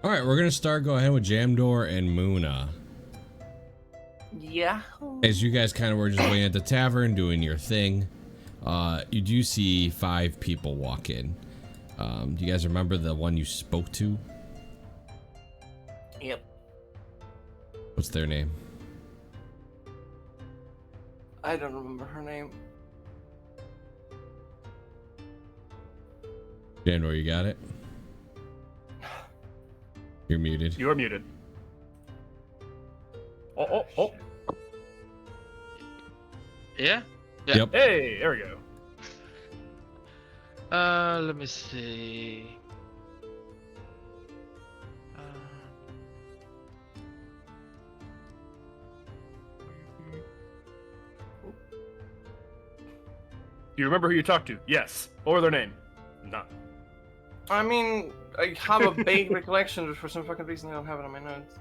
All right, we're gonna go ahead with Jamdor and Muna. Yeah. As you guys kind of were just waiting at the tavern doing your thing, you do see 5 people walk in. Do you guys remember the one you spoke to? Yep. What's their name? I don't remember her name. Jamdor, you got it? You're muted. You are muted. Oh. Yeah? Yep. Hey, there we go. Let me see. Do you remember who you talked to? Yes. What were their name? None. I mean, I have a vague recollection, but for some fucking reason I don't have it on my notes.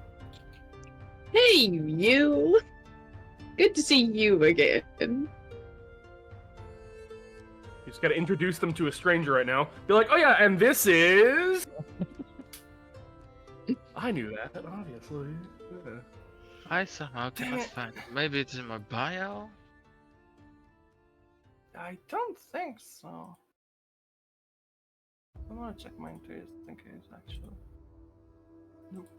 Hey, you! Good to see you again. You just gotta introduce them to a stranger right now. Be like, oh yeah, and this is... I knew that, obviously. Yeah. I somehow cannot find it. Maybe it's in my bio? I don't think so. I'm gonna check mine too, just in case, actually. Nope.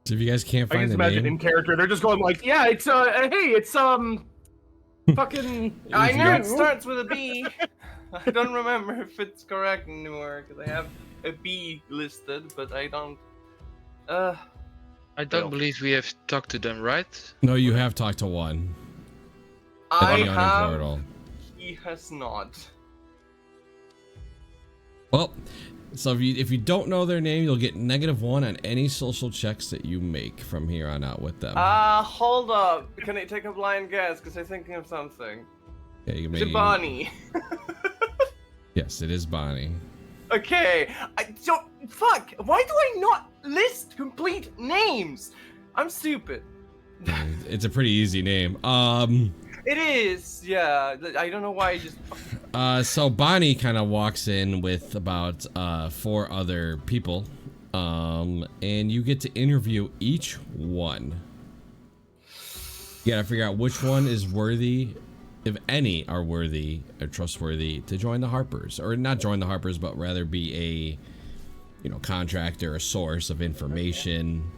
So if you guys can't I find can just the imagine name, in character, they're just going like, yeah, it's, hey, it's, fucking... I If you know it don't- starts with a B. I don't remember if it's correct anymore, because I have a B listed, but I don't... I don't believe we have talked to them, right? no, you have talked to one. I At the Onion have... Portal. He has not. Well, so if you don't know their name, you'll get -1 on any social checks that you make from here on out with them. Hold up. Can I take a blind guess? Because I'm thinking of something. Yeah, you can Is make it Bonnie? Yes, it is Bonnie. Okay. Fuck! Why do I not list complete names? I'm stupid. It's a pretty easy name. It is, yeah. I don't know why I just... So Bonnie kind of walks in with about 4 other people, and you get to interview each one. You gotta figure out which one is worthy, if any are worthy or trustworthy, to join the Harpers, or not join the Harpers, but rather be a, you know, contractor, a source of information.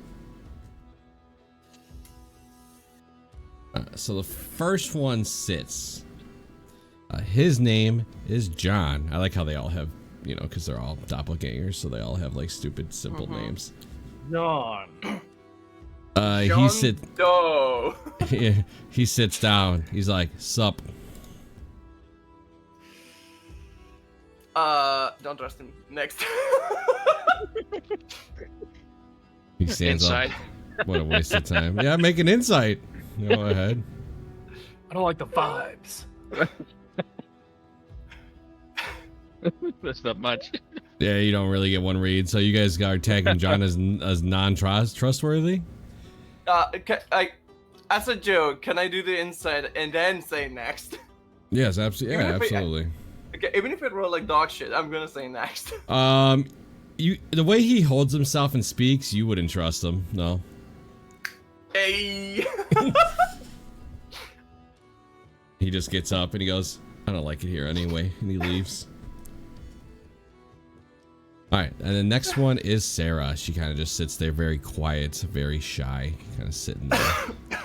So the first one sits. His name is John. I like how they all have, you know, because they're all doppelgangers, so they all have like stupid, simple names. John. He sits. Doe. He sits down. He's like, "Sup." Don't trust him. Next. He stands Inside. up. What a waste of time. Yeah, make an insight. Go ahead. I don't like the vibes. That's not much. Yeah, you don't really get one read. So you guys are tagging John as non-trustworthy. As a joke, can I do the inside and then say next? Yes, absolutely. Yeah, absolutely. Okay, even if it roll like dog shit, I'm gonna say next. The way he holds himself and speaks, you wouldn't trust him. No. Hey. He just gets up and he goes, "I don't like it here anyway," and he leaves. All right, and the next one is Sarah. She kind of just sits there, very quiet, very shy, kind of sitting there.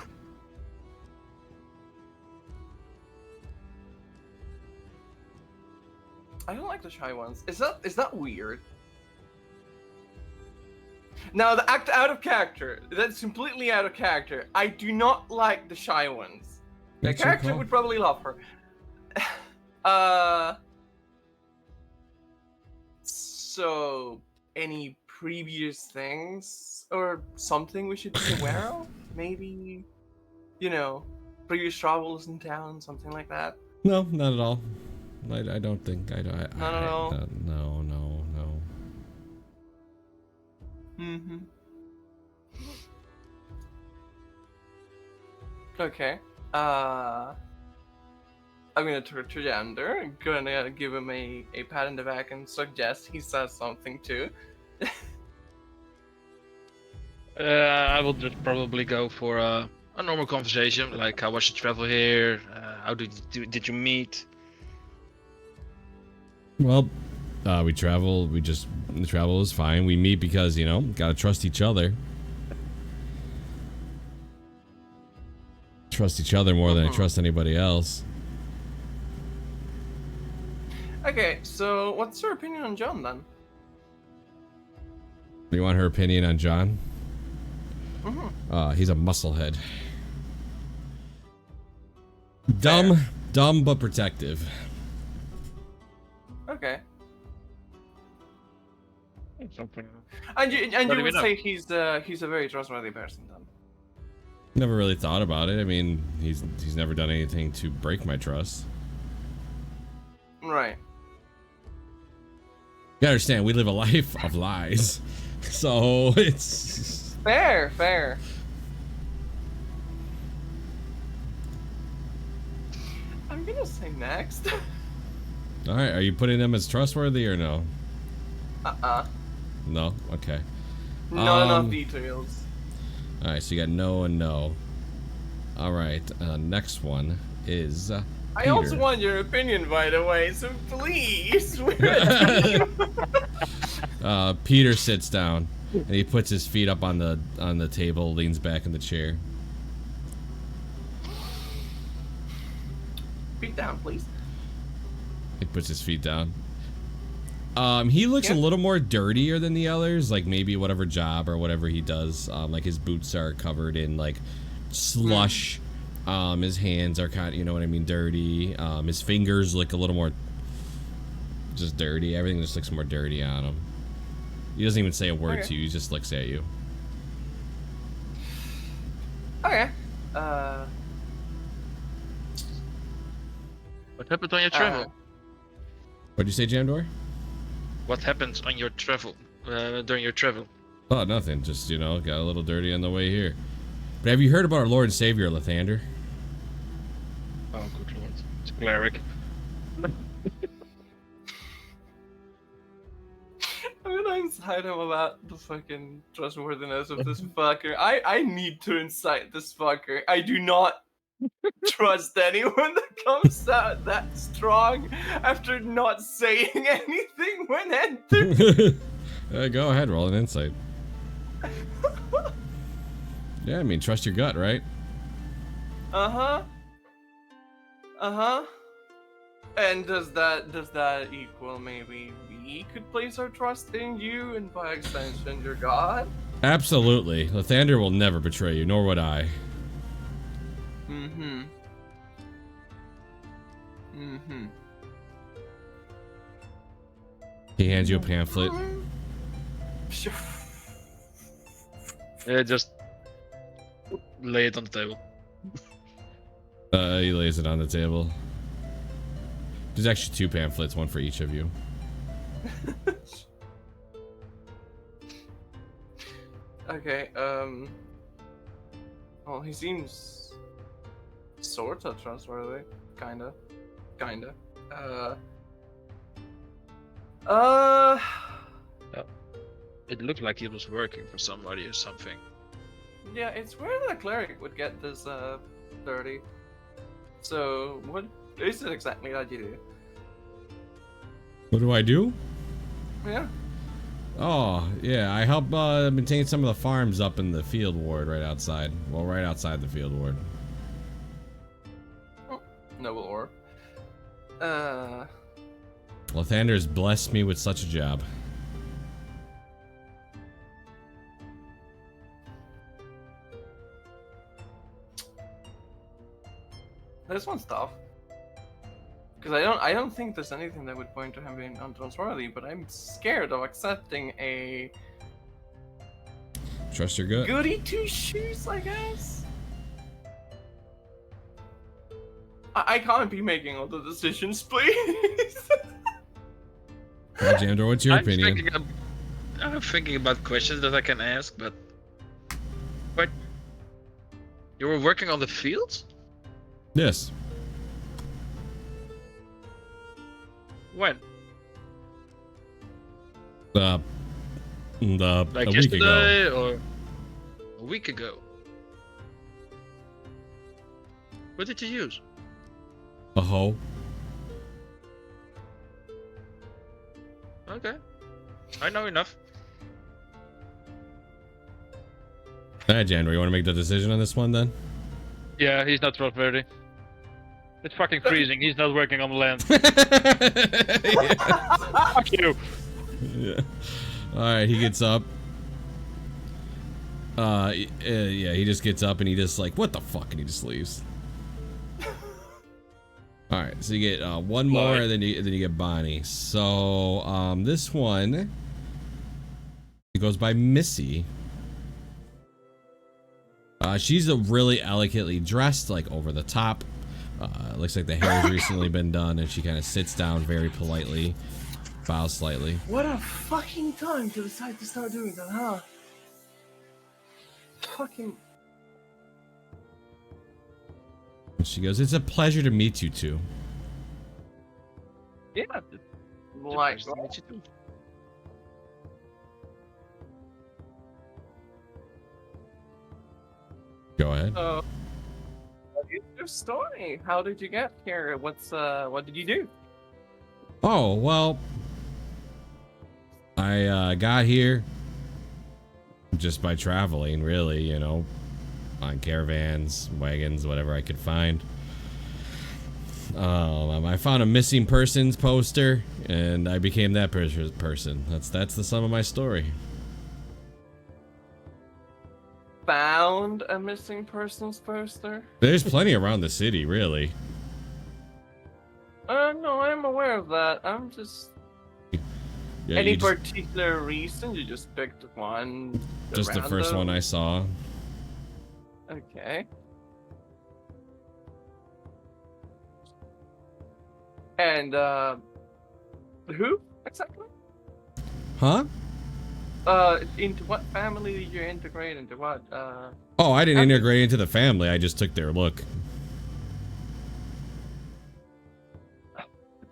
I don't like the shy ones. Is that weird? Now the act out of character. That's completely out of character. I do not like the shy ones. The That's your character call. would probably love her. So any previous things or something we should be aware of? Maybe, previous travels in town, something like that. No, not at all. I don't think I don't. No. No. Mm-hmm. Okay. I'm gonna turn to Jander. I'm gonna give him a pat in the back and suggest he says something too. I will just probably go for a normal conversation, like how was your travel here? How did you meet? Well, we travel. The travel is fine. We meet because gotta trust each other. Trust each other more than I trust anybody else. Okay, so what's your opinion on John then? You want her opinion on John? Mm-hmm. He's a musclehead. Dumb but protective. Okay. Something. And you would enough. say he's a very trustworthy person then? Never really thought about it. I mean, he's never done anything to break my trust. Right. You gotta understand, we live a life of lies. So it's Fair. I'm gonna say next. alright, are you putting them as trustworthy or no? No? Okay. Not enough details. Alright, so you got no and no. Alright, next one is I Peter. also want your opinion, by the way, so please. We're a team. Peter sits down and he puts his feet up on the table, leans back in the chair. Feet down, please. He puts his feet down. He looks a little more dirtier than the others, like maybe whatever job or whatever he does. Like his boots are covered in like slush. His hands are kind of, you know what I mean, dirty. His fingers look a little more just dirty. Everything just looks more dirty on him. He doesn't even say a word to you, he just looks at you. Okay. What happened on your travel? What'd you say, Jamdor? What happens on your travel? During your travel? Oh, nothing. Just, got a little dirty on the way here. But have you heard about our Lord and Savior, Lathander? Oh, good lord. It's a cleric. I'm gonna incite him about the fucking trustworthiness of this fucker. I need to incite this fucker. I do not trust anyone that comes out that strong after not saying anything when entered. Go ahead, roll an insight. Yeah, I mean, trust your gut, right? Uh-huh. And does that equal maybe we could place our trust in you and by extension your god? Absolutely. Lathander will never betray you, nor would I. Mm-hmm. He hands you a pamphlet. Yeah, just lay it on the table. He lays it on the table. There's actually 2 pamphlets, one for each of you. Okay, well, he seems sorta trustworthy. Kinda. It looked like he was working for somebody or something. Yeah, it's where the cleric would get this, dirty. So, what is it exactly that you do? What do I do? Yeah. Oh, yeah, I help maintain some of the farms up in the field ward right outside. Well, right outside the field ward. Oh, noble orb. Lathander's blessed me with such a job. This one's tough. Because I don't think there's anything that would point to him being untrustworthy, but I'm scared of accepting a Trust your gut. goody two shoes, I guess. I can't be making all the decisions, please. Jamdor, what's your opinion? I'm thinking about questions that I can ask, but you were working on the fields? Yes. When? A Like week ago. yesterday or a week ago? What did you use? A hoe. Okay, I know enough. Alright, Jamdor, you want to make the decision on this one then? Yeah, he's not trustworthy. It's fucking freezing. He's not working on the land. Fuck you. Yeah. Alright, he gets up. Yeah, he just gets up and he just like, what the fuck, and he just leaves. Alright, so you get one more, and then you get Bonnie. So this one, it goes by Missy. She's a really elegantly dressed, like over the top. Looks like the hair has recently been done, and she kind of sits down very politely, bows slightly. What a fucking time to decide to start doing that, huh? Fucking. And she goes, "It's a pleasure to meet you two." Yeah. Like, Go ahead. what is your story? How did you get here? What did you do? Oh, well, I got here just by traveling, really, you know, on caravans, wagons, whatever I could find. I found a missing persons poster, and I became that person. That's the sum of my story. Found a missing persons poster? There's plenty around the city, really. No, I'm aware of that. I'm just. Yeah, Any you just, particular reason? You just picked one? just the first random? one I saw. Okay. And, who exactly? Huh? Into what family did you integrate? Into what, Oh, I didn't family? integrate into the family. I just took their look.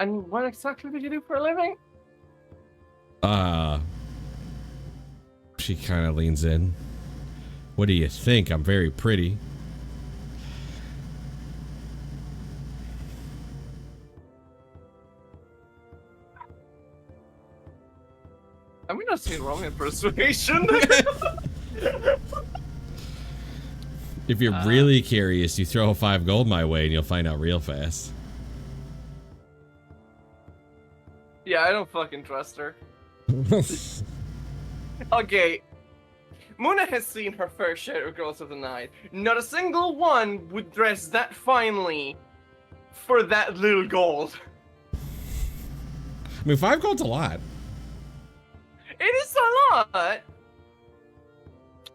And what exactly did you do for a living? She kind of leans in. What do you think? I'm very pretty. I'm gonna say wrong in persuasion. If you're really curious, you throw 5 gold my way and you'll find out real fast. Yeah, I don't fucking trust her. Okay. Muna has seen her fair share of girls of the night. Not a single one would dress that finely for that little gold. I mean, 5 gold's a lot. It is a lot!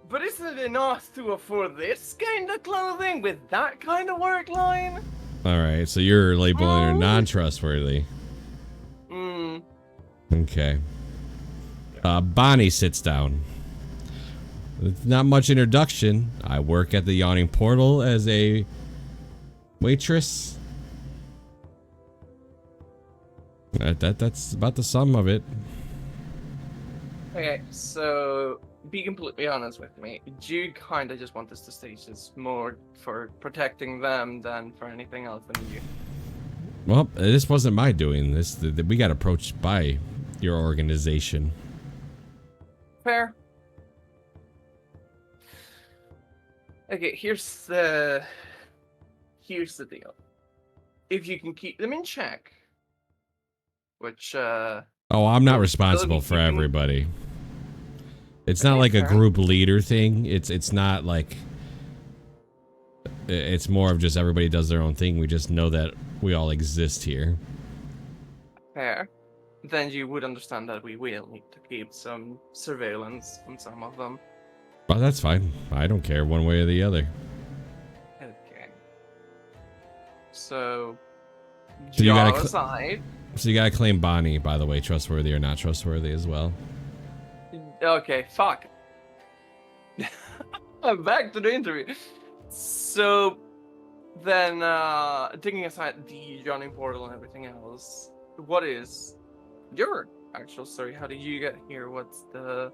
But is it enough to afford this kind of clothing with that kind of work line? Alright, so you're labeling her non-trustworthy. Hmm. Okay. Bonnie sits down. With not much introduction. I work at the Yawning Portal as a waitress. That's about the sum of it. Okay, so be completely honest with me. Do you kind of just want this to stay just more for protecting them than for anything else than you? Well, this wasn't my doing. We got approached by your organization. Fair. Okay, here's the deal. If you can keep them in check, which Oh, I'm not Well, responsible for keeping- everybody. It's not Okay, like a fair. group leader thing. It's not like. It's more of just everybody does their own thing. We just know that we all exist here. fair, then you would understand that we will need to keep some surveillance on some of them. But that's fine. I don't care one way or the other. Okay. So, So you gotta Jar cl- aside. So you gotta claim Bonnie, by the way, trustworthy or not trustworthy as well. Okay, fuck. I'm back to the interview. So, then, taking aside the Johnny portal and everything else, what is your actual story? How did you get here? What's the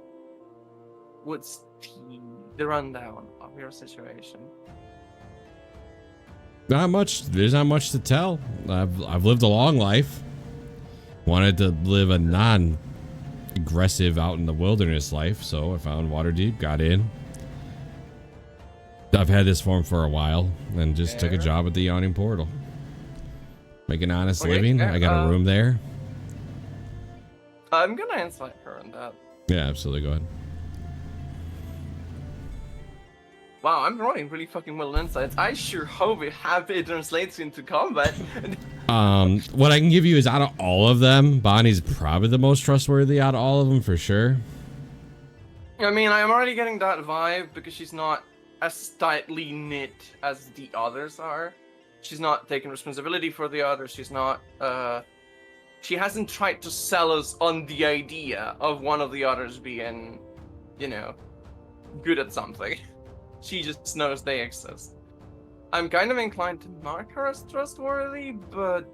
rundown of your situation? Not much. There's not much to tell. I've lived a long life. Wanted to live a non-aggressive out in the wilderness life, so I found Waterdeep, got in. I've had this form for a while, and just took a job at the Yawning Portal. Make an honest living. I got a room there. I'm gonna insight her on that. Yeah, absolutely. Go ahead. Wow, I'm rolling really fucking well in insights. I sure hope it translates into combat. What I can give you is out of all of them, Bonnie's probably the most trustworthy out of all of them for sure. I mean, I'm already getting that vibe because she's not as tightly knit as the others are. She's not taking responsibility for the others. She's not, she hasn't tried to sell us on the idea of one of the others being, you know, good at something. She just knows they exist. I'm kind of inclined to mark her as trustworthy, but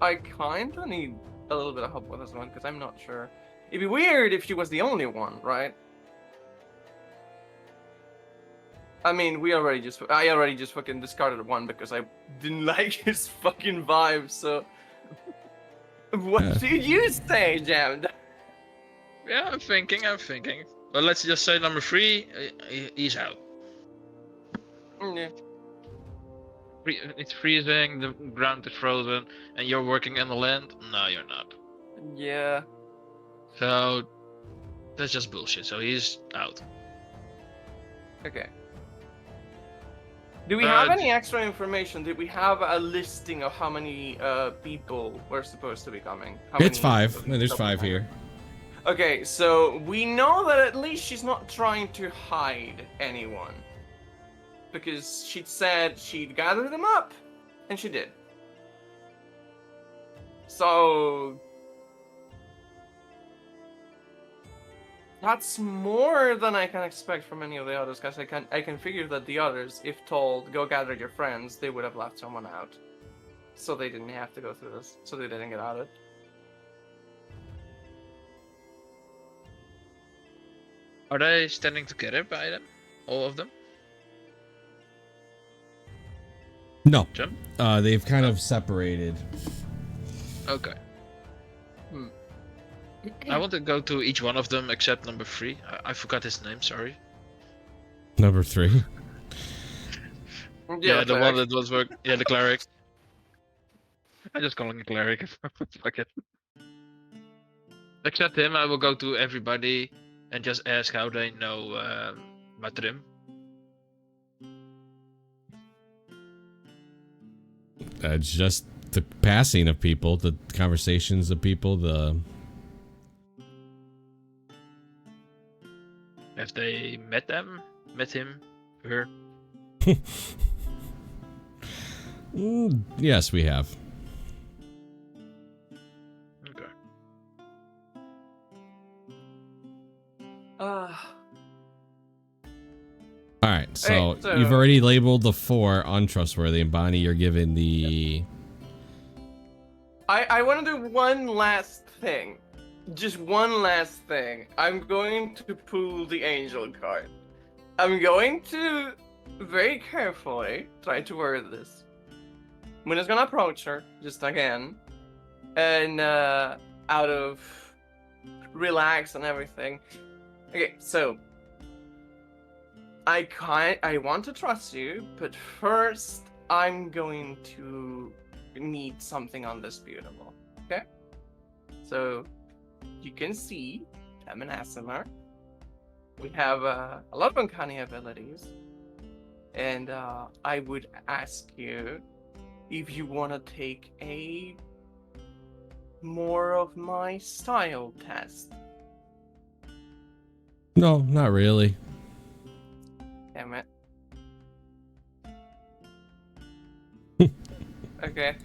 I kind of need a little bit of help with this one because I'm not sure. It'd be weird if she was the only one, right? I mean, I already just fucking discarded one because I didn't like his fucking vibe, so... What do you say, Jam? Yeah, I'm thinking. But let's just say number 3, he's out. Yeah. It's freezing, the ground is frozen, and you're working on the land? No, you're not. Yeah. So, that's just bullshit. So he's out. Okay. Do we have any extra information? Did we have a listing of how many people were supposed to be coming? It's 5. No, there's 5 here. Okay, so we know that at least she's not trying to hide anyone. Because she'd said she'd gather them up, and she did. So... that's more than I can expect from any of the others, because I can figure that the others, if told, go gather your friends, they would have left someone out. So they didn't have to go through this, so they didn't get outed. Are they standing together by them? All of them? No. Jim? They've kind of separated. Okay. I want to go to each one of them except number 3. I forgot his name, sorry. Number 3. Yeah, the one that was work. Yeah, the cleric. I just call him a cleric. Fuck it. Except him, I will go to everybody and just ask how they know Matrim. Just the passing of people, the conversations of people, the... Have they met them? Met him? Her? Yes, we have. Okay. Alright, so Hey, so- you've already labeled the 4 untrustworthy, and Bonnie, you're given the... I want to do one last thing. Just one last thing. I'm going to pull the angel card. I'm going to very carefully try to word this. I'm just gonna approach her, just again, and out of relax and everything. Okay, so I want to trust you, but first I'm going to need something undisputable. Okay? So, you can see I'm an Asimar. We have a lot of uncanny abilities. And I would ask you if you want to take a more of my style test. No, not really. Damn it. Okay.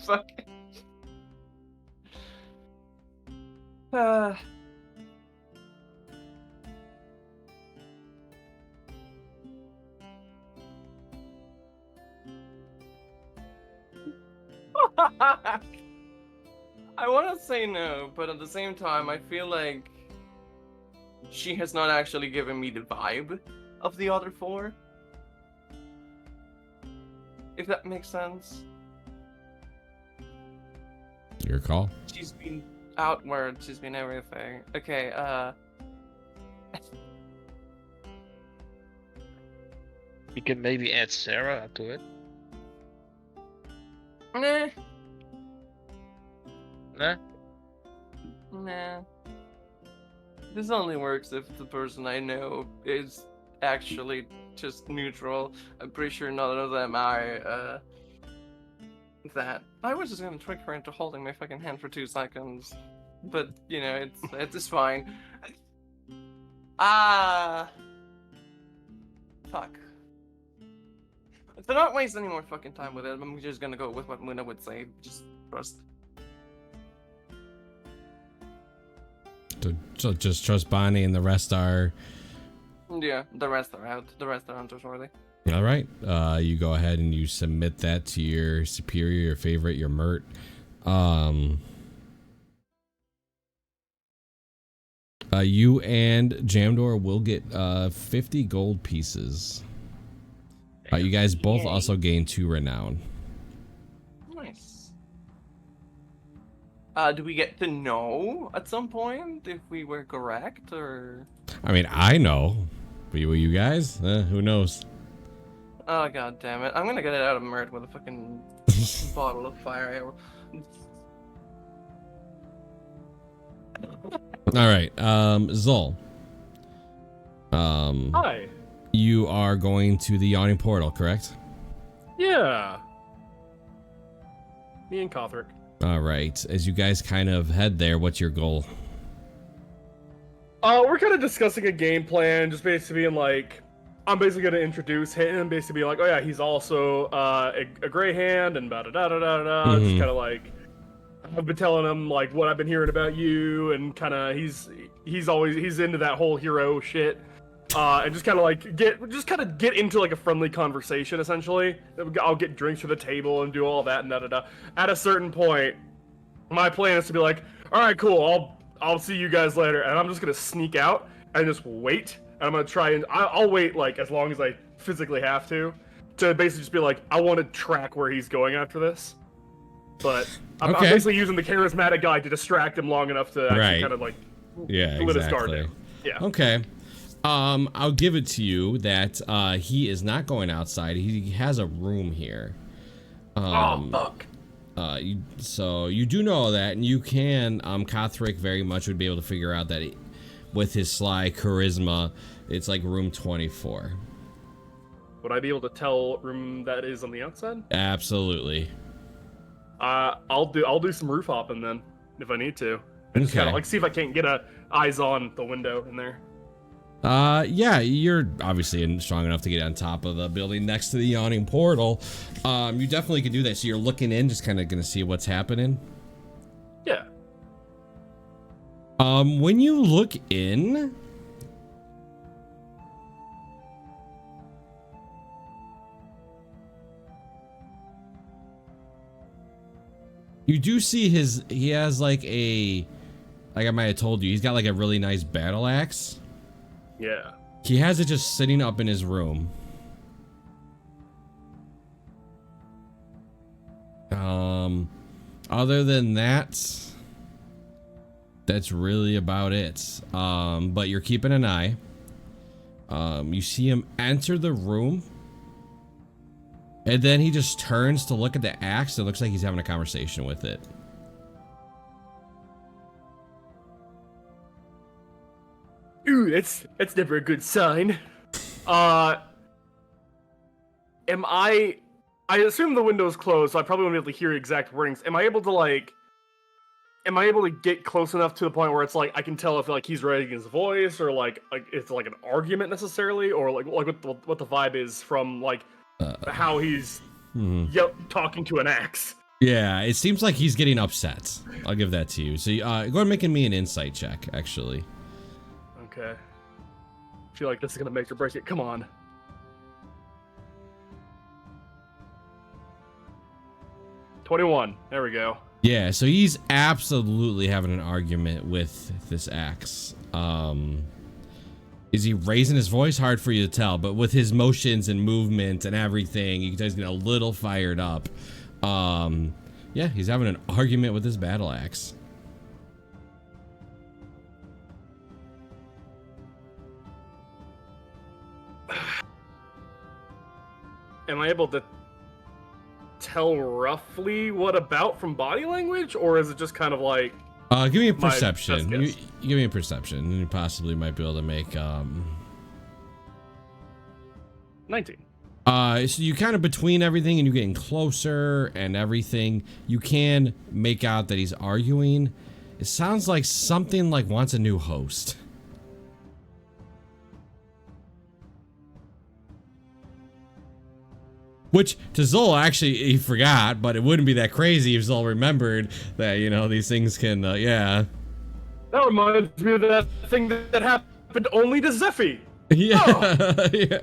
Fuck. I want to say no, but at the same time, I feel like she has not actually given me the vibe of the other four. If that makes sense. Your call. She's been outward, she's been everything. Okay, You can maybe add Sarah to it. nah. Nah? Nah. This only works if the person I know is actually just neutral. I'm pretty sure none of them are, that. I was just gonna trick her into holding my fucking hand for 2 seconds. But, you know, it's fine. Fuck. To not waste any more fucking time with it, I'm just gonna go with what Muna would say. Just trust. So just trust Bonnie, and the rest are. Yeah, the rest are out. The rest are untrustworthy. All right. You go ahead and you submit that to your superior, your favorite, your Mert. You and Jamdor will get 50 gold pieces. You guys both Yay. also gain 2 renown. Nice. Do we get to know at some point if we were correct, or? I mean, I know. But will you guys? Who knows? Oh god damn it! I'm gonna get it out of Mert with a fucking bottle of fire arrow. All right. Zol. Hi. You are going to the yawning portal, correct? Yeah. Me and Kothric. All right. As you guys kind of head there, what's your goal? We're kind of discussing a game plan, just basically being like, I'm basically going to introduce him, basically be like, oh yeah, he's also a gray hand, and da da da da da da. Mhm. Just kind of like, I've been telling him like what I've been hearing about you, and kind of he's into that whole hero shit, and just kind of like get into like a friendly conversation essentially. I'll get drinks for the table and do all that and da da da. At a certain point, my plan is to be like, all right, cool, I'll see you guys later, and I'm just gonna sneak out and just wait. And I'm gonna try and I'll wait like as long as I physically have to basically just be like, I want to track where he's going after this. But I'm Okay. basically using the charismatic guy to distract him long enough to actually Right. kind of like Yeah, let his guard exactly. down. Yeah. Okay. I'll give it to you that he is not going outside. He has a room here. Oh fuck. So you do know that, and you can. Kothric very much would be able to figure out that with his sly charisma, it's like room 24. Would I be able to tell what room that is on the outside? Absolutely. I'll do some roof hopping then if I need to. And just kind Okay. of like see if I can't get eyes on the window in there. Yeah, you're obviously strong enough to get on top of the building next to the yawning portal. You definitely can do that. So you're looking in, just kind of gonna see what's happening. Yeah. When you look in, you do see he has like I might have told you, he's got like a really nice battle axe. Yeah. He has it just sitting up in his room. Other than that, that's really about it. But you're keeping an eye. You see him enter the room, And then he just turns to look at the axe. It looks like he's having a conversation with it. Ooh, that's never a good sign. Am I assume the window's closed, so I probably won't be able to hear exact wordings. Am I able to get close enough to the point where it's like I can tell if like he's raising his voice or like it's like an argument necessarily, or like what the vibe is from like how he's talking to an axe? Yeah, it seems like he's getting upset. I'll give that to you. So go ahead and make me an insight check, actually. Okay. I feel like this is gonna make or break it. Come on. $21. There we go. Yeah, so he's absolutely having an argument with this axe. Is he raising his voice? Hard for you to tell, but with his motions and movement and everything, you can tell he's getting a little fired up. Yeah, he's having an argument with his battle axe. Am I able to tell roughly what about from body language, or is it just kind of like give me a perception. My best guess? You give me a perception, and you possibly might be able to make 19. So you kind of between everything and you're getting closer and everything, you can make out that he's arguing. It sounds like something like wants a new host. Which to Zol actually he forgot, but it wouldn't be that crazy if Zol remembered that, you know, these things can yeah. That reminds me of that thing that happened only to Zephy. Yeah. Oh. Yeah.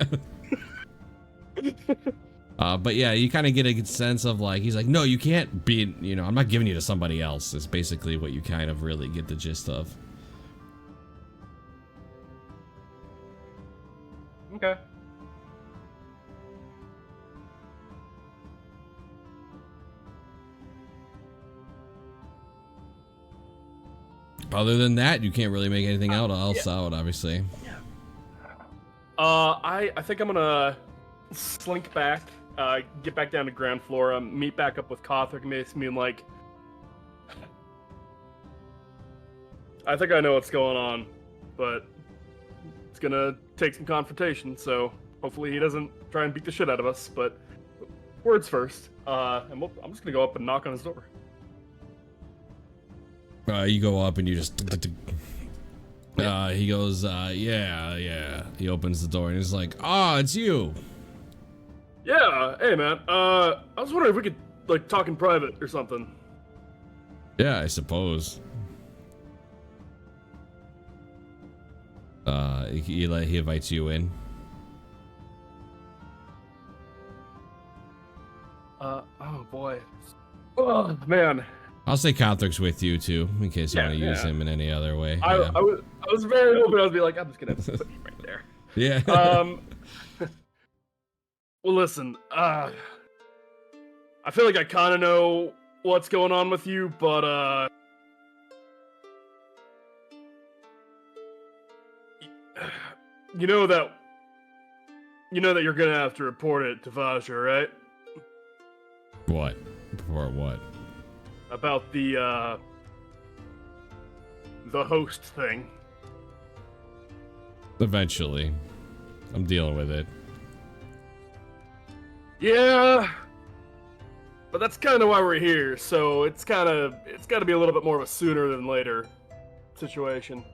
But yeah, you kind of get a good sense of like, he's like, no, you can't be, you know, I'm not giving you to somebody else. Is basically what you kind of really get the gist of. Okay. Other than that, you can't really make anything else out, obviously. I think I'm gonna slink back, get back down to ground floor, meet back up with Kothric, and like, I think I know what's going on, but it's gonna take some confrontation, so hopefully he doesn't try and beat the shit out of us, but words first. I'm just gonna go up and knock on his door. You go up and you just he goes, yeah. He opens the door and he's like, it's you. Yeah, hey man, I was wondering if we could like talk in private or something. Yeah, I suppose. He invites you in. Oh boy. Oh man. I'll say Kothric's with you too, in case you want to use him in any other way. I was very hoping I was be like, I'm just gonna put you right there. Yeah. Well, listen. I feel like I kind of know what's going on with you, but you know that you're gonna have to report it to Vajra, right? What? Report what? About the host thing. Eventually. I'm dealing with it. Yeah. But that's kind of why we're here, so it's got to be a little bit more of a sooner than later situation.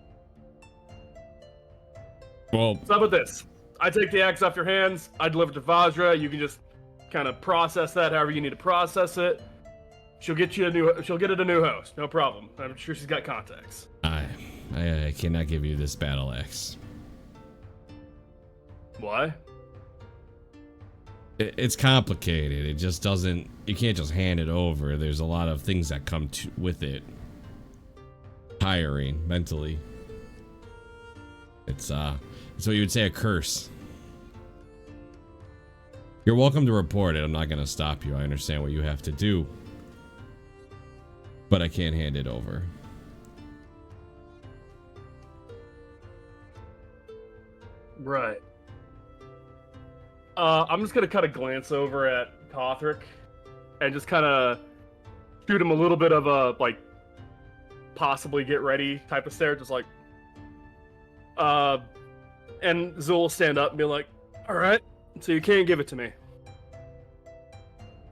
Well, So how about this? I take the axe off your hands, I deliver it to Vajra, you can just kind of process that however you need to process it. She'll get it a new host, no problem. I'm sure she's got contacts. I cannot give you this battle axe. Why? It's complicated. It just doesn't. You can't just hand it over. There's a lot of things that come with it. Tiring mentally. It's what you would say a curse. You're welcome to report it. I'm not gonna stop you. I understand what you have to do. But I can't hand it over. Right. I'm just gonna kind of glance over at Kothric and just kind of shoot him a little bit of a like possibly get ready type of stare, just like and Zul will stand up and be like, all right, so you can't give it to me.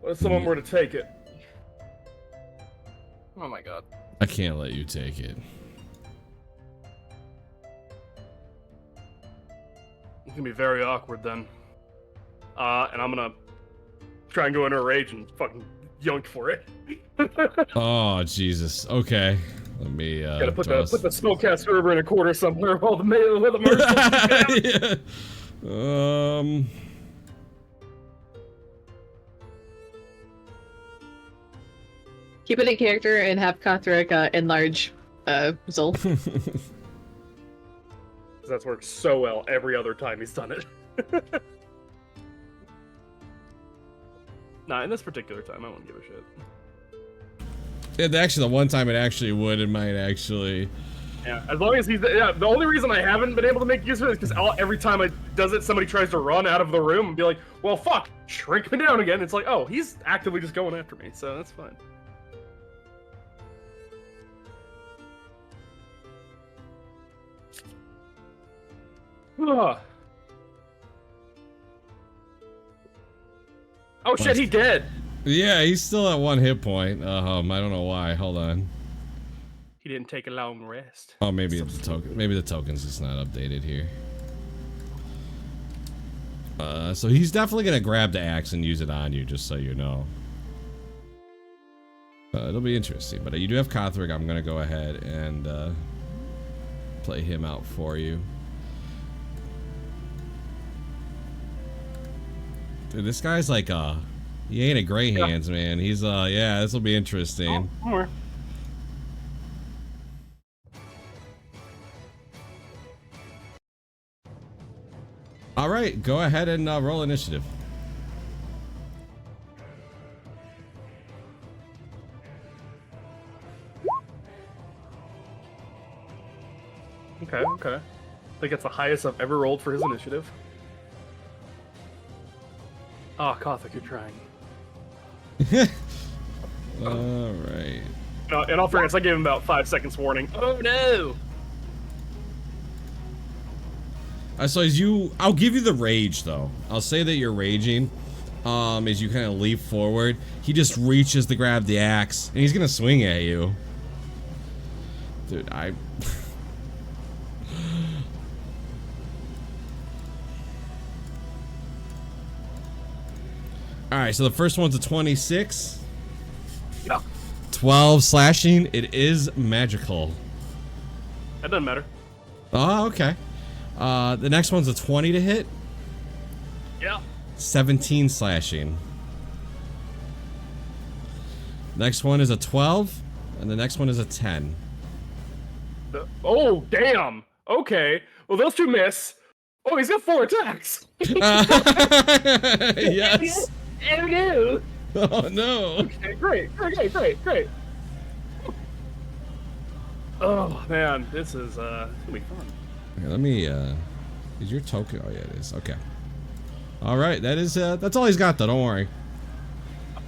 What if someone were to take it? Oh my god. I can't let you take it. It's gonna be very awkward then. And I'm gonna try and go into a rage and fucking yoink for it. Oh Jesus. Okay. Let me Gotta put the spellcast server in a corner somewhere while the yeah. Keep it in character and have Kothric enlarge Zul. That's worked so well every other time he's done it. Nah, in this particular time, I won't give a shit. Yeah, actually, the one time it actually would, it might actually. Yeah, as long as he's. Yeah, the only reason I haven't been able to make use of it is because every time it does it, somebody tries to run out of the room and be like, well, fuck, shrink me down again. It's like, oh, he's actively just going after me, so that's fine. Ugh. Oh shit, he dead. Yeah, he's still at 1 hit point. I don't know why. Hold on. He didn't take a long rest. Oh, maybe it's the token. Maybe the token's just not updated here. So he's definitely gonna grab the axe and use it on you, just so you know. It'll be interesting, but you do have Kothric. I'm gonna go ahead and play him out for you. Dude, this guy's like he ain't a gray hands, man. He's yeah, this will be interesting. Oh, All right, go ahead and roll initiative. Okay. I think it's the highest I've ever rolled for his initiative. Oh, Kothik, you're trying. All right. No, in all fairness, I gave him about 5 seconds warning. Oh no! So as I'll give you the rage though. I'll say that you're raging. As you kind of leap forward, he just reaches to grab the axe, and he's gonna swing at you. Dude, Alright, so the first one's a 26. Yeah. 12 slashing. It is magical. That doesn't matter. Oh, okay. The next one's a 20 to hit. Yeah. 17 slashing. Next one is a 12, and the next one is a 10. Oh, damn! Okay. Well, those two miss. Oh, he's got 4 attacks! Yes! Oh no! Oh no! Okay, great. Oh, man, this is, gonna be fun. Okay, let me, is your token? Oh yeah, it is. Okay. Alright, that's all he's got though, don't worry.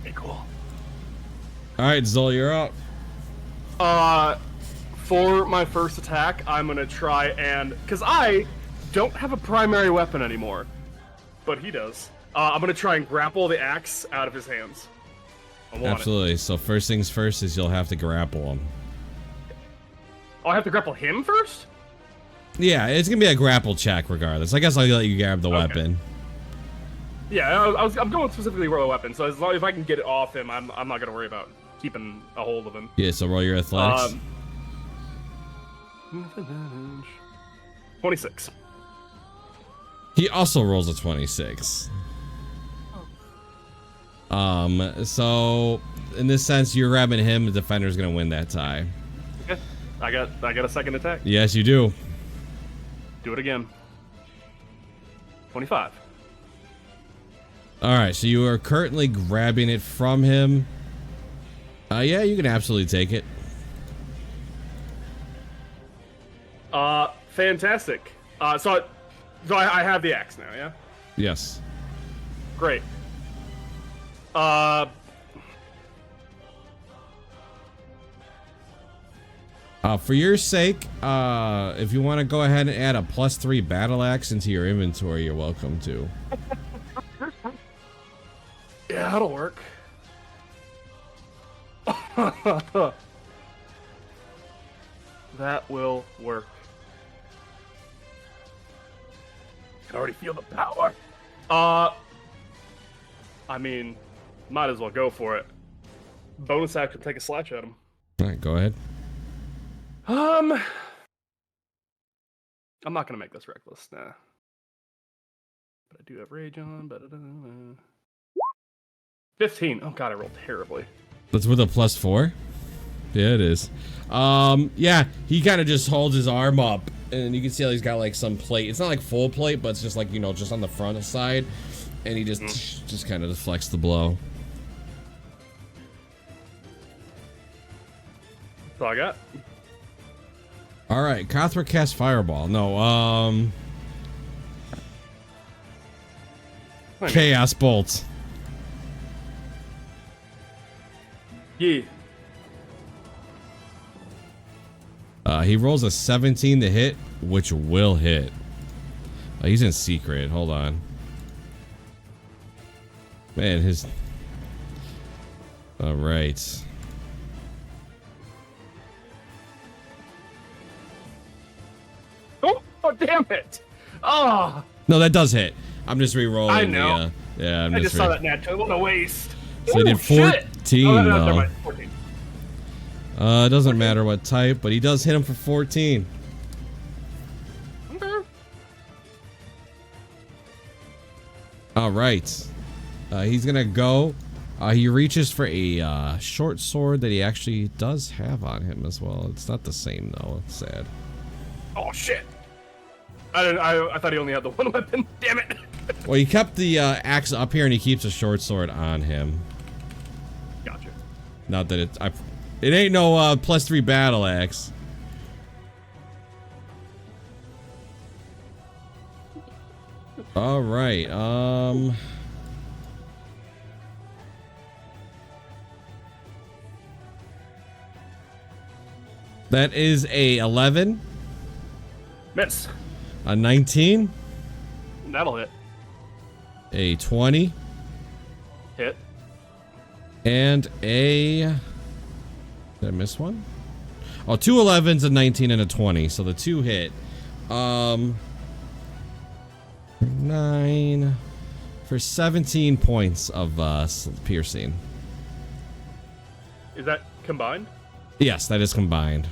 Okay, cool. Alright, Zol, you're up. For my first attack, I'm gonna try and... Because I don't have a primary weapon anymore, but he does. I'm gonna try and grapple the axe out of his hands. I want Absolutely. So first things first is you'll have to grapple him. Oh, I have to grapple him first? Yeah, it's gonna be a grapple check regardless. I guess I'll let you grab the weapon. Yeah, I'm going specifically for a weapon, so as long as I can get it off him, I'm not gonna worry about keeping a hold of him. Yeah, so roll your athletics. 26. He also rolls a 26. So in this sense, you're grabbing him. The defender's gonna win that tie. Okay, I got a second attack. Yes, you do. Do it again. 25. All right, so you are currently grabbing it from him. Yeah, you can absolutely take it. Fantastic. So I have the axe now, yeah? Yes. Great. For your sake, if you want to go ahead and add a +3 battle axe into your inventory, you're welcome to. Yeah, that'll work. That will work. I can already feel the power. I mean, might as well go for it. Bonus action, take a slash at him. All right, go ahead. I'm not gonna make this reckless, nah. But I do have rage on. 15. Oh god, I rolled terribly. That's with a +4. Yeah, it is. Yeah, he kind of just holds his arm up, and you can see how he's got like some plate. It's not like full plate, but it's just like, you know, just on the front side, and he just kind of deflects the blow. That's all I got. All right, Kothra casts Fireball. No, Chaos Bolt. Yeah. He rolls a 17 to hit, which will hit. He's in secret. Hold on. Man, his... All right. Oh, damn it! Oh! No, that does hit. I'm just re-rolling. I know. Yeah, I just saw that natural. What a waste. So he did 14, though. Right, 14. It doesn't matter what type, but he does hit him for 14. Okay. All right. He's gonna go. He reaches for a short sword that he actually does have on him as well. It's not the same though. It's sad. Oh shit! I thought he only had the one weapon. Damn it! Well, he kept the axe up here, and he keeps a short sword on him. Gotcha. Not that it ain't no +3 battle axe. All right. That is a 11. Miss. A 19. That'll hit. A 20. Hit. And a... Did I miss one? Oh, 2 11s, a 19, and a 20. So the 2 hit. 9 for 17 points of piercing. Is that combined? Yes, that is combined.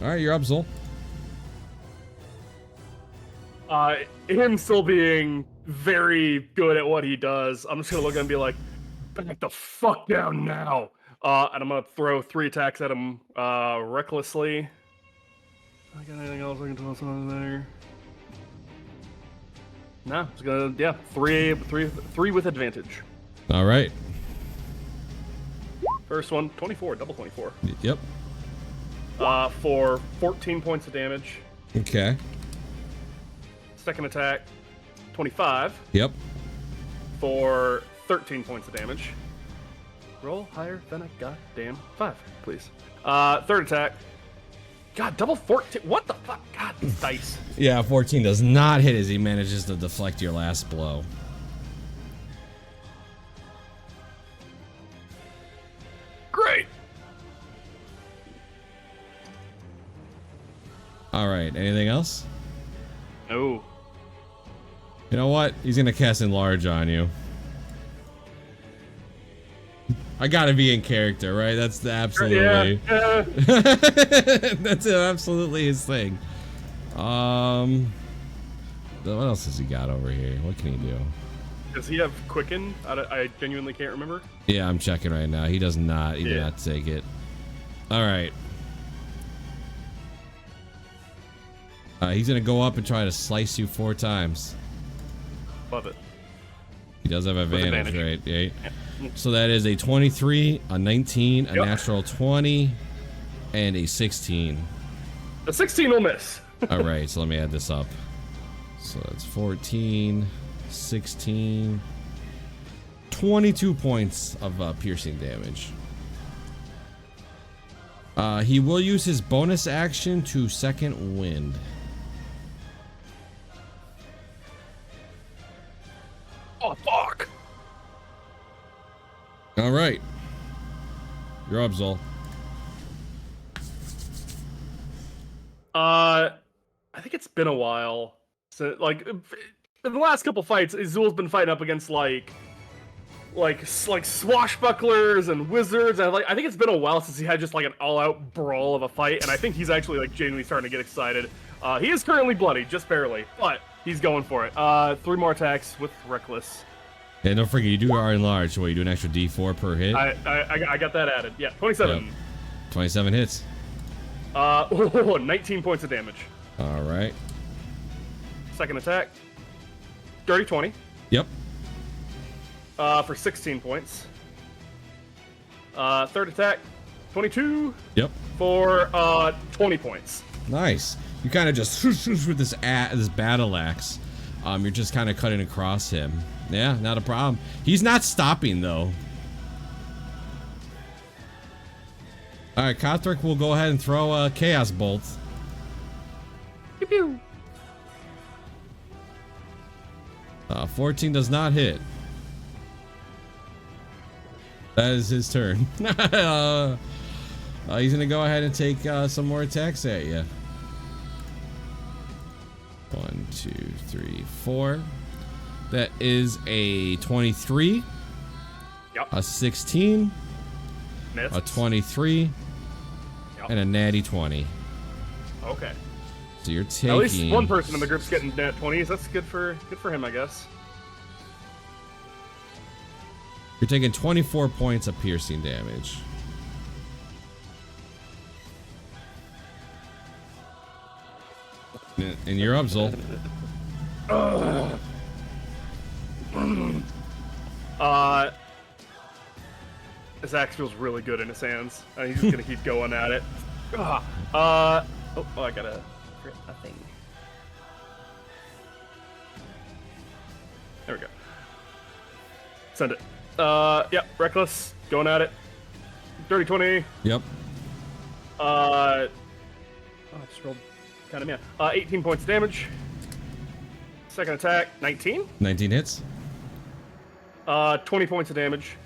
All right, you're up, Zol. Him still being very good at what he does, I'm just gonna look at him and be like, back the fuck down now. And I'm gonna throw 3 attacks at him recklessly. I got anything else I can toss on there? No, it's gonna, yeah, three with advantage. All right. First one, 24, double 24. Yep. For 14 points of damage. Okay. Second attack, 25. Yep. For 13 points of damage. Roll higher than a goddamn 5, please. Third attack. God, double 14. What the fuck? God, these dice. Yeah, 14 does not hit as he manages to deflect your last blow. Great. All right. Anything else? No. You know what? He's gonna cast Enlarge on you. I gotta be in character, right? That's the absolutely. Yeah. That's absolutely his thing. What else has he got over here? What can he do? Does he have Quicken? I genuinely can't remember. Yeah, I'm checking right now. He does not. He did not take it. All right. He's gonna go up and try to slice you 4 times. Love it. He does have advantage, right? Yeah. So that is a 23, a 19, a natural 20, and a 16. The 16 will miss. All right, so let me add this up. So that's 14, 16, 22 points of piercing damage. He will use his bonus action to second wind. Oh, fuck. All right. You're up, Zol. I think it's been a while. So, like, in the last couple fights, Azul's been fighting up against like swashbucklers and wizards, and I think it's been a while since he had just like an all-out brawl of a fight, and I think he's actually like genuinely starting to get excited. He is currently bloody, just barely, but he's going for it. 3 more attacks with Reckless. Yeah, don't forget, you do are enlarged. So what, you do an extra D4 per hit? I got that added. Yeah, 27. Yep. 27 hits. 19 points of damage. All right. Second attack. Dirty 20. Yep. For 16 points. Third attack. 22. Yep. For 20 points. Nice. You kind of just with this battle axe. You're just kind of cutting across him. Yeah, not a problem. He's not stopping though. All right, Kothric will go ahead and throw a Chaos Bolt. Pew pew. 14 does not hit. That is his turn. He's gonna go ahead and take some more attacks at you. 1, 2, 3, 4. That is a 23. Yep. A 16. Missed. A 23. Yep. And a natty 20. Okay. So you're taking. At least one person in the group's getting nat 20s. That's good for him, I guess. You're taking 24 points of piercing damage. And you're up, Zol. This axe feels really good in his hands. He's just gonna keep going at it. Oh, I gotta create a thing. There we go. Send it. Yep, Reckless, going at it. Dirty 20. Yep. I just rolled kind of 18 points of damage. Second attack, 19. 19 hits. 20 points of damage.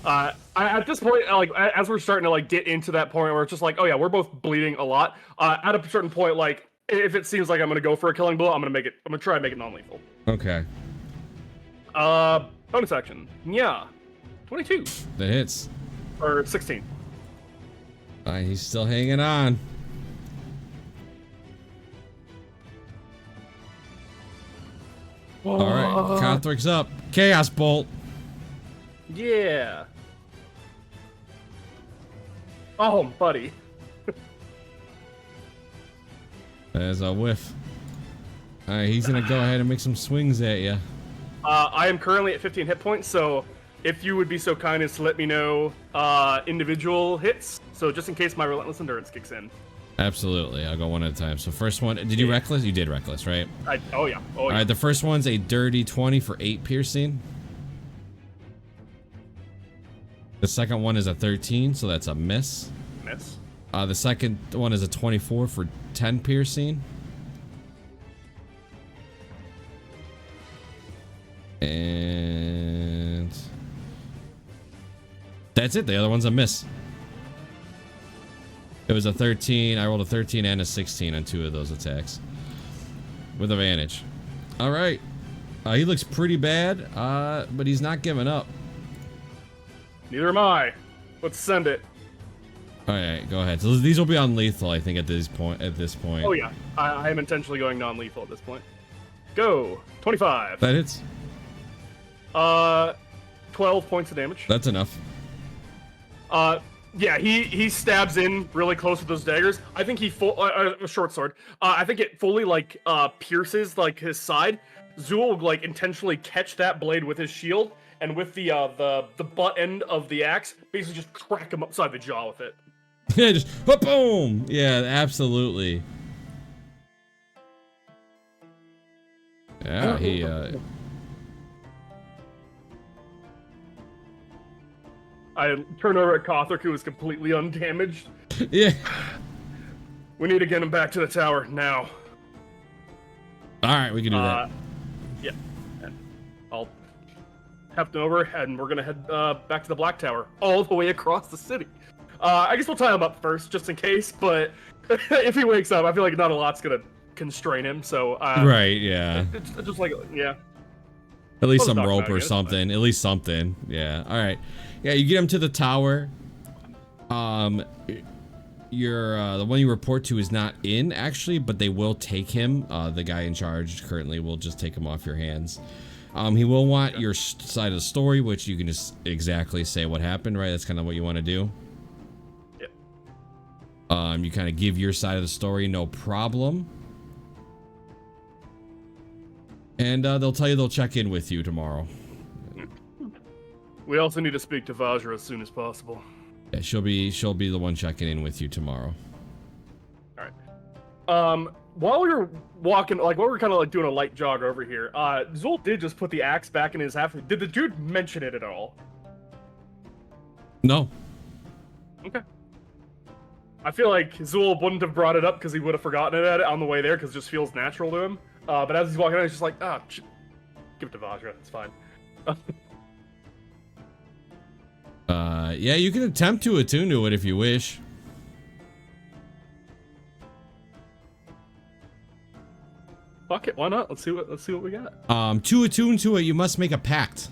At this point, like as we're starting to like get into that point where it's just like, oh yeah, we're both bleeding a lot. At a certain point, like if it seems like I'm gonna go for a killing blow, I'm gonna try and make it non-lethal. Okay. Bonus action. Yeah. 22. That hits. Or 16. He's still hanging on. All right, Kothric's up. Chaos Bolt. Yeah. Oh, buddy. There's a whiff. All right, he's gonna go ahead and make some swings at you. I am currently at 15 hit points, so if you would be so kind as to let me know individual hits, so just in case my Relentless Endurance kicks in. Absolutely, I'll go one at a time. So first one, did you Reckless? You did Reckless, right? Oh yeah. All right, the first one's a dirty 20 for 8 piercing. The second one is a 13, so that's a miss. Miss. The second one is a 24 for 10 piercing. And that's it. The other one's a miss. It was a 13. I rolled a 13 and a 16 on 2 of those attacks with advantage. All right. He looks pretty bad, but he's not giving up. Neither am I. Let's send it. All right, go ahead. So these will be on lethal, I think, at this point. Oh yeah, I am intentionally going non-lethal at this point. Go. 25. That hits. 12 points of damage. That's enough. Yeah, he stabs in really close with those daggers. I think he a short sword. I think it fully like pierces like his side. Zool will like intentionally catch that blade with his shield, and with the butt end of the axe, basically just crack him upside the jaw with it. Yeah, just boom. Yeah, absolutely. Yeah, he. I turn over at Kothric, who is completely undamaged. Yeah. We need to get him back to the tower now. All right, we can do that. Yeah. I'll heft over, and we're gonna head back to the Black Tower, all the way across the city. I guess we'll tie him up first, just in case. But if he wakes up, I feel like not a lot's gonna constrain him. So right, yeah. It's just like yeah. At least some rope or something. At least something. Yeah. All right. Yeah, you get him to the tower. Your the one you report to is not in actually, but they will take him. The guy in charge currently will just take him off your hands. He will want your side of the story, which you can just exactly say what happened, right? That's kind of what you want to do. Yep. You kind of give your side of the story, no problem. And they'll tell you they'll check in with you tomorrow. We also need to speak to Vajra as soon as possible. Yeah, she'll be the one checking in with you tomorrow. All right. While we were walking, like while we were kind of like doing a light jog over here, Zool did just put the axe back in his half. Did the dude mention it at all? No. Okay. I feel like Zool wouldn't have brought it up because he would have forgotten it on the way there because it just feels natural to him. But as he's walking out, he's just like, give it to Vajra. It's fine. Yeah, you can attempt to attune to it if you wish. Fuck it, why not? Let's see what we got. To attune to it, you must make a pact.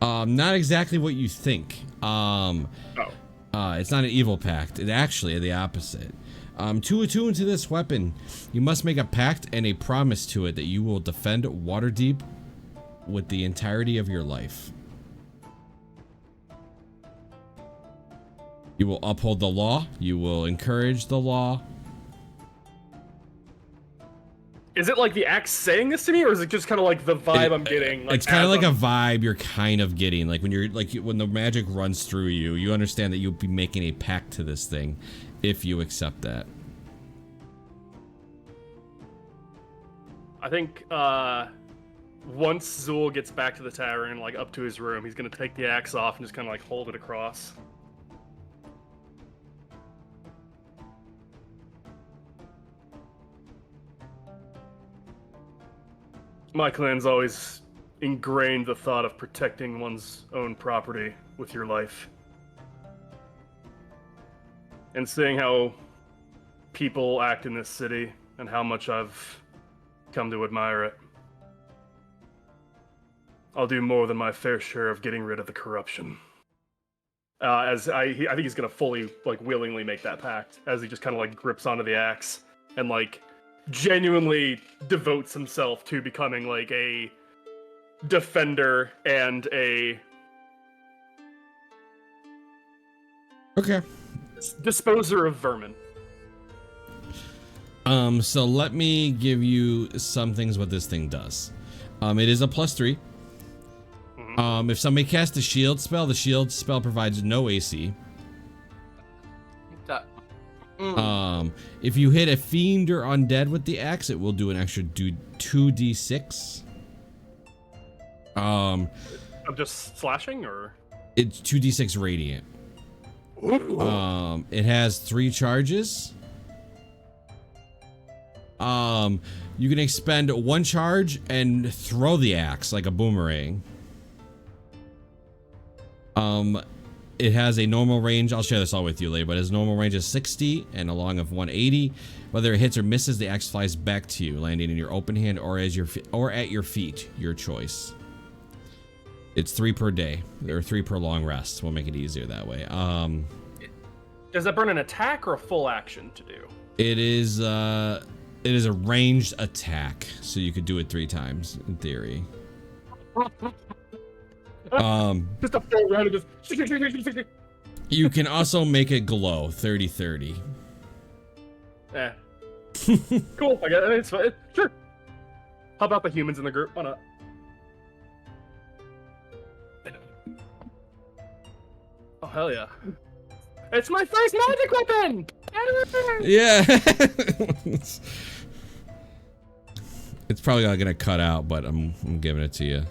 Not exactly what you think. It's not an evil pact. It actually the opposite. To attune to this weapon, you must make a pact and a promise to it that you will defend Waterdeep with the entirety of your life. You will uphold the law. You will encourage the law. Is it like the axe saying this to me, or is it just kind of like the vibe I'm getting? Like, it's kind of like a vibe you're kind of getting. Like when you're when the magic runs through you, you understand that you'll be making a pact to this thing if you accept that. I think once Zool gets back to the tower and like up to his room, he's gonna take the axe off and just kind of like hold it across. My clan's always ingrained the thought of protecting one's own property with your life. And seeing how people act in this city and how much I've come to admire it, I'll do more than my fair share of getting rid of the corruption. As I think he's gonna fully, like, willingly make that pact, as he just kind of like grips onto the axe and like genuinely devotes himself to becoming like a defender and a disposer of vermin. So let me give you some things what this thing does. It is a +3. If somebody casts a shield spell, the shield spell provides no AC. If you hit a fiend or undead with the axe, it will do an extra 2d6. Of just slashing, or it's 2d6 radiant. It has 3 charges. You can expend 1 charge and throw the axe like a boomerang. It has a normal range. I'll share this all with you later, but its normal range is 60 and a long of 180. Whether it hits or misses, the axe flies back to you, landing in your open hand or at your feet, your choice. It's 3 per day, or 3 per long rest. We'll make it easier that way. Does that burn an attack or a full action to do? It is a ranged attack, so you could do it 3 times in theory. Just a full round of just. You can also make it glow 30-30. Eh. Cool. I got it. It's fine. Sure. How about the humans in the group? Why not? Oh hell yeah! It's my first magic weapon. Yeah. It's probably not gonna cut out, but I'm giving it to you.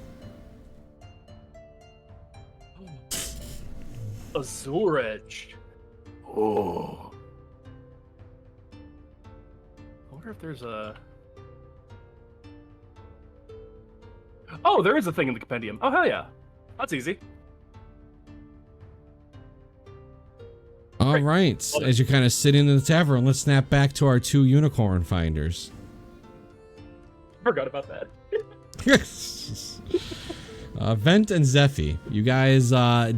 Azure Edge. Oh. I wonder if there's a. Oh, there is a thing in the compendium. Oh hell yeah, that's easy. All right. As you're kind of sitting in the tavern, let's snap back to our 2 unicorn finders. Forgot about that. Vent and Zephy, you guys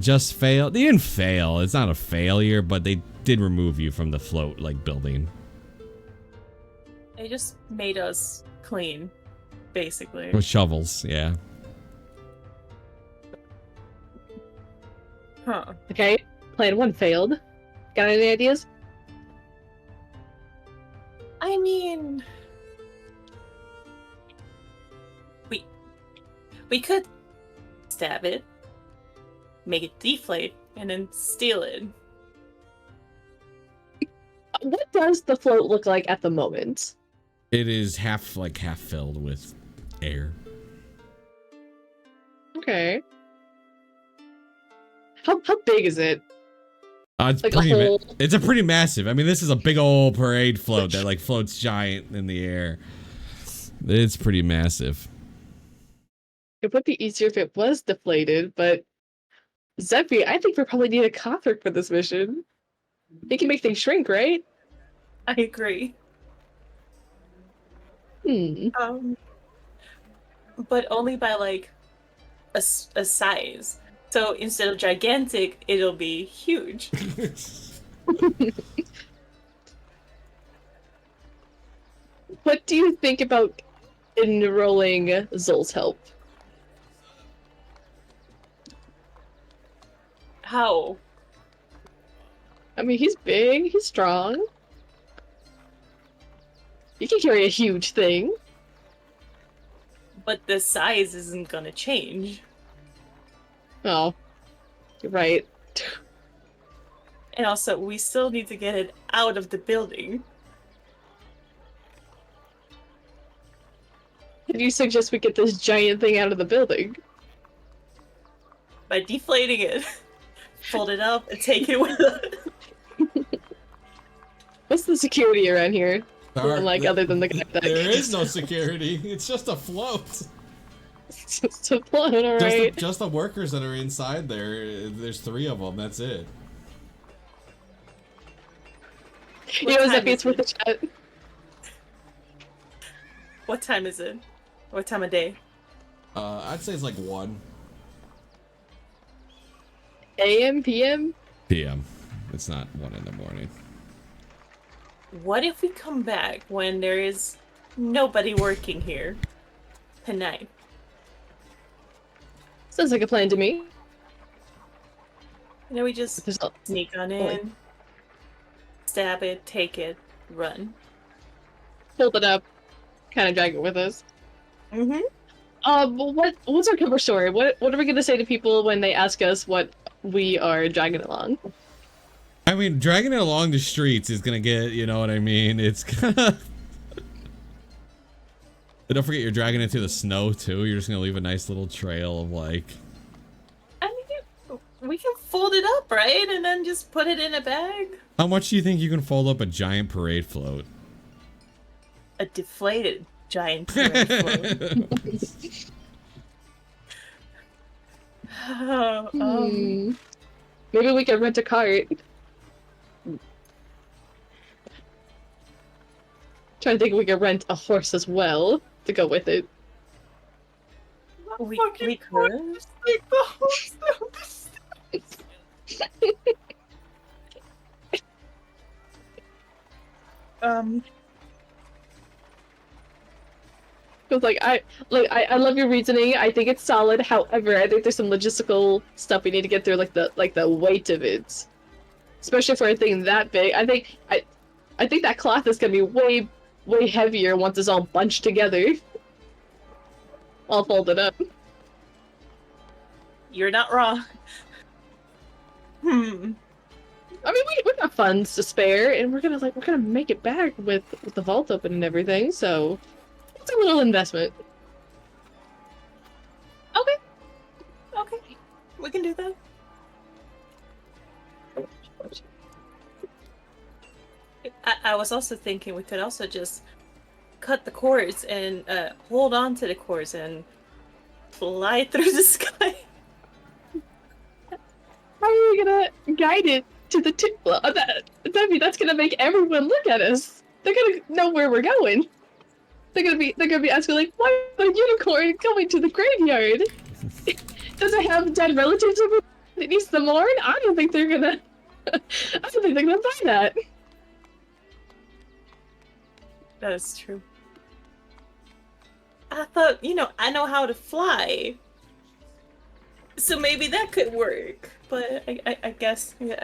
just failed. They didn't fail. It's not a failure, but they did remove you from the float like building. They just made us clean, basically. With shovels, yeah. Huh. Okay, plan 1 failed. Got any ideas? I mean, we could stab it, make it deflate, and then steal it. What does the float look like at the moment? It is half filled with air. Okay. How big is it? It's Like a pretty. whole- It's a pretty massive. I mean, this is a big old parade float that like floats giant in the air. It's pretty massive. It would be easier if it was deflated, but Zephy, I think we probably need a Copper for this mission. He can make things shrink, right? I agree. But only by like a size. So instead of gigantic, it'll be huge. What do you think about enrolling Zol's help? How? I mean, he's big, he's strong. He can carry a huge thing. But the size isn't gonna change. Oh, you're right. And also, we still need to get it out of the building. How do you suggest we get this giant thing out of the building? By deflating it. Fold it up and take it with us. What's the security around here? Like Other than the guy that there is no security. It's just a float. It's just a float, alright. Just the workers that are inside there. There's 3 of them. That's it. You know, Zephy, it's worth a chat. What time is it? What time of day? I'd say it's like 1 AM, PM? p.m. It's not 1 in the morning. What if we come back when there is nobody working here tonight? Sounds like a plan to me. You know, we just There's a- sneak on in, stab it, take it, run. Hold it up, kind of drag it with us. Mm-hmm. What's our cover story? What are we gonna say to people when they ask us what we are dragging along? I mean, dragging it along the streets is gonna get, you know what I mean? It's gonna... And don't forget you're dragging it through the snow, too. You're just gonna leave a nice little trail of, like... I mean, we can fold it up, right? And then just put it in a bag? How much do you think you can fold up a giant parade float? A deflated giant parade float. Maybe we can rent a cart. Trying to think if we could rent a horse as well to go with it. we Fucking could. Just take the horse down the stairs. Because I love your reasoning. I think it's solid. However, I think there's some logistical stuff we need to get through, like the weight of it, especially for a thing that big. I think that cloth is gonna be way heavier once it's all bunched together, all folded up. You're not wrong. I mean, we got funds to spare, and we're gonna make it back with the vault open and everything. So it's a little investment. Okay, we can do that. I was also thinking we could also just cut the cords and hold on to the cords and fly through the sky. How are we gonna guide it to the tip? Well, that's gonna make everyone look at us. They're gonna know where we're going. They're gonna be asking like, why is the unicorn going to the graveyard? Does it have dead relatives over there that needs to mourn? I don't think they're gonna. I don't think they're gonna buy that. That is true. I thought, I know how to fly. So maybe that could work. But I guess not.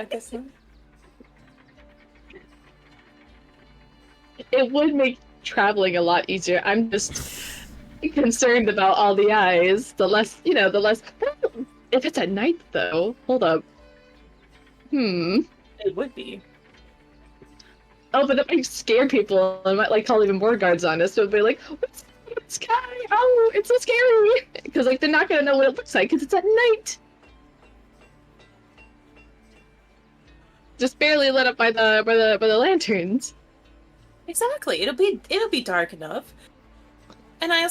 It would make traveling a lot easier. I'm just concerned about all the eyes. The less. If it's at night, though, hold up. It would be. Oh, but that might scare people. I might call even more guards on us. So they'll be like, "What's the sky? Oh, it's so scary!" Because they're not gonna know what it looks like because it's at night. Just barely lit up by the lanterns. Exactly. It'll be dark enough. And I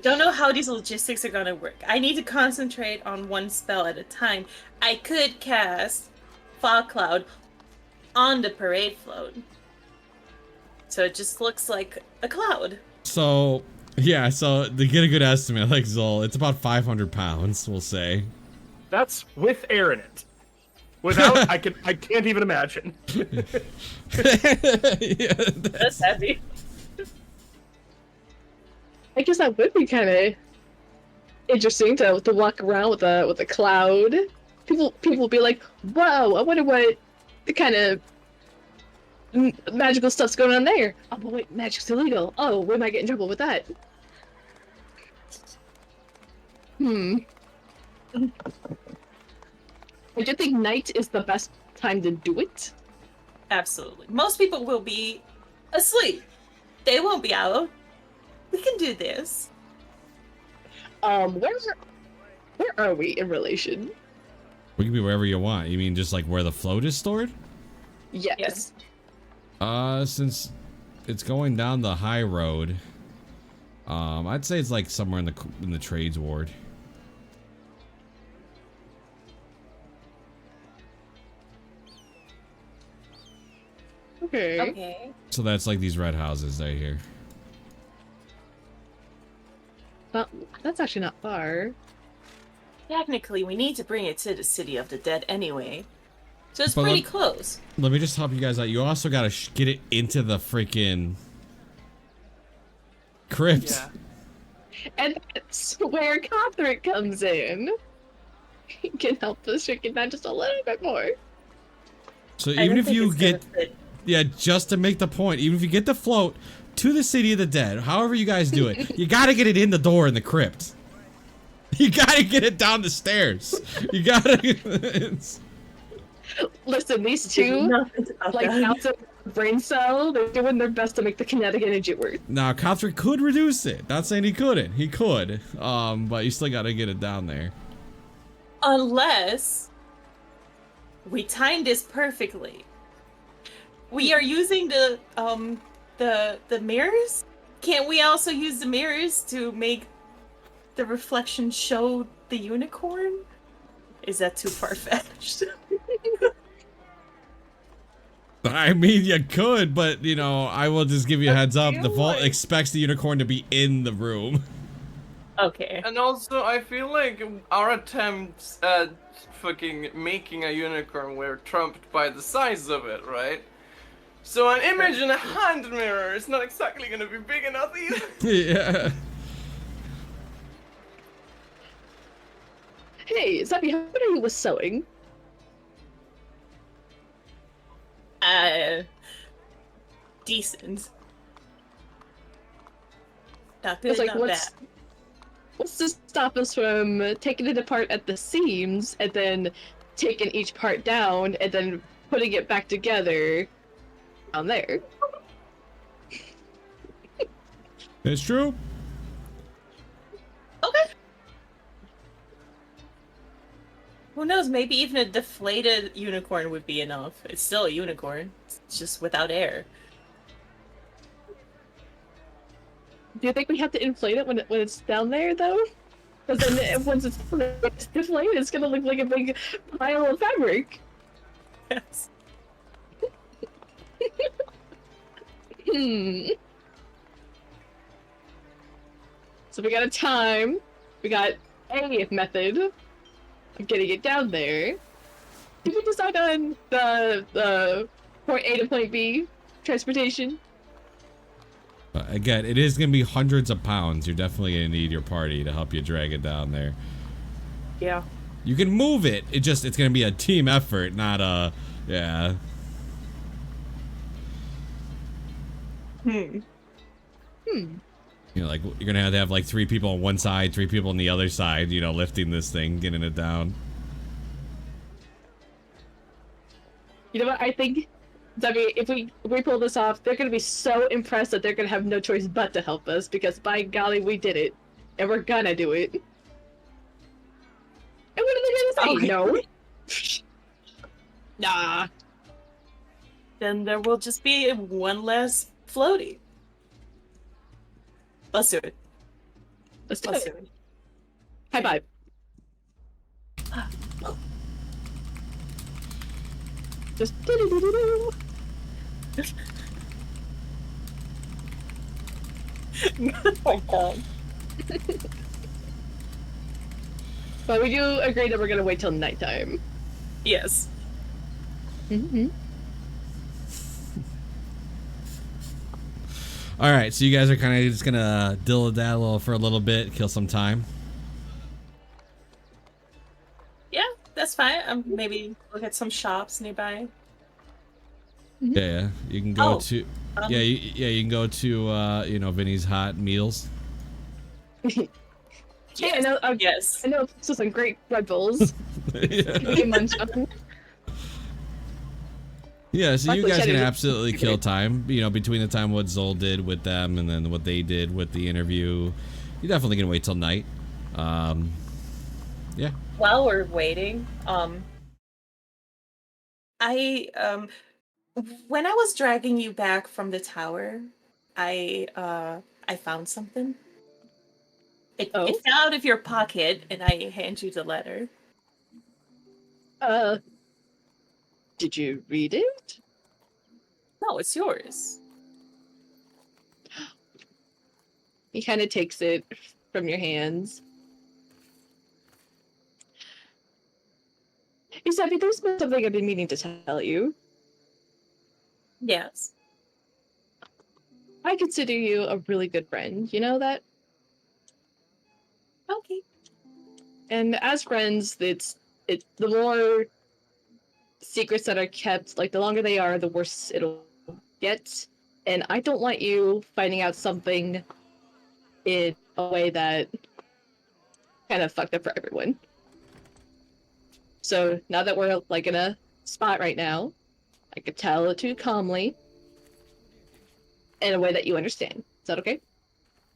don't know how these logistics are gonna work. I need to concentrate on one spell at a time. I could cast Fog Cloud on the parade float, so it just looks like a cloud. So yeah, so to get a good estimate, like Zol, it's about 500 pounds, we'll say. That's with air in it. Without, I can't even imagine. Yeah, That's heavy. I guess that would be kind of interesting to walk around with a cloud. People will be like, "Whoa! I wonder what the kind of magical stuff's going on there." Oh, but wait, magic's illegal. Oh, we might get in trouble with that. I do think night is the best time to do it. Absolutely. Most people will be asleep. They won't be out. We can do this. Where are we in relation? We can be wherever you want. You mean just like where the float is stored? Yes. Since it's going down the high road, I'd say it's like somewhere in the trades ward. Okay. So that's like these red houses right here. Well, that's actually not far. Technically, we need to bring it to the City of the Dead anyway. So it's But pretty close. Let me just help you guys out. You also gotta get it into the freaking crypt. Yeah. And that's where Cothric comes in. He can help us restrict that just a little bit more. So I even don't if think you it's gonna get, fit. yeah, just to make the point, even if you get the float to the City of the Dead, however you guys do it, you gotta get it in the door in the crypt. You gotta get it down the stairs. You gotta. Listen, these two, like, out of brain cell, they're doing their best to make the kinetic energy work. Now, Cothric could reduce it. Not saying he couldn't. He could. But you still gotta get it down there. Unless we timed this perfectly. We are using the mirrors. Can't we also use the mirrors to make the reflection show the unicorn? Is that too far-fetched? I mean, you could, but, you know, I will just give you a heads up. The vault expects the unicorn to be in the room. Okay. And also, I feel like our attempts at fucking making a unicorn were trumped by the size of it, right? So an image in a hand mirror is not exactly gonna be big enough either. Yeah. Hey, Zappy, how good are you with sewing? Decent. Not It's good, like, not bad. what's to stop us from taking it apart at the seams and then taking each part down and then putting it back together down there? It's true. Okay. Who knows? Maybe even a deflated unicorn would be enough. It's still a unicorn. It's just without air. Do you think we have to inflate it when it's down there, though? Because then once it's deflated, it's gonna look like a big pile of fabric. Yes. So we got a time. We got a method of getting it down there. Did we decide on the point A to point B transportation? Again, it is going to be hundreds of pounds. You're definitely going to need your party to help you drag it down there. Yeah. You can move it. It's going to be a team effort, not a, yeah. Hmm. You know, like, you're going to have like 3 people on one side, 3 people on the other side, you know, lifting this thing, getting it down. You know what? I think, Debbie, if we pull this off, they're gonna be so impressed that they're gonna have no choice but to help us, because by golly, we did it. And we're gonna do it. And what are they gonna say? No? Nah. Then there will just be one less floaty. Let's do it. Let's do Let's it. do it. High five. Just do-do-do-do-do. Oh my god. But we do agree that we're gonna wait till nighttime. Yes. Mm-hmm. All right, so you guys are kind of just going to dill-a-daddle for a little bit, kill some time. Yeah, that's fine. Maybe look at some shops nearby. Yeah, you can go Oh, to, you can go to, you know, Vinny's Hot Meals. Yeah, I know. Yes. I know. This is some great Red Bulls. Hey, munch on. Yeah, so you Luckily, guys can Shetty- absolutely kill time, you know, between the time what Zol did with them and then what they did with the interview. You're definitely gonna wait till night. Yeah. While we're waiting, I when I was dragging you back from the tower, I found something. It Oh? it fell out of your pocket, and I hand you the letter. Did you read it? No, it's yours. He kind of takes it from your hands. Isabi, there's been something I've been meaning to tell you. Yes. I consider you a really good friend. You know that? Okay. And as friends, it's the more secrets that are kept, like the longer they are, the worse it'll get. And I don't want you finding out something in a way that kind of fucked up for everyone. So now that we're like in a spot right now, I could tell it to you calmly in a way that you understand. Is that okay?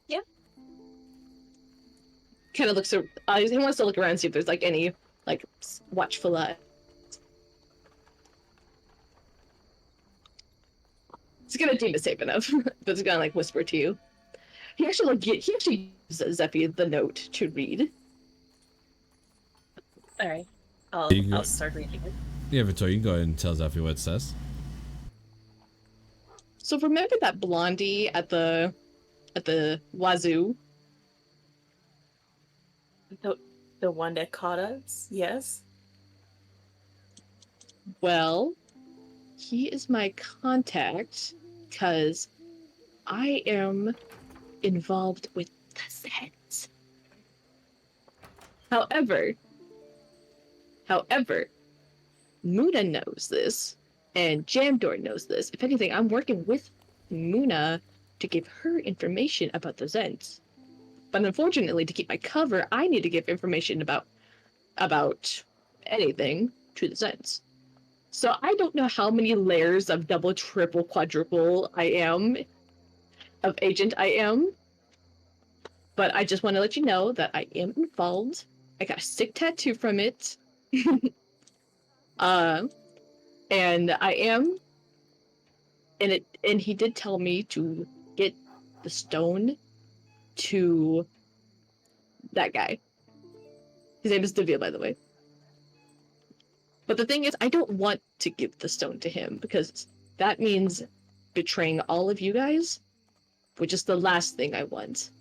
Yeah. Kind of looks. He wants to look around and see if there's like any like watchful eye. He's gonna deem it safe enough, but he's gonna like whisper to you. He actually gives Zephy the note to read. All right. I'll start reading it. Yeah, Victoria, you can go ahead and tell Zephy what it says. So remember that blondie at the wazoo? The one that caught us? Yes. Well, he is my contact because I am involved with the Zeds. However, Muna knows this, and Jamdor knows this. If anything, I'm working with Muna to give her information about the Zeds. But unfortunately, to keep my cover, I need to give information about anything to the Zeds. So I don't know how many layers of double, triple, quadruple of agent I am, but I just want to let you know that I am involved. I got a sick tattoo from it. And I am, and he did tell me to get the stone to that guy. His name is Deville, by the way. But the thing is, I don't want to give the stone to him because that means betraying all of you guys, which is the last thing I want.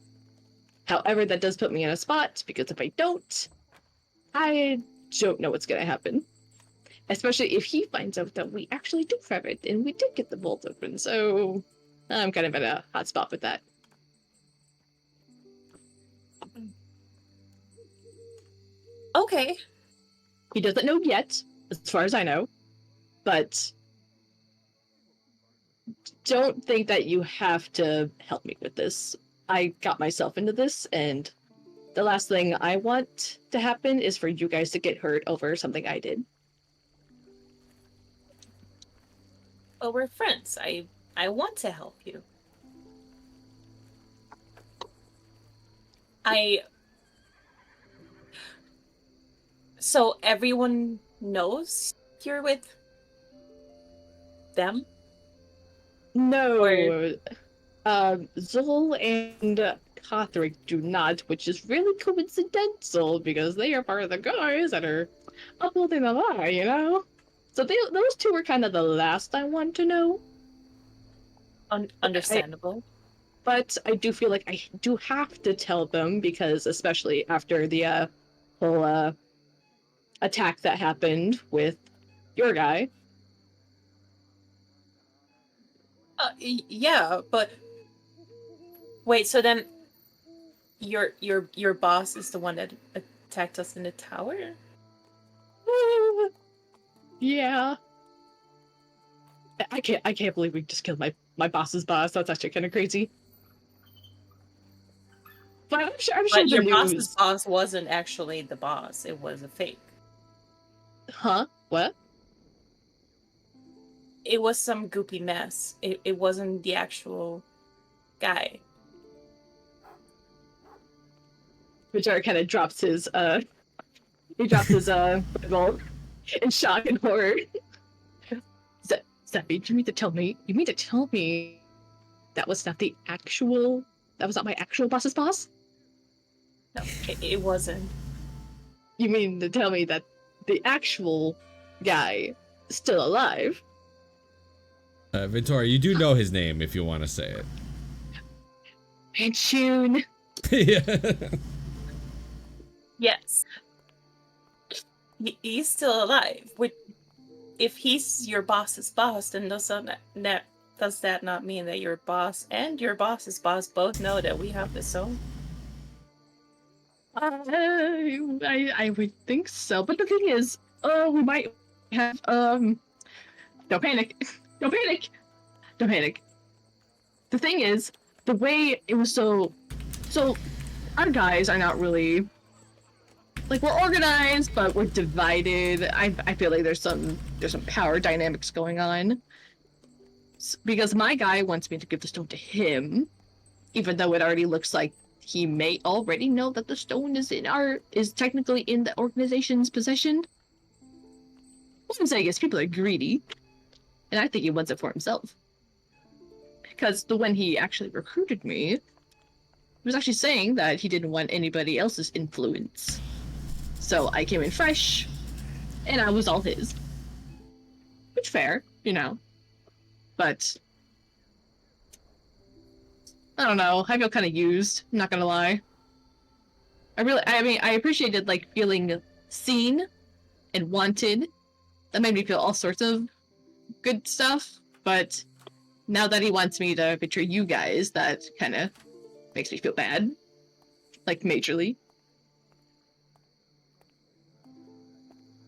However, that does put me in a spot because if I don't know what's going to happen. Especially if he finds out that we actually do have it and we did get the vault open. So I'm kind of in a hot spot with that. Okay. He doesn't know yet, as far as I know. But don't think that you have to help me with this. I got myself into this, and the last thing I want to happen is for you guys to get hurt over something I did. Well, we're friends. I want to help you. So everyone knows you're with them? No. Zol and Kothric do not, which is really coincidental because they are part of the guys that are upholding the law, you know? So those two were kind of the last I want to know. Understandable. But I do feel like I do have to tell them because, especially after the whole attack that happened with your guy. Yeah, but wait. So then, your boss is the one that attacked us in the tower? Yeah. I can't believe we just killed my boss's boss. That's actually kind of crazy. But I'm sure But your the boss's news. boss wasn't actually the boss. It was a fake. Huh? What? It was some goopy mess. It wasn't the actual guy. Vijar kind of drops his Bible in shock and horror. Zephy, you mean to tell me that was not my actual boss's boss? No, it wasn't. You mean to tell me that the actual guy is still alive? Victoria, you do know his name if you want to say it. Manchun. Yeah. Yes. He's still alive. If he's your boss's boss, then does that not mean that your boss and your boss's boss both know that we have the stone? I would think so, but the thing is, we might have don't panic. Don't panic. Don't panic. The thing is, the way it was so our guys are not really like, we're organized, but we're divided. I feel like there's some power dynamics going on. Because my guy wants me to give the stone to him, even though it already looks like he may already know that the stone is technically in the organization's possession. What I'm saying is people are greedy, and I think he wants it for himself. Because when he actually recruited me, he was actually saying that he didn't want anybody else's influence. So I came in fresh, and I was all his. Which fair, you know. But I don't know, I feel kind of used, I'm not gonna lie. I appreciated, like, feeling seen and wanted. That made me feel all sorts of good stuff, but now that he wants me to betray you guys, that kind of makes me feel bad. Like, majorly.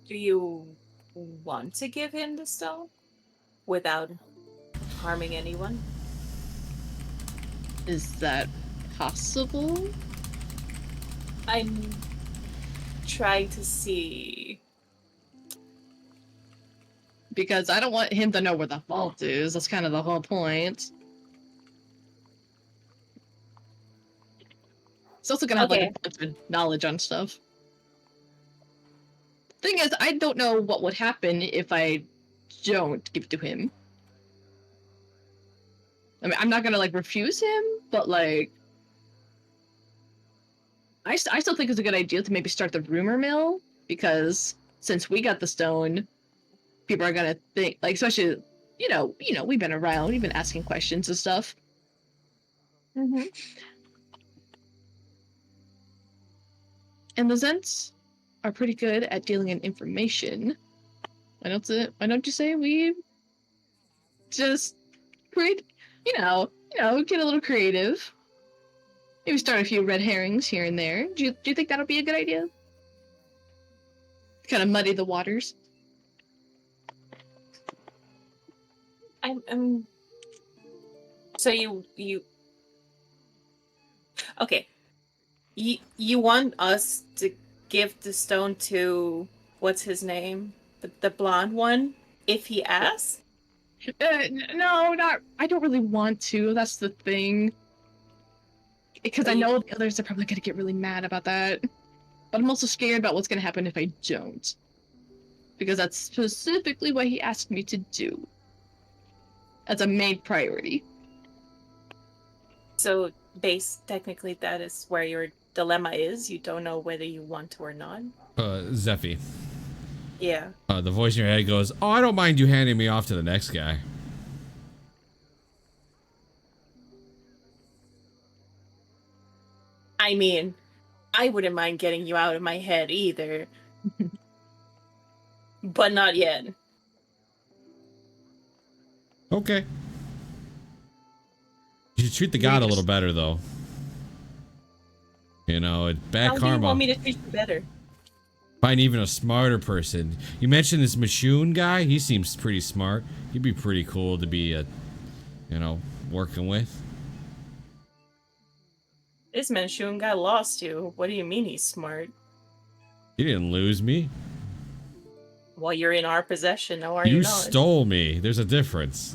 Do you want to give him the stone without harming anyone? Is that possible? I'm trying to see. Because I don't want him to know where the vault is. That's kind of the whole point. It's also gonna have like Okay. a bunch of knowledge on stuff. Thing is, I don't know what would happen if I don't give it to him. I mean, I'm not gonna like refuse him, but like, I still think it's a good idea to maybe start the rumor mill, because since we got the stone, people are gonna think, like, especially, you know, we've been around, we've been asking questions and stuff. Mm-hmm. And the Zents are pretty good at dealing in information. Why don't you say we just create, get a little creative. Maybe start a few red herrings here and there. Do you think that'll be a good idea? Kind of muddy the waters. I'm So you okay. You want us to give the stone to what's his name? The blonde one? If he asks? No, not. I don't really want to. That's the thing. Because I know the others are probably gonna get really mad about that. But I'm also scared about what's gonna happen if I don't. Because that's specifically what he asked me to do. As a main priority. So technically that is where your dilemma is. You don't know whether you want to or not. Zephy. Yeah. The voice in your head goes, "Oh, I don't mind you handing me off to the next guy." I mean, I wouldn't mind getting you out of my head either. But not yet. Okay. You should treat the god a little better, though. You know, bad How karma. do you want me to treat you better? Find even a smarter person. You mentioned this Mashun guy. He seems pretty smart. He'd be pretty cool to be, working with. This Manchun guy lost you. What do you mean he's smart? He didn't lose me. Well, you're in our possession, now are you You not? stole me. There's a difference.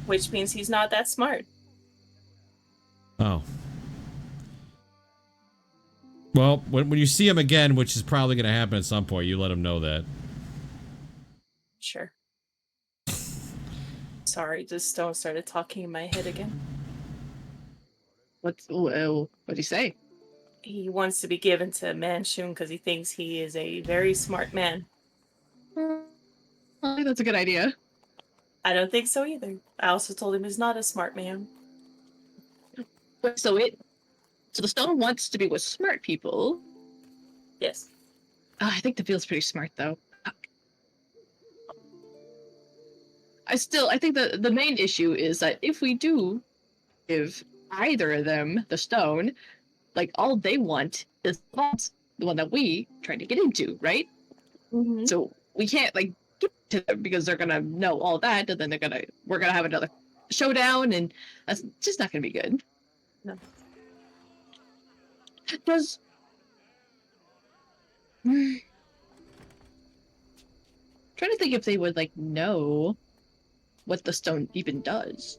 Which means he's not that smart. Oh. Well, when you see him again, which is probably going to happen at some point, you let him know that. Sure. Sorry, the stone started talking in my head again. What'd he say? He wants to be given to Manchun because he thinks he is a very smart man. I think that's a good idea. I don't think so either. I also told him he's not a smart man. So the stone wants to be with smart people. Yes. I think the feels pretty smart though. I think the main issue is that if we do give either of them the stone, like all they want is the vault, the one that we tried to get into, right? Mm-hmm. So we can't like give it to them because they're gonna know all that, and then we're gonna have another showdown, and that's just not gonna be good. No. Trying to think if they would like know what the stone even does.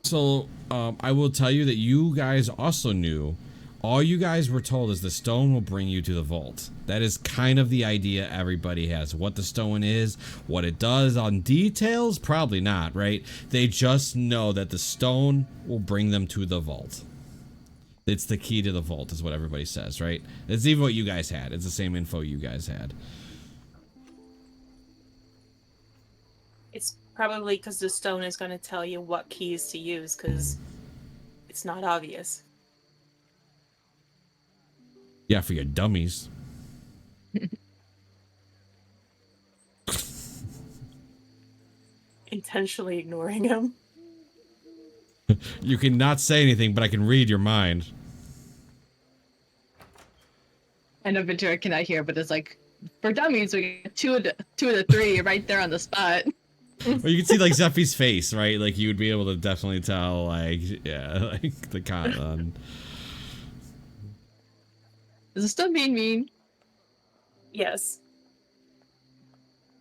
So, I will tell you that you guys also knew. All you guys were told is the stone will bring you to the vault. That is kind of the idea everybody has. What the stone is, what it does on details, probably not, right? They just know that the stone will bring them to the vault. It's the key to the vault, is what everybody says, right? It's even what you guys had. It's the same info you guys had. It's probably because the stone is going to tell you what keys to use, because it's not obvious. Yeah, for your dummies. intentionally ignoring him. You can not say anything, but I can read your mind. I know Ventura cannot hear, but it's like, for dummies, we get two of the three right there on the spot. Well, you can see like Zeffy's face, right? Like you would be able to definitely tell, like, yeah, like the con. Is it still being mean? Yes.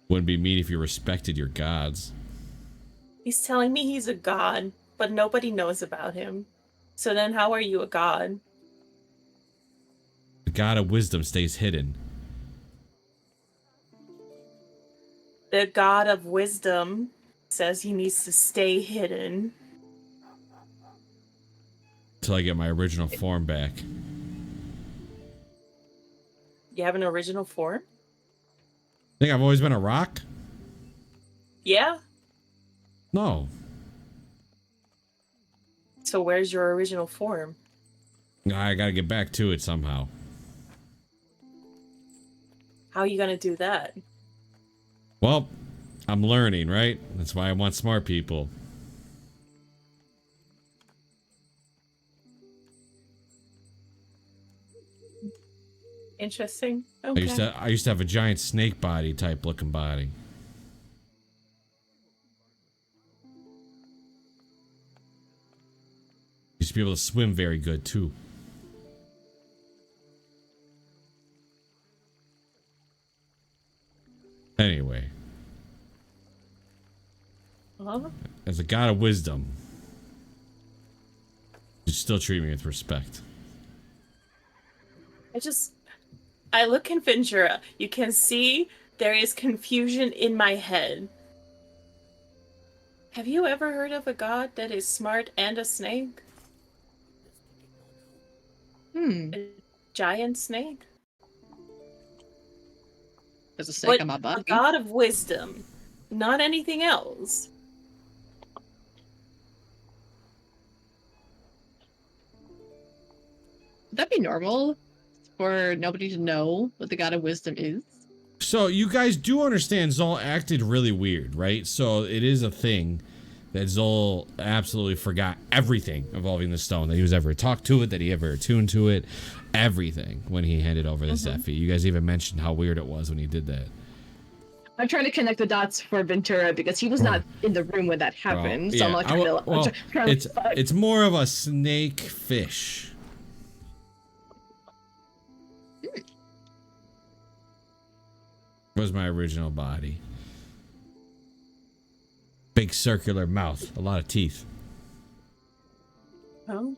Wouldn't be mean if you respected your gods. He's telling me he's a god, but nobody knows about him. So then how are you a god? The god of wisdom stays hidden. The god of wisdom says he needs to stay hidden. Until I get my original form back. You have an original form? Think I've always been a rock? Yeah. No. So where's your original form? I gotta get back to it somehow. How are you gonna do that? Well, I'm learning, right? That's why I want smart people. Interesting. Okay. I used to have a giant snake body type looking body. Used to be able to swim very good too. Anyway, Huh? as a god of wisdom, you still treat me with respect. I look in Ventura. You can see there is confusion in my head. Have you ever heard of a god that is smart and a snake? A giant snake? There's a snake But on my a body. god of wisdom, not anything else. Would that be normal for nobody to know what the god of wisdom is? So you guys do understand Zol acted really weird, right? So it is a thing that Zol absolutely forgot everything involving the stone, that he was ever talked to it, that he ever attuned to it, everything when he handed over the Zephy. You guys even mentioned how weird it was when he did that. I'm trying to connect the dots for Ventura because he was not in the room when that happened. So I'm like, it's more of a snake fish. Was my original body. Big circular mouth, a lot of teeth. Oh.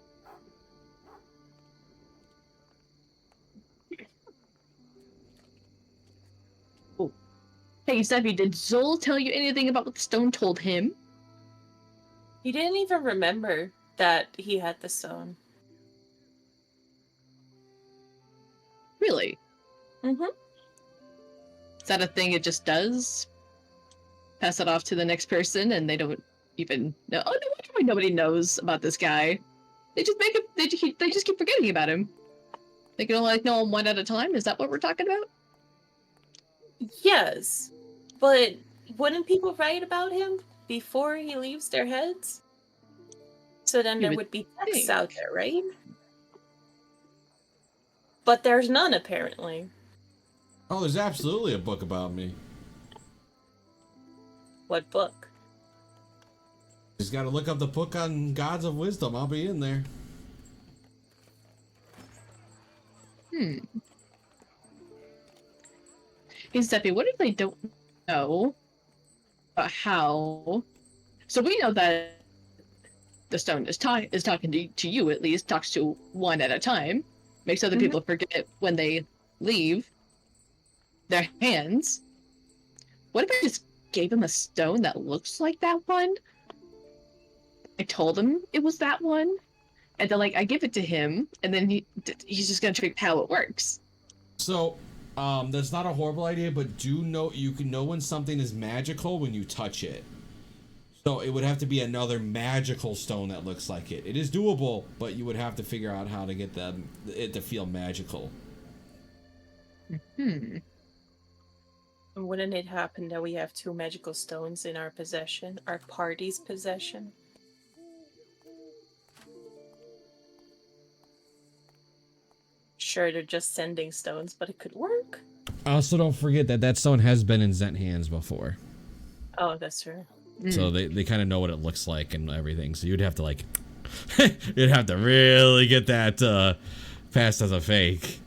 Hey, Steffi, did Zol tell you anything about what the stone told him? He didn't even remember that he had the stone. Really? Mm-hmm. Is that a thing it just does? Pass it off to the next person and they don't even know? Oh, no wonder why nobody knows about this guy. They just make him, they just keep forgetting about him. They can only know him one at a time? Is that what we're talking about? Yes, but wouldn't people write about him before he leaves their heads? So then there would be texts out there, right? But there's none, apparently. Oh, there's absolutely a book about me. What book? Just gotta look up the book on Gods of Wisdom. I'll be in there. Hey, Steffi, what if they don't know about how... So we know that the stone is talking to you, at least, talks to one at a time, makes other people forget when they leave their hands. What if I just gave him a stone that looks like that one? I told him it was that one, and then, like, I give it to him, and then he's just gonna trick how it works. So, that's not a horrible idea, but do know you can know when something is magical when you touch it. So it would have to be another magical stone that looks like it. It is doable, but you would have to figure out how to get it to feel magical. Wouldn't it happen that we have 2 magical stones in our possession, our party's possession? Sure, they're just sending stones, but it could work. Also, don't forget that that stone has been in Zent hands before. Oh, that's true. So they kind of know what it looks like and everything. So you'd have to like, you'd have to really get that passed as a fake.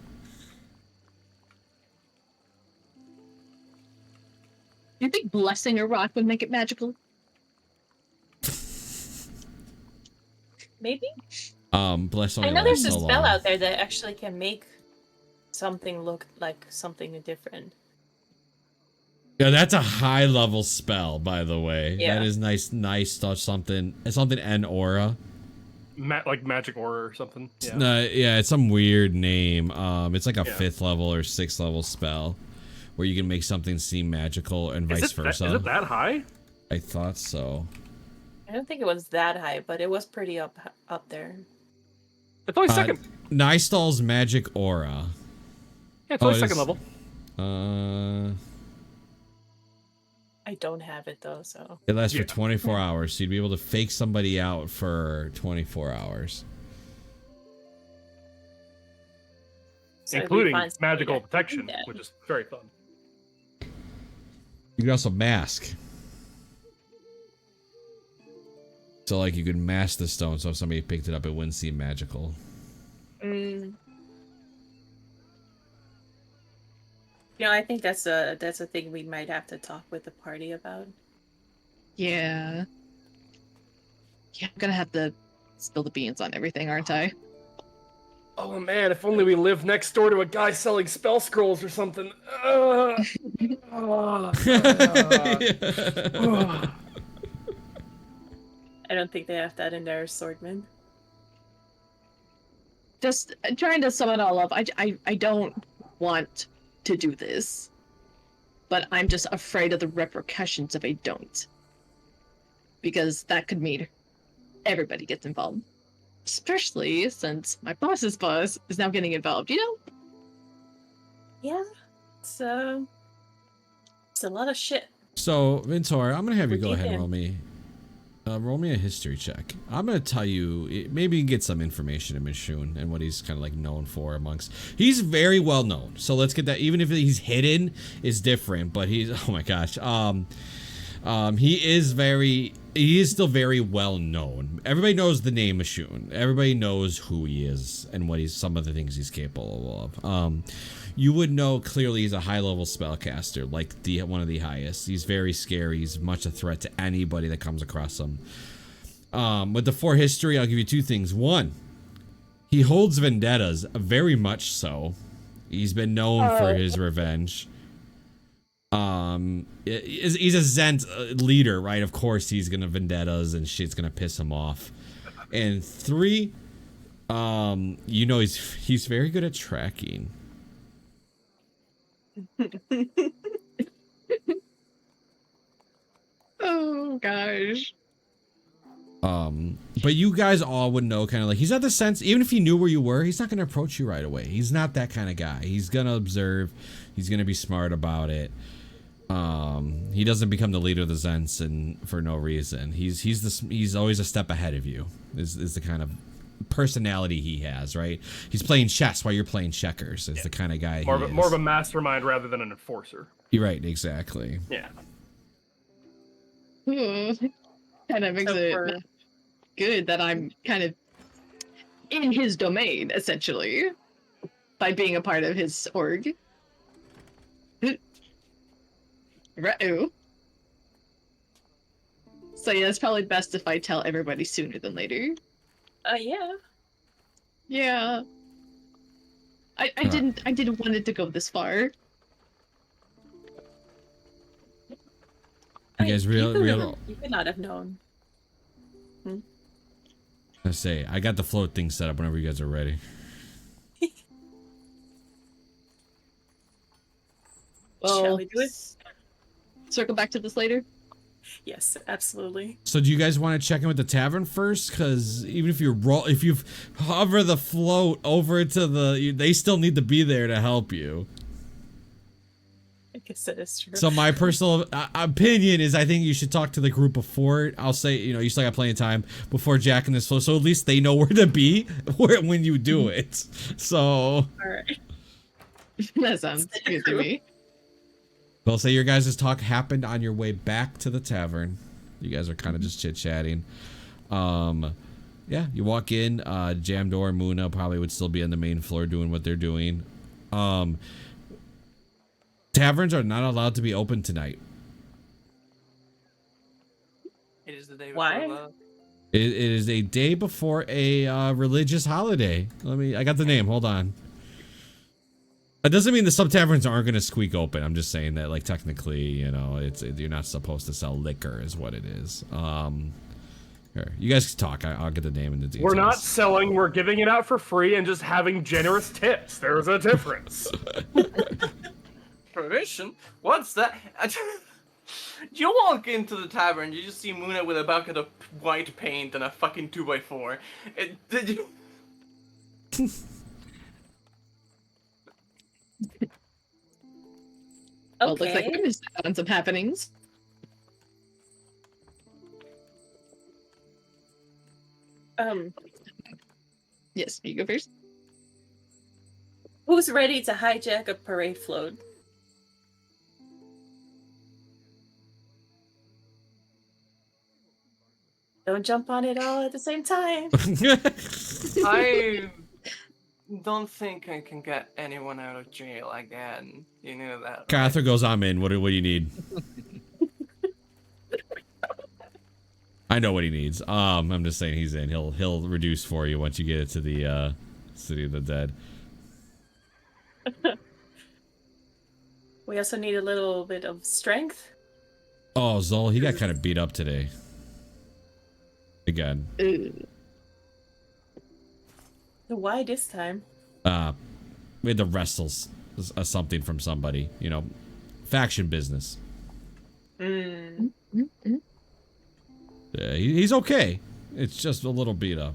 You think blessing a rock would make it magical? Maybe? Bless only I know lasts there's a so spell long. out there that actually can make something look like something different. Yeah, that's a high level spell, by the way. Yeah. That is nice touch. Something and aura. Like magic aura or something. Yeah. Yeah, it's some weird name. It's like a Yeah. 5th level or 6th level spell, where you can make something seem magical and vice versa. Is it that high? I thought so. I don't think it was that high, but it was pretty up there. It's only second. Nystall's magic aura. Yeah, it's only it second is- level. I don't have it though, so. It lasts Yeah. for 24 hours, so you'd be able to fake somebody out for 24 hours. So if we Including find somebody magical that can do protection, that- which is very fun. You could also mask. So like you could mask the stone, so if somebody picked it up, it wouldn't seem magical. You know, I think that's a thing we might have to talk with the party about. Yeah. Yeah, I'm gonna have to spill the beans on everything, aren't I? Oh man, if only we lived next door to a guy selling spell scrolls or something. I don't think they have that in their assortment. Just trying to sum it all up. I don't want to do this, but I'm just afraid of the repercussions if I don't, because that could mean everybody gets involved, especially since my boss's boss is now getting involved. You know? Yeah, it's a lot of shit. So, Vintor, I'm gonna have you What go do you ahead and think? roll me a history check. I'm gonna tell you, maybe you can get some information in Michoud and what he's kind of like known for amongst. He's very well known, so let's get that. Even if he's hidden, is different. But he's, oh my gosh, he is still very well known. Everybody knows the name Michoud. Everybody knows who he is and what some of the things he's capable of. You would know clearly he's a high-level spellcaster, like one of the highest. He's very scary. He's much a threat to anybody that comes across him. With the 4 history, I'll give you 2 things. 1, he holds vendettas, very much so. He's been known for his revenge. He's a Zent leader, right? Of course, he's gonna vendettas and shit's gonna piss him off. And 3, you know, he's very good at tracking. Oh gosh. But you guys all would know, kind of like, he's not the sense, even if he knew where you were, he's not going to approach you right away. He's not that kind of guy. He's going to observe. He's going to be smart about it. He doesn't become the leader of the Zents and for no reason. He's always a step ahead of you, is the kind of personality he has, right? He's playing chess while you're playing checkers, is the kind of guy More of a mastermind rather than an enforcer. You're right, exactly. Yeah. Kind of makes So it for- good that I'm kind of in his domain, essentially, by being a part of his org. Right-oo. So yeah, it's probably best if I tell everybody sooner than later. Yeah. Yeah. I didn't want it to go this far. You guys real You could not have known. I say, I got the float thing set up whenever you guys are ready. Shall we do it? Circle back to this later. Yes, absolutely. So do you guys want to check in with the tavern first? Because even if you hover the float over to they still need to be there to help you. guess that is true. So my personal opinion is I think you should talk to the group before. I'll say, you know, you still got plenty of time before jacking this flow, so at least they know where to be when you do it. So. All right. That sounds good to me. I'll say your guys' talk happened on your way back to the tavern. You guys are kind of just chit-chatting. Yeah, you walk in, Jamdor and Muna probably would still be on the main floor doing what they're doing. Taverns are not allowed to be open tonight. It is the day Why? before love. It is a day before a religious holiday. I got the name, hold on. It doesn't mean the sub taverns aren't going to squeak open. I'm just saying that, like, technically, you know, you're not supposed to sell liquor is what it is. Here, you guys can talk. I'll get the name and the details. We're not selling, we're giving it out for free and just having generous tips. There's a difference. Prohibition? What's that? You walk into the tavern, you just see Muna with a bucket of white paint and a fucking 2x4. Did you... Well, it looks like Okay. we're missing out on some happenings. Yes, you go first. Who's ready to hijack a parade float? Don't jump on it all at the same time. I don't think I can get anyone out of jail again. You know that, right? Cather goes, I'm in. What do you need? I know what he needs. I'm just saying he's in. He'll reduce for you once you get it to the City of the Dead. We also need a little bit of strength. Oh, Zol, he got kind of beat up today. Again. Ooh. Why this time? We had to wrestle something from somebody. You know, faction business. Mm. Mm-hmm. Yeah, he's okay. It's just a little beat up.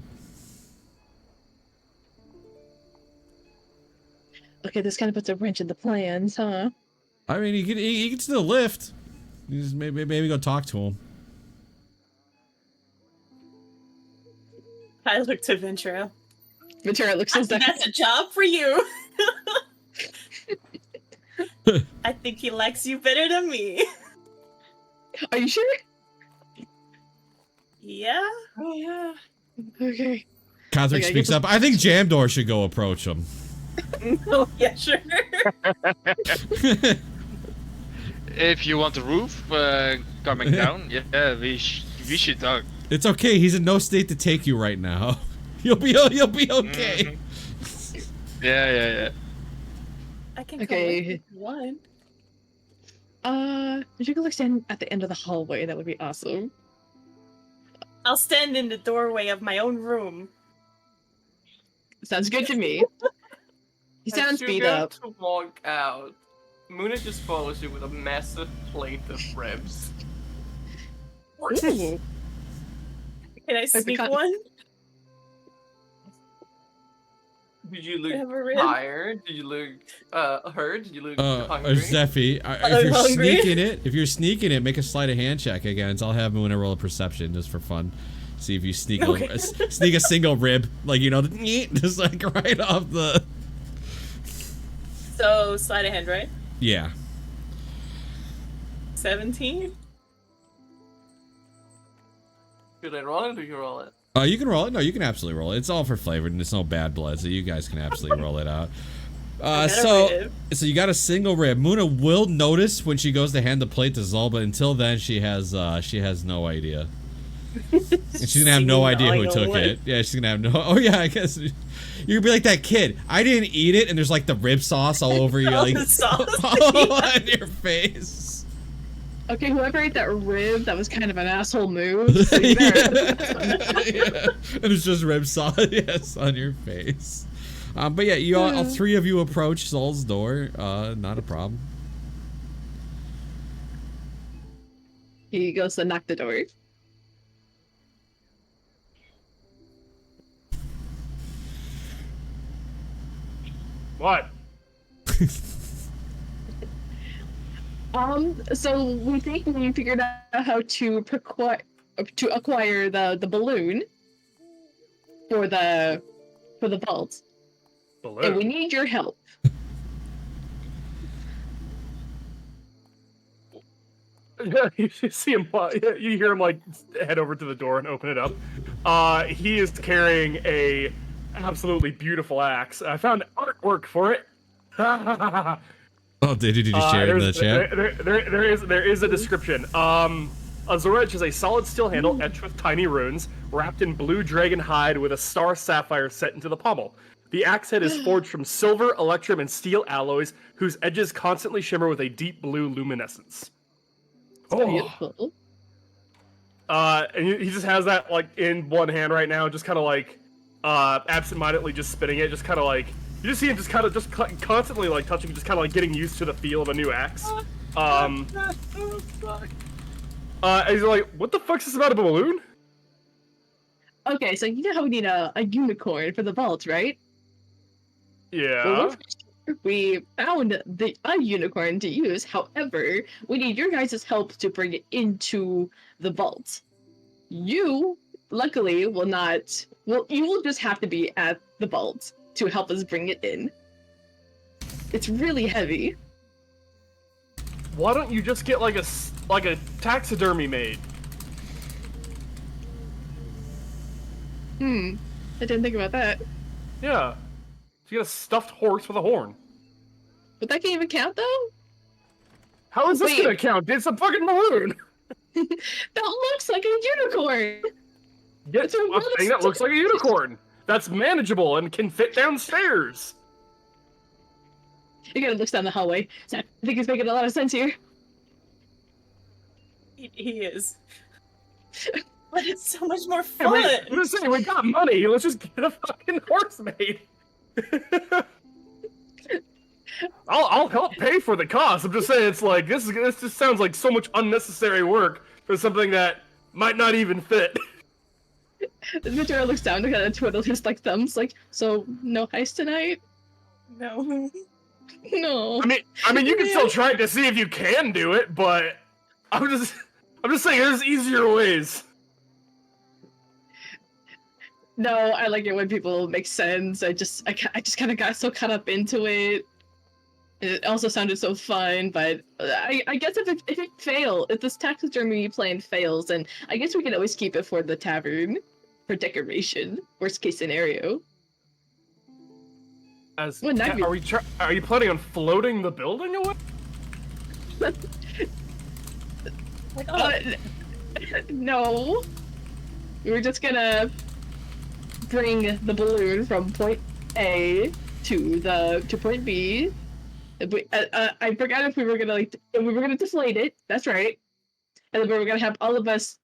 Okay, this kind of puts a wrench in the plans, huh? I mean, he can still lift. You just maybe go talk to him. I look to Ventura. Ventura looks I as think that's a job for you. I think he likes you better than me. Are you sure? Yeah? Oh, yeah. Okay. Catherine Okay, I speaks guess- up. I think Jamdor should go approach him. Oh, yeah, sure. If you want the roof coming down, yeah, we should talk. It's okay. He's in no state to take you right now. You'll be okay. Yeah. I can Okay. come with one. If you could like stand at the end of the hallway, that would be awesome. I'll stand in the doorway of my own room. Sounds good to me. He sounds As you beat go up. to walk out, Muna just follows you with a massive plate of ribs. Ooh. Can I the sneak con- one? Did you look Have a rib? tired? Did you look hurt? Did you look hungry? Zephy, if you're sneaking it, make a sleight of hand check again. So I'll have Moona roll a perception just for fun. See if you sneak sneak a single rib, like, you know, just like right off the. So, sleight of hand, right? Yeah. 17? Should I roll it or do you roll it? You can roll it. No, you can absolutely roll it. It's all for flavor, and it's no bad blood, so you guys can absolutely roll it out. So you got a single rib. Moona will notice when she goes to hand the plate to Zol, but until then she has no idea. And she's gonna have no idea who took it. Yeah, she's gonna have no. Oh yeah, I guess you're gonna be like that kid. I didn't eat it, and there's like the rib sauce all over you, like The sauce. all on your face. Okay, whoever ate that rib, that was kind of an asshole move. So you Yeah. better- Yeah. And it's just rib sauce, yes, on your face. But yeah, you all three of you approach Zol's door. Not a problem. He goes to knock the door. What? So we think we figured out how to acquire the balloon for the vault, and we Balloon. need your help. Yeah, you see him. You hear him like head over to the door and open it up. He is carrying a absolutely beautiful axe. I found artwork for it. Oh, did you share it in the chat? There is a description. A Zorech is a solid steel handle etched with tiny runes, wrapped in blue dragon hide with a star sapphire set into the pommel. The axe head is forged from silver, electrum, and steel alloys, whose edges constantly shimmer with a deep blue luminescence. Beautiful. And he just has that like in one hand right now, just kind of like absentmindedly just spinning it, just kind of like you just see him just kind of just constantly like touching, just kind of like getting used to the feel of a new axe. And he's like, "What the fuck's this about a balloon?" Okay, so you know how we need a unicorn for the vault, right? Yeah. Well, we found a unicorn to use. However, we need your guys' help to bring it into the vault. You, luckily, will not. Well, you will just have to be at the vault to help us bring it in. It's really heavy. Why don't you just get like a taxidermy made? I didn't think about that. Yeah. So you get a stuffed horse with a horn. But that can't even count, though? How is this Wait. gonna count? It's a fucking balloon. That looks like a unicorn! Yes, It's a I'm saying that looks like a unicorn. That's manageable and can fit downstairs. He kind of looks down the hallway. So I think he's making a lot of sense here. He is. But it's so much more Hey, fun. I'm just saying, we got money. Let's just get a fucking horse made. I'll help pay for the cost. I'm just saying, it's like this just sounds like so much unnecessary work for something that might not even fit. Ventura looks down and kind of twiddles his like thumbs, like, so no heist tonight? No. No. I mean, you can still try to see if you can do it, but I'm just saying, there's easier ways. No, I like it when people make sense. I just kind of got so caught up into it. It also sounded so fun, but I guess if this taxidermy plan fails, then I guess we can always keep it for the tavern, for decoration. Worst case scenario. Wouldn't that be- Are you planning on floating the building away? No. We're just gonna bring the balloon from point A to point B. I forgot if we were gonna deflate it. That's right. And then we were gonna have all of us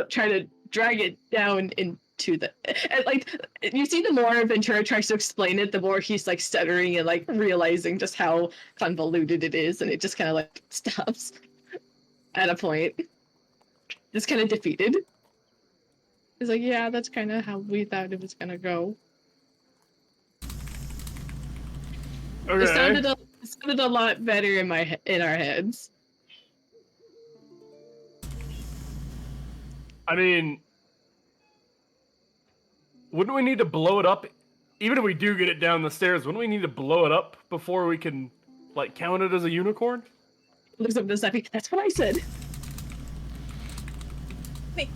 try to drag it down into the. And like you see, the more Ventura tries to explain it, the more he's like stuttering and like realizing just how convoluted it is, and it just kind of like stops at a point. Just kind of defeated. He's like, yeah, that's kind of how we thought it was gonna go. Okay. It sounded a lot better in our heads. I mean, wouldn't we need to blow it up? Even if we do get it down the stairs, wouldn't we need to blow it up before we can, like, count it as a unicorn? Looks up to Steffi. That's what I said. Wait,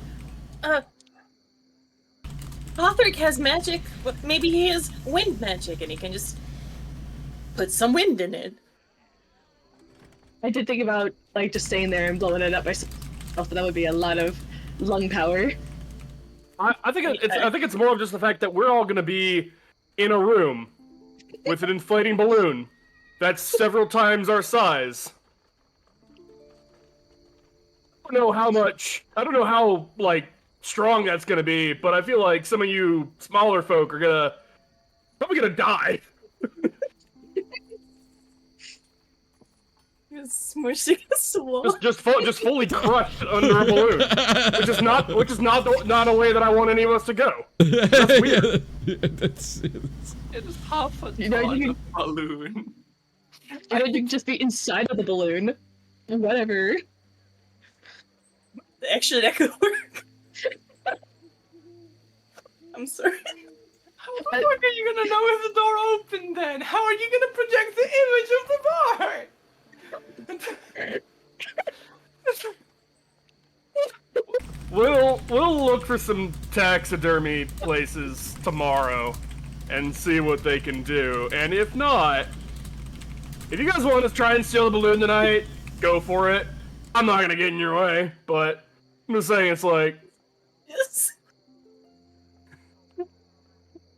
Lothric has magic. Maybe he has wind magic, and he can just put some wind in it. I did think about like just staying there and blowing it up myself, but that would be a lot of lung power. I think it's more of just the fact that we're all gonna be in a room with an inflating balloon that's several times our size. I don't know how like strong that's gonna be, but I feel like some of you smaller folk are probably gonna die. Smushing a swole. Just fully crushed under a balloon, which is not a way that I want any of us to go. That's weird. It's It is half a You know, ton you of balloon. can just be inside of the balloon, Whatever. Actually, that could work. I'm sorry. How the fuck are you gonna know if the door opened then? How are you gonna project the image of the bar? We'll look for some taxidermy places tomorrow and see what they can do. And if not, if you guys want to try and steal the balloon tonight, go for it. I'm not gonna get in your way, but I'm just saying it's like, Yes.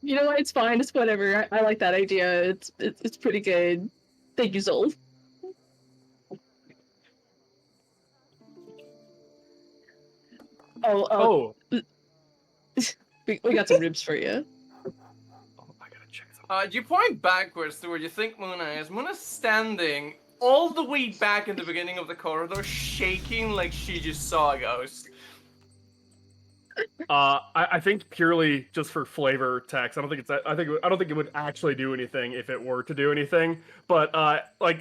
You know what? It's fine. It's whatever. I like that idea. It's pretty good. Thank you, Zol. Oh, we got some ribs for you. I gotta check something. You point backwards to where you think Muna is. Muna's standing all the way back in the beginning of the corridor, shaking like she just saw a ghost. I think purely just for flavor text. I don't think it would actually do anything if it were to do anything. But like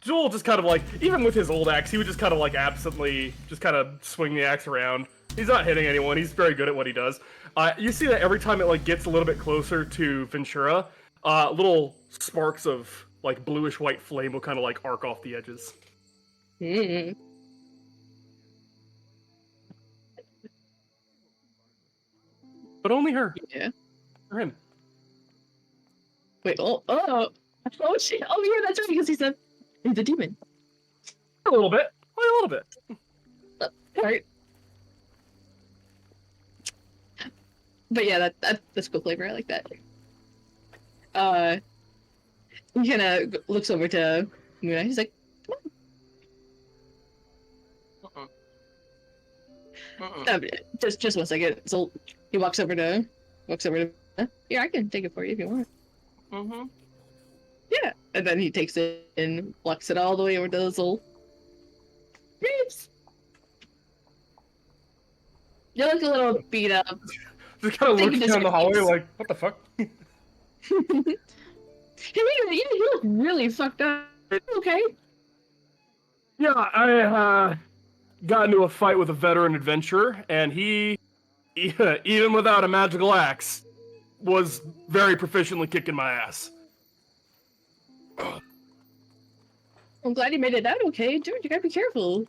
Joel just kind of like, even with his old axe, he would just kind of like absently just kind of swing the axe around. He's not hitting anyone. He's very good at what he does. You see that every time it like gets a little bit closer to Ventura, little sparks of like bluish white flame will kind of like arc off the edges. Mm. But only her. Yeah. Or him. Wait. Shit. Oh, yeah, that's right. Because he's a demon. A little bit. Only a little bit. Right. But yeah, that's cool flavor. I like that. He kind of looks over to Muna. He's like, just 1 second. So he walks over to. Yeah, I can take it for you if you want. Mm-hmm. Yeah, and then he takes it and walks it all the way over to those little ribs. You look a little beat up. Just kind of looking down the hallway like, what the fuck? Hey, you look really fucked up. Okay. Yeah, I got into a fight with a veteran adventurer, and he, even without a magical axe, was very proficiently kicking my ass. I'm glad you made it out okay. Dude, you gotta be careful.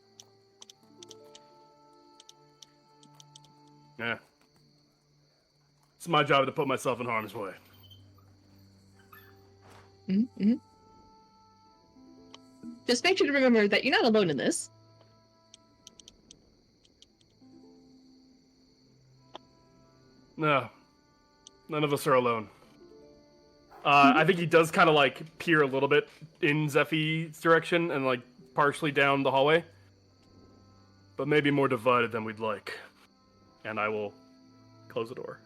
Yeah. It's my job to put myself in harm's way. Mm-hmm. Just make sure to remember that you're not alone in this. No. None of us are alone. I think he does kind of like peer a little bit in Zeffie's direction and like partially down the hallway. But maybe more divided than we'd like. And I will close the door.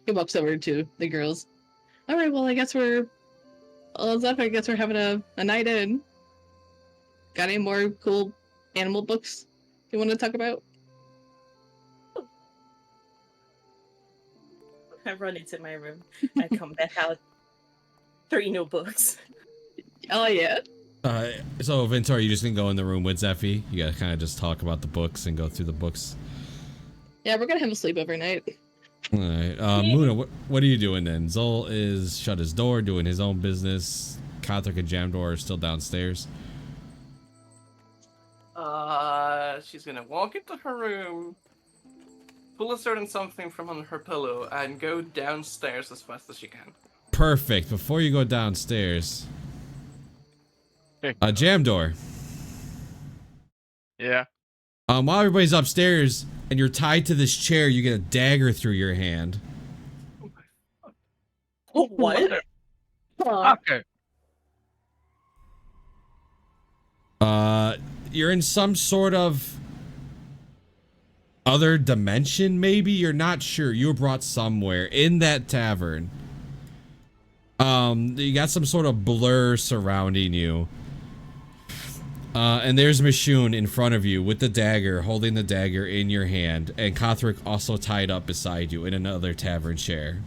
He walks over to the girls. All right, well, I guess we're having a night in. Got any more cool animal books you want to talk about? I run into my room. I come back out. 3 new books. Oh, yeah. So, Ventura, you just gonna go in the room with Zeffie? You gotta kind of just talk about the books and go through the books. Yeah, we're gonna have a sleepover night. Alright, Muna, what are you doing then? Zol is shut his door, doing his own business. Kothik and Jamdor are still downstairs. She's gonna walk into her room, pull a certain something from under her pillow, and go downstairs as fast as she can. Perfect. Before you go downstairs, Jamdor. Yeah. While everybody's upstairs and you're tied to this chair, you get a dagger through your hand. Oh, what? Okay. You're in some sort of other dimension, maybe? You're not sure. You were brought somewhere in that tavern. You got some sort of blur surrounding you. And there's Michonne in front of you with the dagger, holding the dagger in your hand, and Kothrik also tied up beside you in another tavern chair.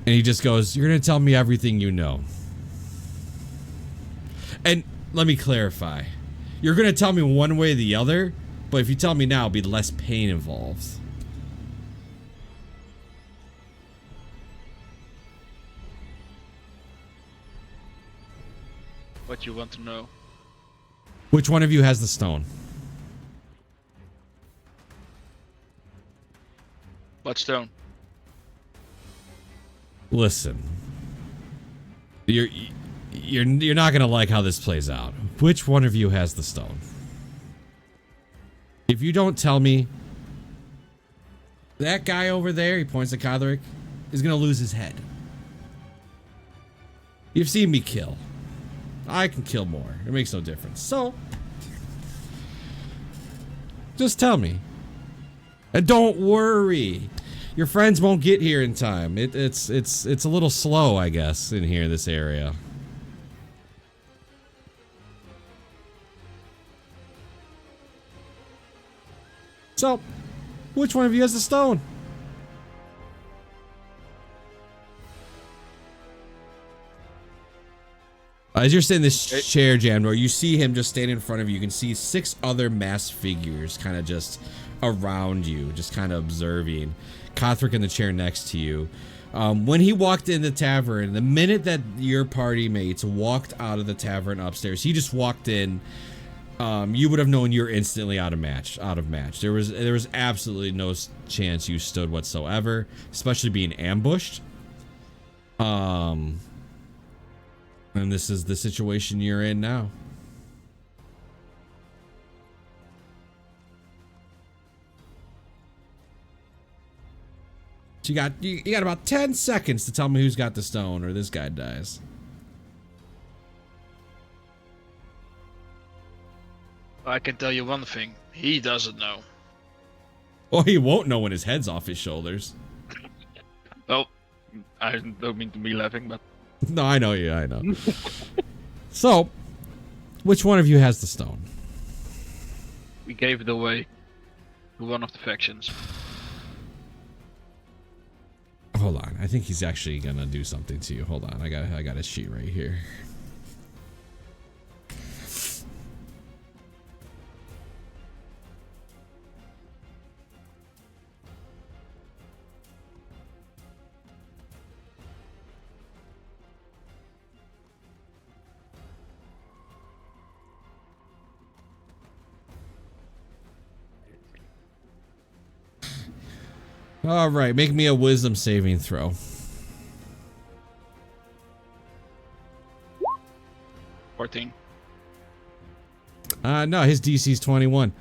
And he just goes, "You're gonna tell me everything you know." And let me clarify. You're gonna tell me one way or the other, but if you tell me now, it'll be less pain involved. What you want to know? Which one of you has the stone? What stone? Listen. You're not gonna like how this plays out. Which one of you has the stone? If you don't tell me, that guy over there, he points at Kodrick, is gonna lose his head. You've seen me kill. I can kill more. It makes no difference. So, just tell me. And don't worry. Your friends won't get here in time. It's a little slow, I guess, in here, this area. So, which one of you has the stone? As you're sitting in this chair, Jamdor, you see him just standing in front of you. You can see 6 other masked figures kind of just around you, just kind of observing. Kodrick in the chair next to you. When he walked in the tavern, the minute that your party mates walked out of the tavern upstairs, he just walked in. You would have known you're instantly out of match. There was absolutely no chance you stood whatsoever, especially being ambushed. And this is the situation you're in now. So you got about 10 seconds to tell me who's got the stone or this guy dies. I can tell you one thing. He doesn't know. Well, he won't know when his head's off his shoulders. Well, I don't mean to be laughing, but... No, I know you, I know. So, which one of you has the stone? We gave it away to one of the factions. Hold on, I think he's actually gonna do something to you. Hold on, I got his sheet right here. All right, make me a wisdom saving throw. 14. No, his DC's 21.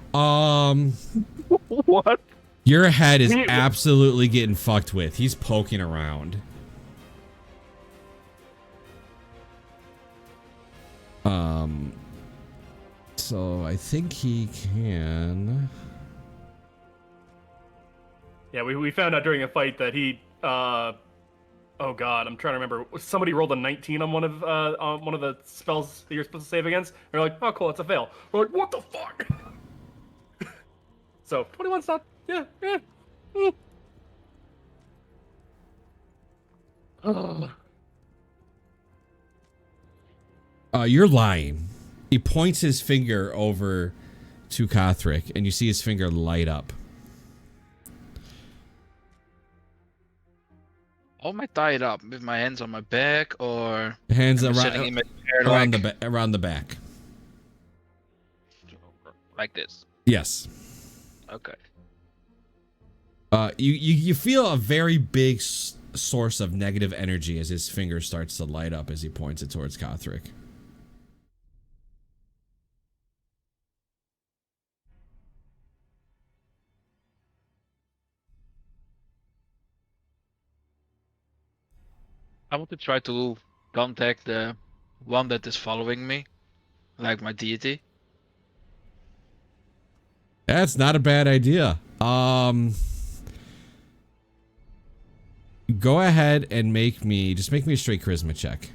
What? Your head is absolutely getting fucked with. He's poking around. So I think he can. Yeah, we found out during a fight that he, oh god, I'm trying to remember. Somebody rolled a 19 on one of the spells that you're supposed to save against. And we're like, oh cool, it's a fail. We're like, what the fuck? So 21's not, yeah. You're lying. He points his finger over to Kodrick, and you see his finger light up. How am I tied up? With my hands on my back, or Hands am I around sitting in my chair around the back. like this? Yes. Okay. You feel a very big source of negative energy as his finger starts to light up as he points it towards Kodrick. I want to try to contact the one that is following me, like my deity. That's not a bad idea. Go ahead and make me a straight charisma check.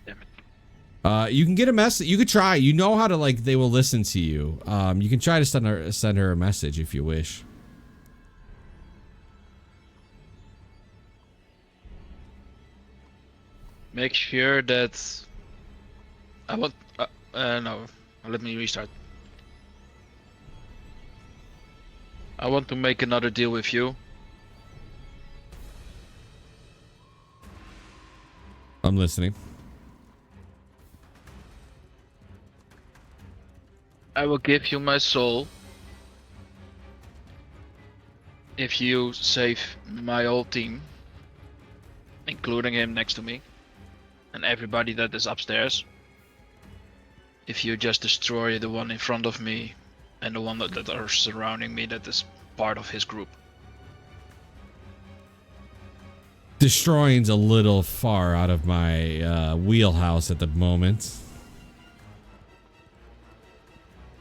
Damn it. You can get a message. You could try. You know how to, like, they will listen to you. You can try to send her a message if you wish. Make sure that I want. No, let me restart. I want to make another deal with you. I'm listening. I will give you my soul if you save my whole team, including him next to me, and everybody that is upstairs. If you just destroy the one in front of me and the one that are surrounding me that is part of his group. Destroying's a little far out of my wheelhouse at the moment.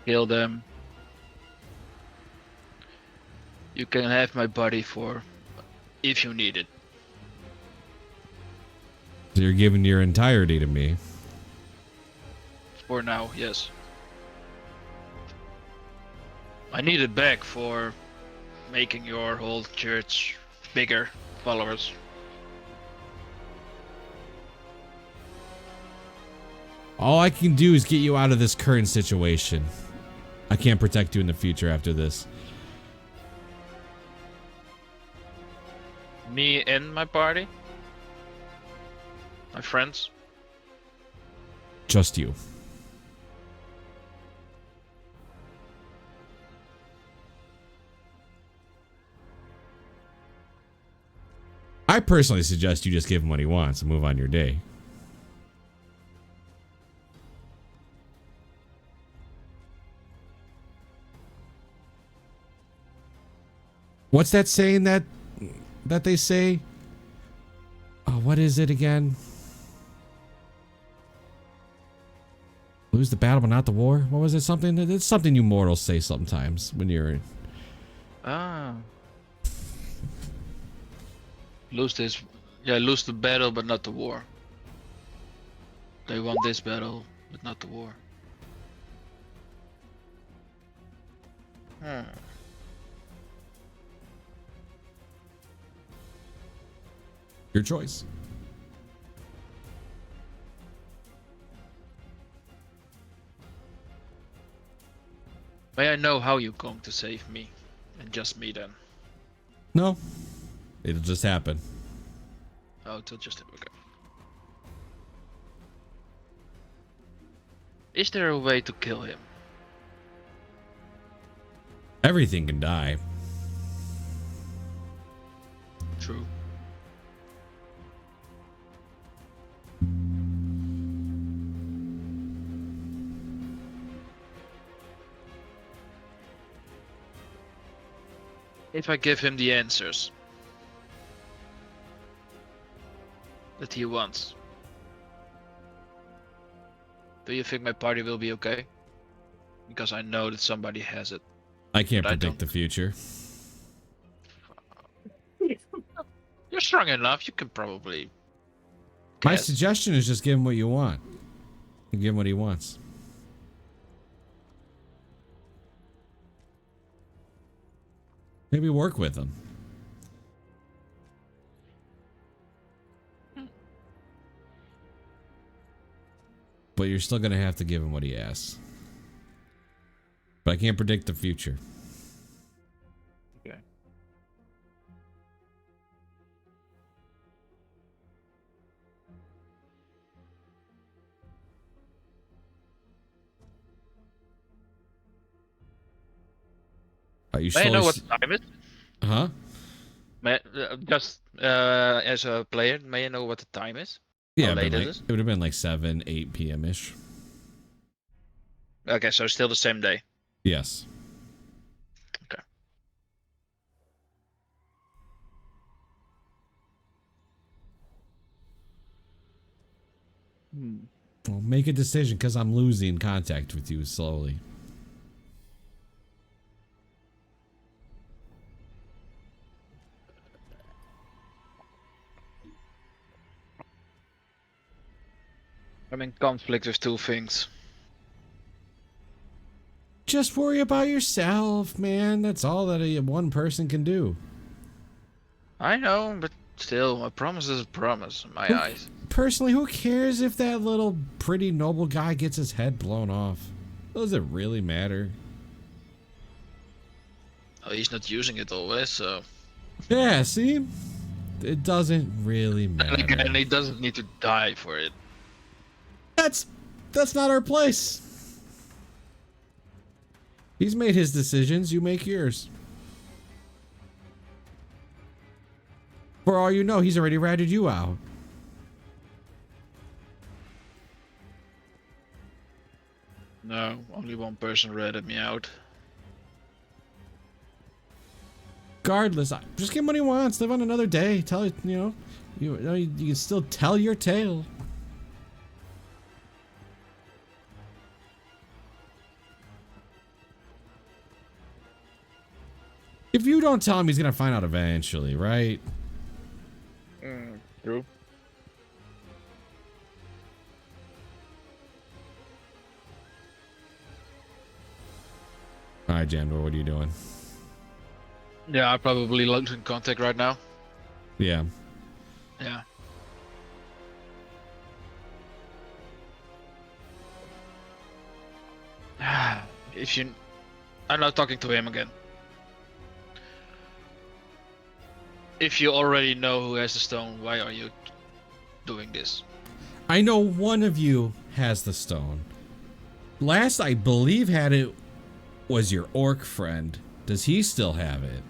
Kill them. You can have my body for if you need it. So you're giving your entirety to me. For now, yes. I need it back for making your whole church bigger, followers. All I can do is get you out of this current situation. I can't protect you in the future after this. Me and my party? My friends? Just you. I personally suggest you just give him what he wants and move on your day. What's that saying that they say? Oh, what is it again? Lose the battle but not the war? What was it? Something? It's something you mortals say sometimes when you're... Ah. Lose this. Yeah, lose the battle but not the war. They won this battle but not the war. Your choice. May I know how you're going to save me? And just me then. No. It'll just happen. Oh, it'll just okay. Is there a way to kill him? Everything can die. True. If I give him the answers that he wants, do you think my party will be okay? Because I know that somebody has it. I can't But I predict the don't. future. You're strong enough, you can probably My guess. suggestion is just give him what you want. And give him what he wants. Maybe work with him. But you're still going to have to give him what he asks. But I can't predict the future. Okay. Are you May I slowly know what the time is? Huh? May, just as a player, may I know what the time is? Yeah, How it'd late been is like, it? it would have been like 7, 8 p.m. ish. Okay, so still the same day. Yes. Okay. Well, make a decision because I'm losing contact with you slowly. I'm in conflict with two things. Just worry about yourself, man. That's all that one person can do. I know, but Still, a promise is a promise in my Who- eyes. Personally, who cares if that little pretty noble guy gets his head blown off? Does it really matter? Oh, he's not using it always, so. Yeah, see? It doesn't really And matter. again, he doesn't need to die for it. That's not our place. He's made his decisions, you make yours. For all you know, he's already ratted you out. No, only one person ratted me out. Regardless, just give him what he wants. Live on another day. Tell it, you can still tell your tale. If you don't tell him, he's gonna find out eventually, right? True. All right, Jandor, what are you doing? Yeah, I'm probably losing contact right now. Yeah. Yeah. If you... I'm not talking to him again. If you already know who has the stone, why are you doing this? I know one of you has the stone. Last I believe had it was your orc friend. Does he still have it?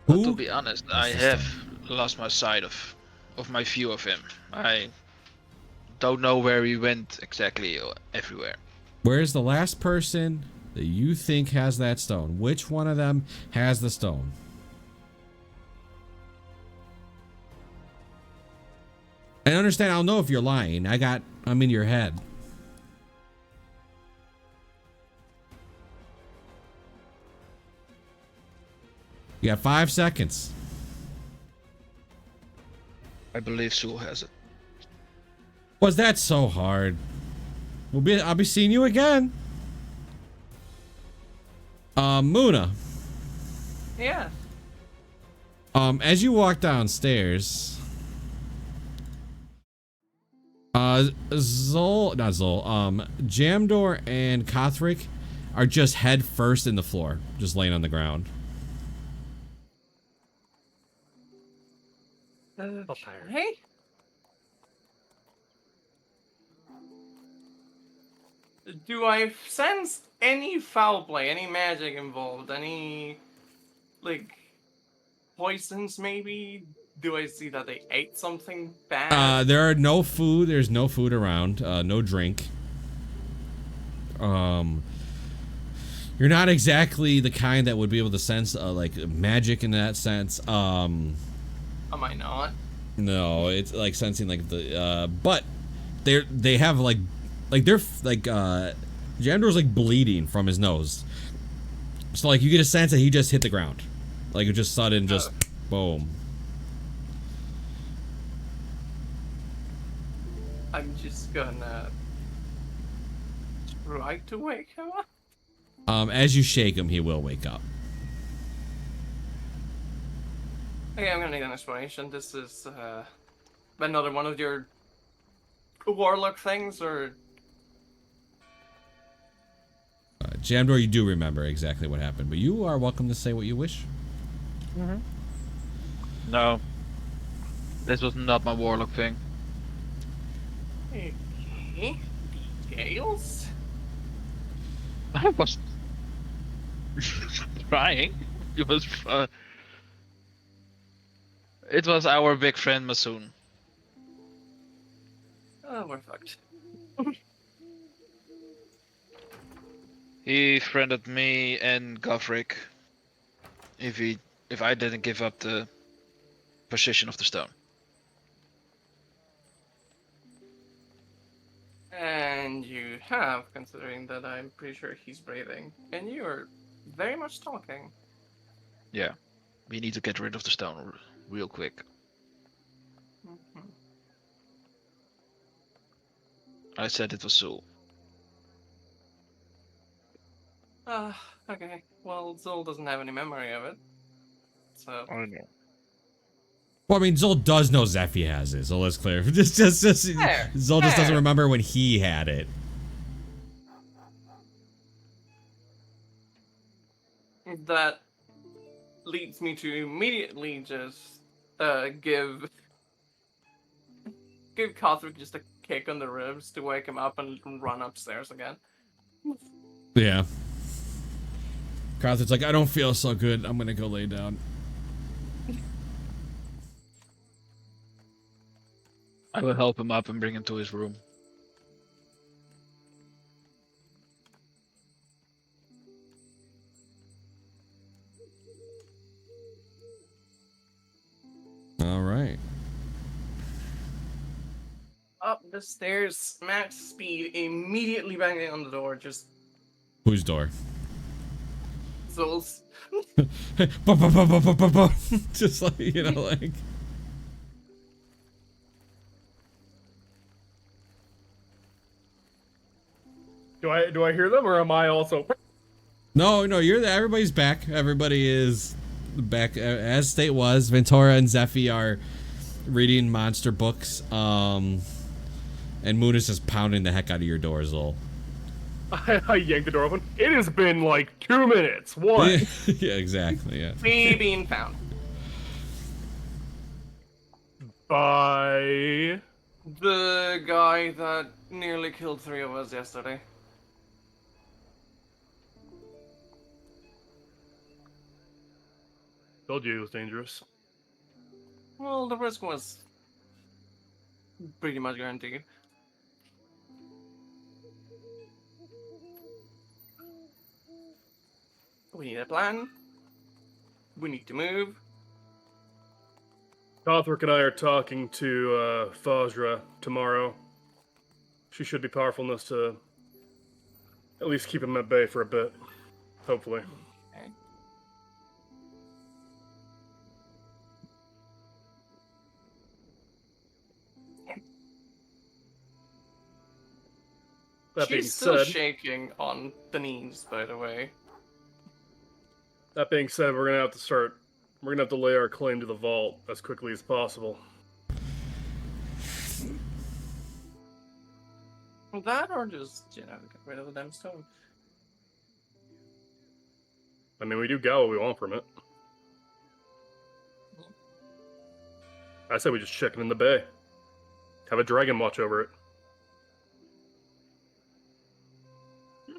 Well, to Who? be honest, has I the have stone? lost my sight of my view of him. I don't know where he went exactly everywhere. Where's the last person that you think has that stone? Which one of them has the stone? I understand. I'll know if you're lying. I'm in your head. You got 5 seconds. I believe Sue has it. Was that so hard? I'll be seeing you again. Muna. Yeah. As you walk downstairs, not Zol, Jamdor and Kothric are just head first in the floor, just laying on the ground. Okay. Do I sense any foul play, any magic involved, any, like, poisons maybe? Do I see that they ate something bad? There's no food around, no drink. You're not exactly the kind that would be able to sense, like, magic in that sense. Am I not? No, it's like sensing like the, but they have Jandor's like bleeding from his nose. So like you get a sense that he just hit the ground. Like it just sudden, just boom. I'm just gonna try to wake him up. As you shake him, he will wake up. Okay, I'm gonna need an explanation. This is another one of your warlock things, or Jamdor, you do remember exactly what happened, but you are welcome to say what you wish. No. This was not my warlock thing. okay, details. I was trying. It was it was our big friend Masoon. Oh, we're fucked. He friended me and Govrick if I didn't give up the position of the stone. And you have, considering that I'm pretty sure he's breathing, and you are very much talking. Yeah. We need to get rid of the stone real quick. Mhm. I said it was Sue. Okay. Well, Zol doesn't have any memory of it. So. I know. Well, I mean, Zol does know Zephy has it, so let's clear. Fair, Zol just doesn't fair. remember when he had it. That leads me to immediately just give Cosmic just a kick on the ribs to wake him up and run upstairs again. Yeah. Carthag's like, I don't feel so good. I'm gonna go lay down. I will help him up and bring him to his room. All right. Up the stairs, max speed, immediately banging on the door, just Whose door? Zol's. Just like, you know, like. Do I hear them or am I also? No, you're there. Everybody's back. Everybody is back as state was. Ventura and Zephy are reading monster books. And Moon is just pounding the heck out of your door, Zol. I yank the door open. It has been like 2 minutes. What? Yeah, exactly. Yeah. Me being found. By The guy that nearly killed 3 of us yesterday. told you it was dangerous. Well, the risk was pretty much guaranteed. We need a plan. We need to move. Gothric and I are talking to Fajra tomorrow. She should be powerful enough to at least keep him at bay for a bit. Hopefully. Okay. That being She's still said, shaking on the knees, by the way. we're gonna have to lay our claim to the vault as quickly as possible. That or just, get rid of the damn stone. I mean, we do get what we want from it. I say we just check it in the bay. Have a dragon watch over it.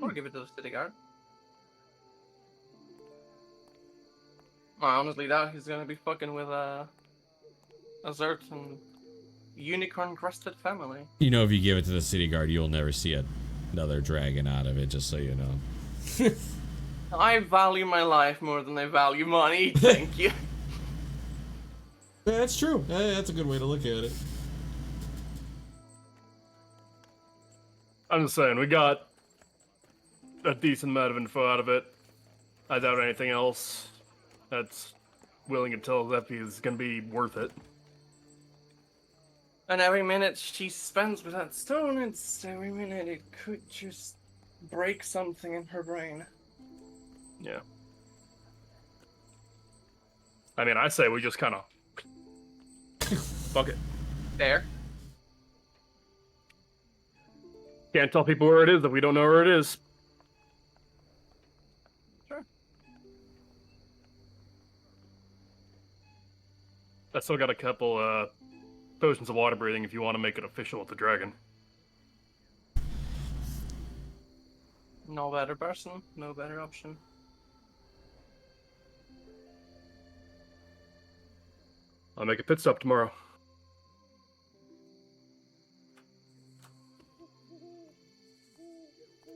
Or give it to the city guard. I honestly doubt he's gonna be fucking with a certain unicorn-crested family. You know, if you give it to the city guard, you'll never see another dragon out of it, just so you know. I value my life more than I value money, thank you. Yeah, that's true. That's a good way to look at it. I'm just saying, we got a decent amount of info out of it. I doubt anything else that's willing to tell Zephy is gonna be worth it. And every minute she spends with that stone, it's every minute it could just break something in her brain. Yeah. I mean, I say we just kind of fuck it. There. Can't tell people where it is if we don't know where it is. Sure. I still got a couple potions of water breathing if you want to make it official with the dragon. No better person, no better option. I'll make a pit stop tomorrow.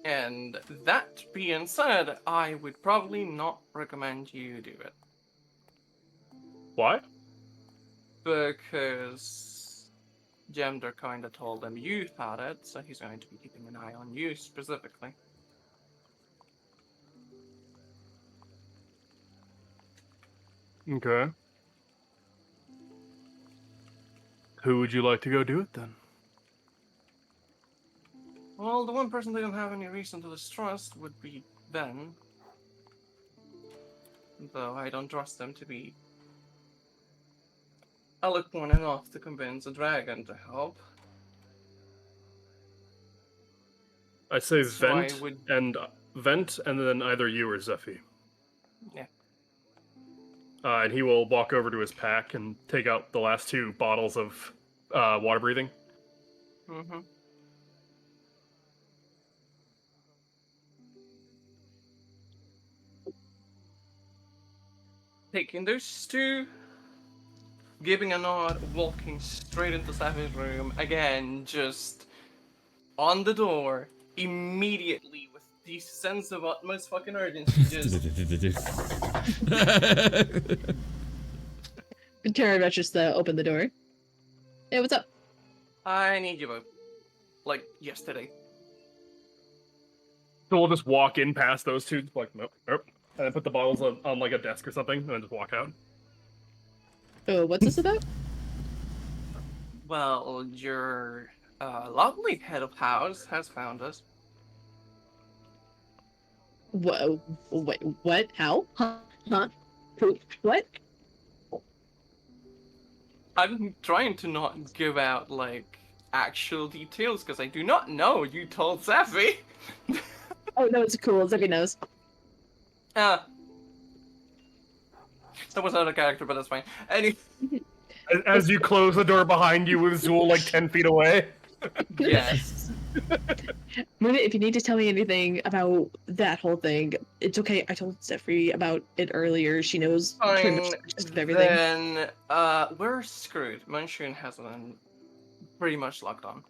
And that being said, I would probably not recommend you do it. Why? Because Jemder kinda told him you had it, so he's going to be keeping an eye on you specifically. Okay. Who would you like to go do it then? Well, the one person they don't have any reason to distrust would be Ben, though I don't trust them to be eloquent enough to convince a dragon to help. I say So I vent would- and then either you or Zephy. Yeah. And he will walk over to his pack and take out the last 2 bottles of water breathing. Mm-hmm. Taking those 2, giving a nod, walking straight into Sapphi's room, again, just on the door, immediately, with the sense of utmost fucking urgency, just... Tara rushes to open the door. Hey, what's up? I need you both. Like, yesterday. So we'll just walk in past those 2, like, nope, and then put the bottles on like a desk or something, and then just walk out. Oh, what's this about? Well, your lovely head of house has found us. Whoa, wait, what? How? Huh? Who? What? I'm trying to not give out, like, actual details, because I do not know you told Sapphi. Oh, no, it's cool. Zephy knows. That was out of character, but that's fine. Anyway, As you close the door behind you with Zool like 10 feet away. yes. Muna, if you need to tell me anything about that whole thing, it's okay. I told Zephy about it earlier. She knows pretty much Fine. the gist of everything. Then, we're screwed. Munchkin has been pretty much locked on.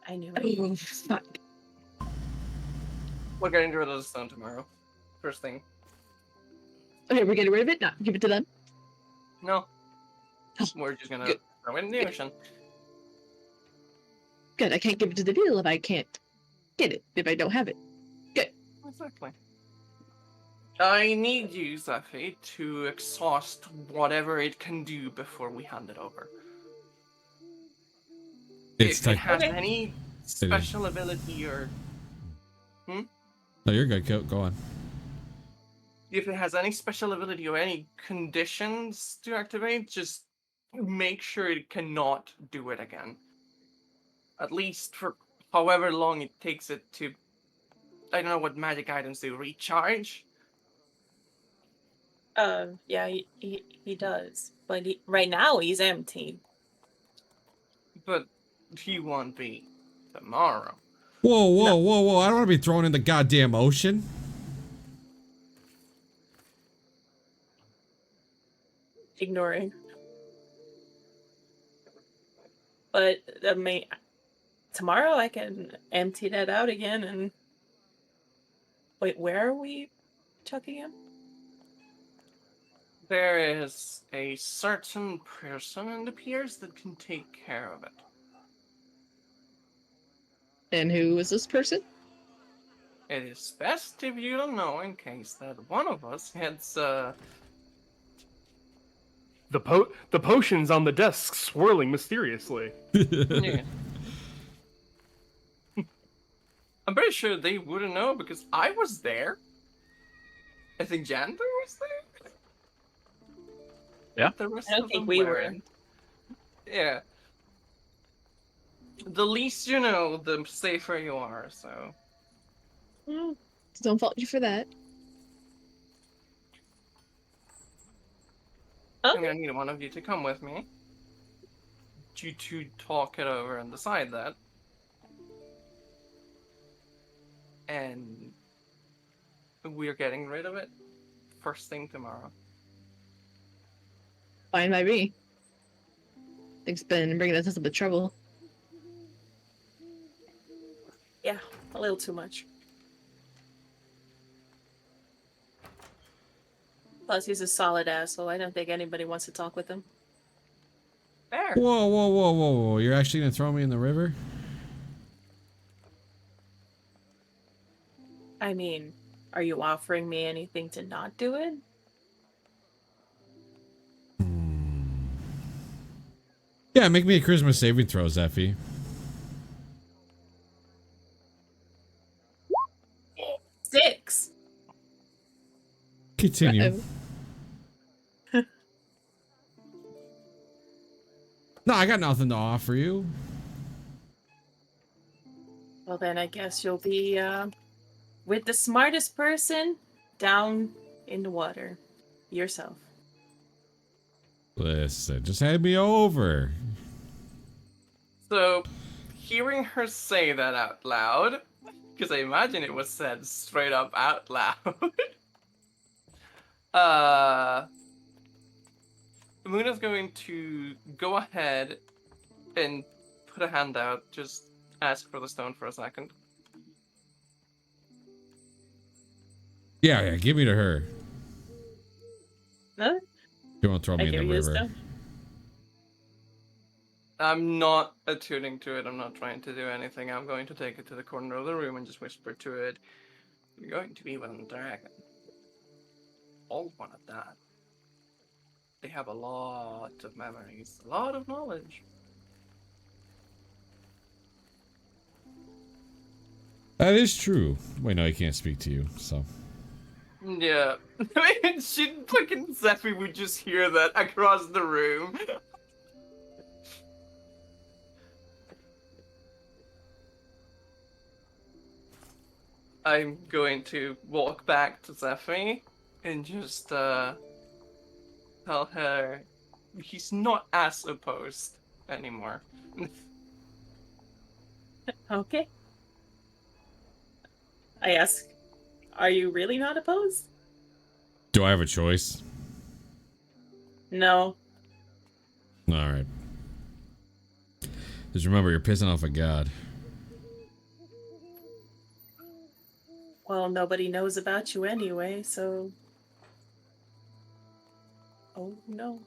I knew it. Oh, fuck. We're getting rid of the stone tomorrow. First thing. Okay, we're getting rid of it? No, give it to them. No. Oh, We're just gonna good. throw it in the ocean. Good, I can't give it to the deal if I can't get it, if I don't have it. Exactly. I need you, Zephy, to exhaust whatever it can do before we hand it over. It's If it like, has Okay. any special ability or no, you're good. Go on. if it has any special ability or any conditions to activate, just make sure it cannot do it again. At least for however long it takes it to, I don't know what magic items do, recharge? Yeah, he does. But right now he's empty. But he won't be tomorrow. Whoa. I don't want to be thrown in the goddamn ocean. Ignoring. But I mean, tomorrow I can empty that out again and wait, where are we chucking him? There is a certain person in the piers that can take care of it. And who is this person? It is best if you don't know in case that one of us gets, The potion's on the desk swirling mysteriously. yeah. I'm pretty sure they wouldn't know because I was there. I think Jander was there. Yeah. The rest I don't of think them we were. weren't. Yeah. The least you know, the safer you are, so. Don't fault you for that. I'm gonna need one of you to come with me. You two talk it over and decide that. And we're getting rid of it first thing tomorrow. Fine by me. Thing's been bringing us a bit of trouble. Yeah, a little too much. Plus, he's a solid asshole. I don't think anybody wants to talk with him. There. Whoa. You're actually gonna throw me in the river? I mean, are you offering me anything to not do it? Yeah, make me a charisma saving throw, Zephy. Continue. No, I got nothing to offer you. Well, then I guess you'll be with the smartest person down in the water yourself. Listen, just hand me over. So, hearing her say that out loud, because I imagine it was said straight up out loud, Muna's going to go ahead and put a hand out, just ask for the stone for a second. Yeah, give me to her. No? You want to throw me I in give the you the river? stone. I'm not attuning to it, I'm not trying to do anything. I'm going to take it to the corner of the room and just whisper to it, "You're going to be with a dragon. Old one at that. They have a lot of memories, a lot of knowledge." That is true. Wait, no, I can't speak to you, so. Yeah. I mean, fucking Zephy would just hear that across the room. I'm going to walk back to Zephy and just tell her he's not as opposed anymore. Okay. I ask, are you really not opposed? Do I have a choice? No. Alright. Just remember, you're pissing off a god. Well, nobody knows about you anyway, so... Oh, no.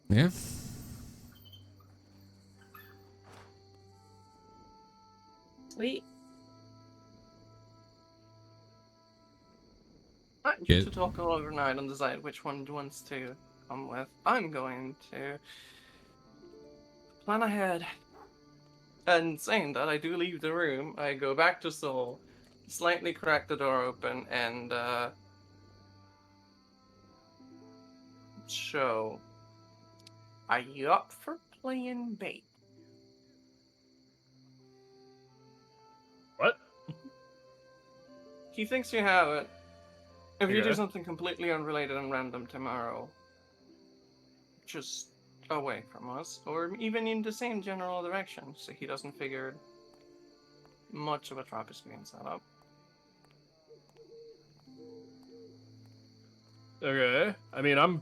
Yeah? Sweet. I Get- need to talk overnight and decide which one wants to come with. I'm going to plan ahead. And saying that, I do leave the room. I go back to Soul, slightly crack the door open, and show. Are you up for playing bait? What? He thinks you have it. If you do Okay. something completely unrelated and random tomorrow, just away from us, or even in the same general direction, so he doesn't figure much of a trap is being set up. Okay. I mean, I'm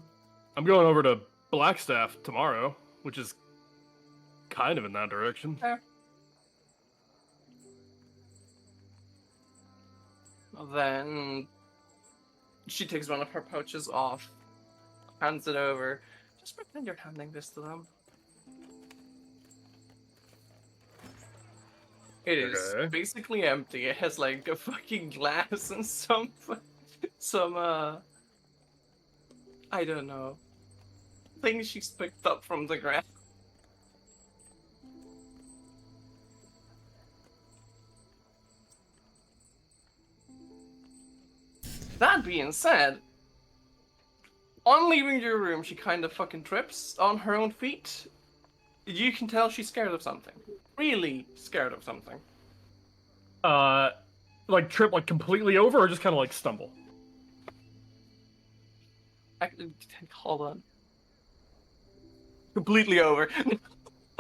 going over to Blackstaff tomorrow, which is kind of in that direction. Then she takes one of her pouches off, hands it over. Just pretend you're handing this to them. It is Okay. basically empty. It has like a fucking glass and some I don't know, things she's picked up from the ground. That being said, on leaving your room, she kind of fucking trips on her own feet. You can tell she's scared of something. Really scared of something. Like trip like completely over, or just kind of like stumble? Hold on. Completely over.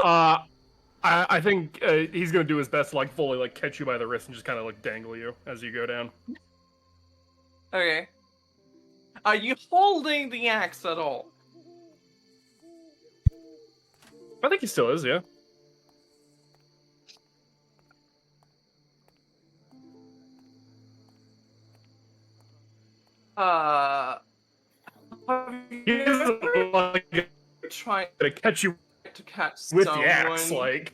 I think he's gonna do his best to like fully like catch you by the wrist and just kind of like dangle you as you go down. Okay. Are you holding the axe at all? I think he still is, yeah. Have He you isn't ever like tried gonna catch you to catch with someone? the axe, like.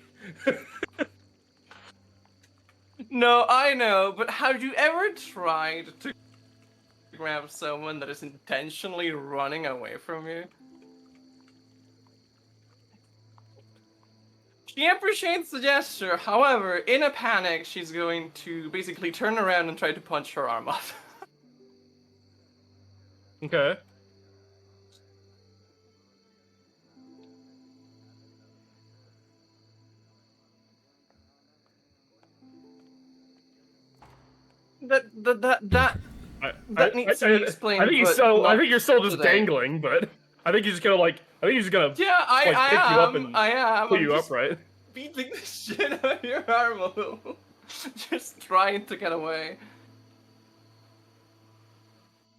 No, I know, but have you ever tried to grab someone that is intentionally running away from you? She appreciates the gesture. However, in a panic, she's going to basically turn around and try to punch her arm off. Okay. That needs to be explained. I think he's but still. I not think you're still just today. dangling, but I think he's just gonna like. I think he's just gonna Yeah, like pick you up and I am. pull I'm you just upright. beating the shit out of your arm a little. Just trying to get away.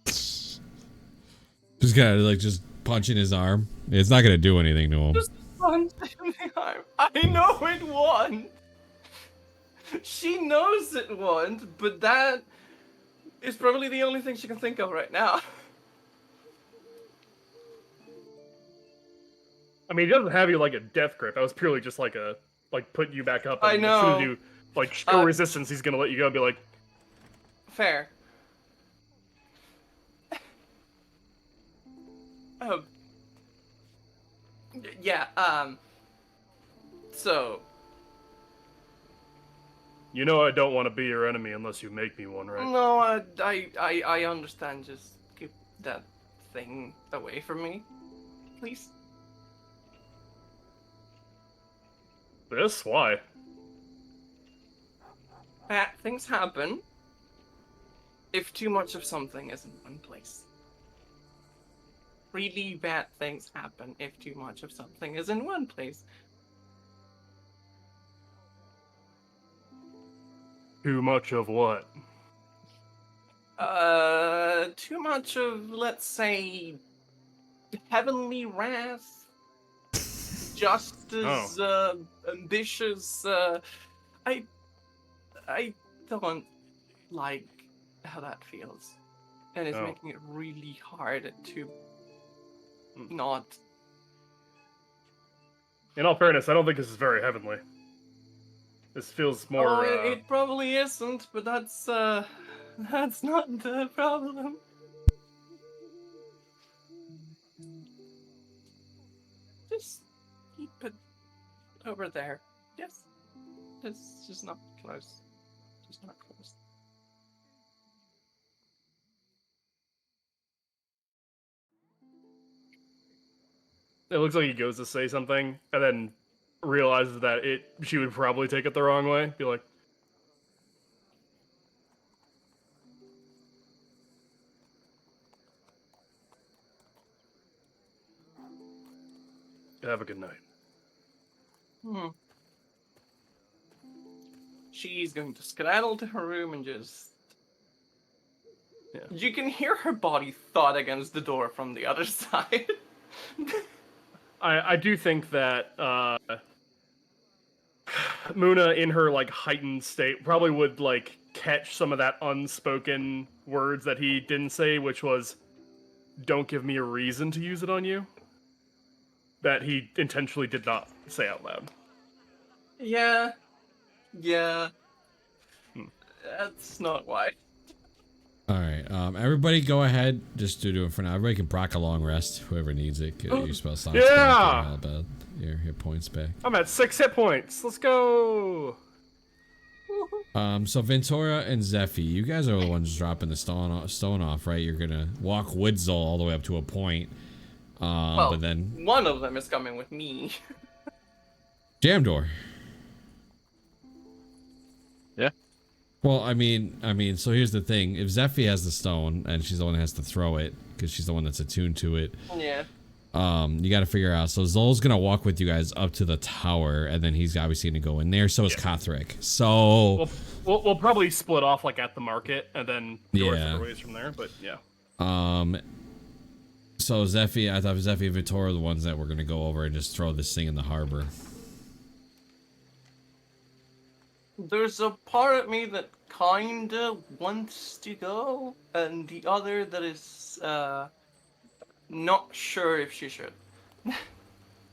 Just gotta like just punching his arm. It's not gonna do anything to him. Just punch in the arm. I know it won. She knows it won, but that is probably the only thing she can think of right now. I mean, he doesn't have you like a death grip. That was purely just like a putting you back up. And I As soon know. as you like show resistance, he's gonna let you go and be like, Fair. Oh. Yeah, so, you know, I don't want to be your enemy unless you make me one, right? no, I understand. Just keep that thing away from me, please. This? Why? Bad things happen if too much of something is in one place. Really bad things happen if too much of something is in one place. Too much of what? Too much of, let's say, heavenly wrath, just as ambitious. I don't like how that feels, and it's making it really hard to not. In all fairness, I don't think this is very heavenly. This feels more. Oh, it probably isn't, but that's not the problem. Just keep it over there. Yes. It's just not close. Just not close. It looks like he goes to say something and then realizes that she would probably take it the wrong way. Be like, have a good night. She's going to skedaddle to her room and just. Yeah. You can hear her body thud against the door from the other side. I do think that Muna, in her like heightened state, probably would like catch some of that unspoken words that he didn't say, which was, "Don't give me a reason to use it on you." That he intentionally did not say out loud. Yeah. That's not why. All right, everybody, go ahead. Just do it for now. Everybody can proc a long rest. Whoever needs it, get your spell slots back, Yeah! all about your hit points back. I'm at 6 hit points. Let's go. So Ventura and Zephy, you guys are the ones dropping the stone off, right? You're gonna walk Woodsall all the way up to a point. Well, but then one of them is coming with me. jam door. Yeah. Well, I mean, so here's the thing: if Zephy has the stone and she's the one that has to throw it because she's the one that's attuned to it, Yeah. you got to figure out. So Zol's gonna walk with you guys up to the tower, and then he's obviously gonna go in there. So is Kothric. So we'll probably split off like at the market and then go our Yeah. separate ways from there. But yeah. So Zephy, I thought Zephy and Ventura were the ones that were gonna go over and just throw this thing in the harbor. There's a part of me that kinda wants to go, and the other that is not sure if she should.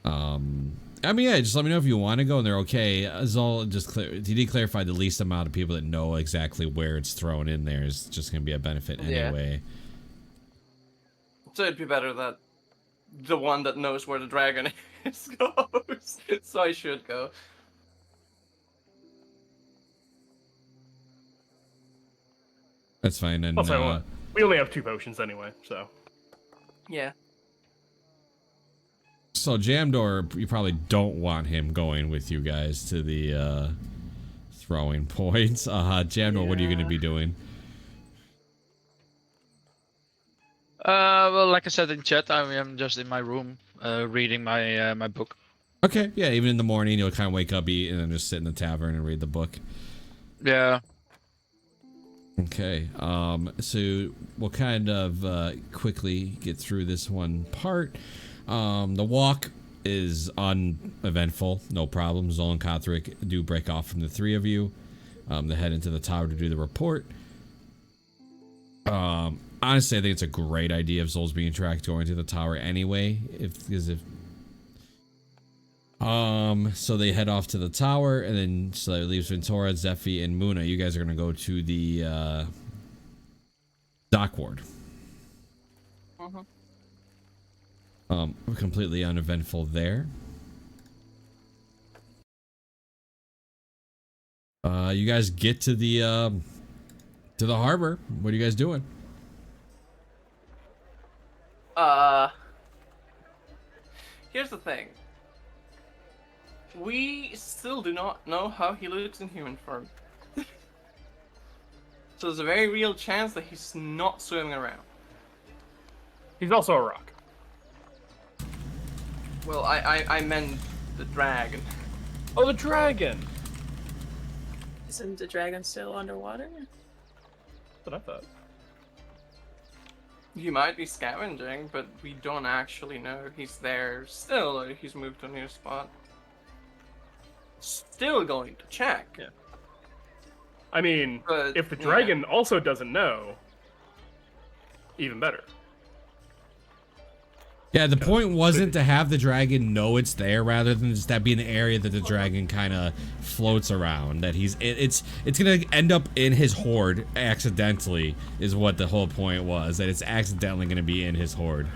I mean, yeah, just let me know if you want to go and they're okay. Zol he did clarify the least amount of people that know exactly where it's thrown in there is just gonna be a benefit Yeah. anyway. So it'd be better that the one that knows where the dragon is goes. So I should go. That's fine. And Also, we only have 2 potions anyway, so. Yeah. so Jamdor, you probably don't want him going with you guys to the throwing points. Jamdor, what are you going to be doing? Well, like I said in chat, I am just in my room, reading my my book. Okay, yeah, even in the morning, you'll kind of wake up, eat, and then just sit in the tavern and read the book. Yeah. Okay, so we'll kind of quickly get through this one part. The walk is uneventful, no problem. Zol and Kothrik do break off from the 3 of you. They head into the tower to do the report. Honestly, I think it's a great idea if Zol's being tracked going to the tower anyway. So they head off to the tower, and then so it leaves Ventura, Zephy, and Muna. You guys are gonna go to the dock ward. Completely uneventful there. You guys get to the harbor. What are you guys doing? Here's the thing. We still do not know how he looks in human form. So there's a very real chance that he's not swimming around. He's also a rock. Well, I meant the dragon. Oh, the dragon! Isn't the dragon still underwater? That's what I thought. He might be scavenging, but we don't actually know if he's there still or if he's moved to a new spot. Still going to check. Yeah. I mean, But, if the yeah. dragon also doesn't know, even better. Yeah, the point wasn't to have the dragon know it's there, rather than just that being the area that the dragon kind of floats around. That it's gonna end up in his hoard accidentally, is what the whole point was. That it's accidentally gonna be in his hoard.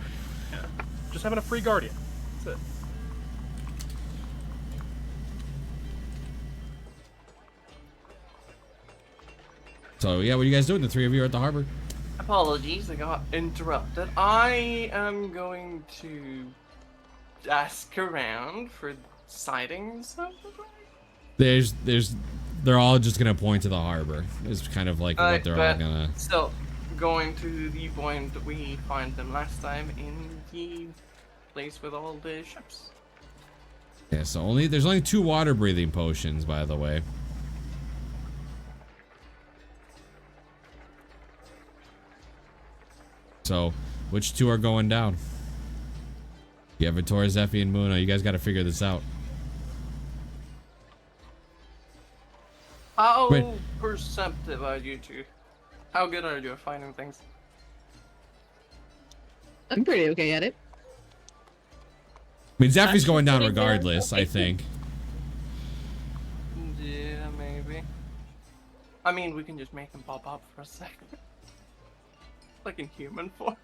Yeah. Just having a free guardian. That's it. So yeah, what are you guys doing? The 3 of you are at the harbor. Apologies, I got interrupted. I am going to ask around for sightings. They're all just gonna point to the harbor. It's kind of like what they're all gonna. Still, going to the point that we find them last time in the place with all the ships. Yeah, so there's only 2 water breathing potions, by the way. So, which 2 are going down? You have Ventura, Zephy, and Muna. You guys got to figure this out. How Wait. perceptive are you two? How good are you at finding things? I'm pretty okay at it. I mean, Zephy's going down pretty good. regardless, I think. Yeah, maybe. I mean, we can just make him pop up for a second. Like in human form.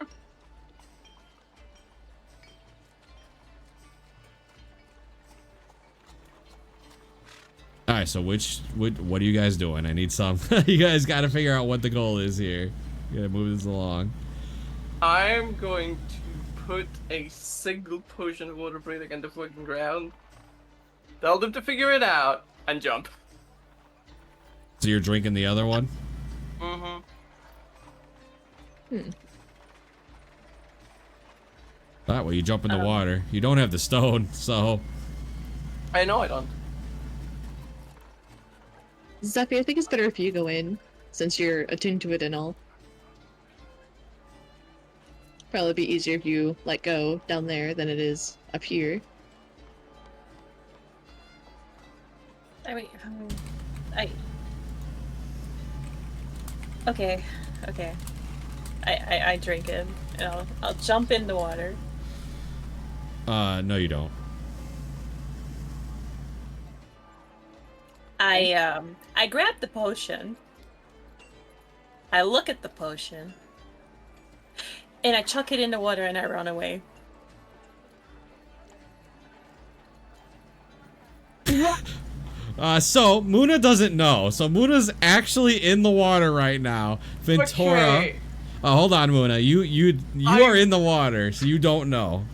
All right, so what are you guys doing? I need some. You guys got to figure out what the goal is here. You gotta move this along. I'm going to put a single potion of water breathing on the fucking ground. Tell them to figure it out and jump. So you're drinking the other one? Mm-hmm. That way you jump in the water. You don't have the stone, so. I know I don't. Zephy, I think it's better if you go in, since you're attuned to it and all. Probably be easier if you let go down there than it is up here. I mean, Okay. I drink it, and I'll jump in the water. No, you don't. I grab the potion. I look at the potion. And I chuck it in the water and I run away. So Muna doesn't know. So Muna's actually in the water right now. Ventura. Okay. Hold on, Muna. You are in the water, so you don't know.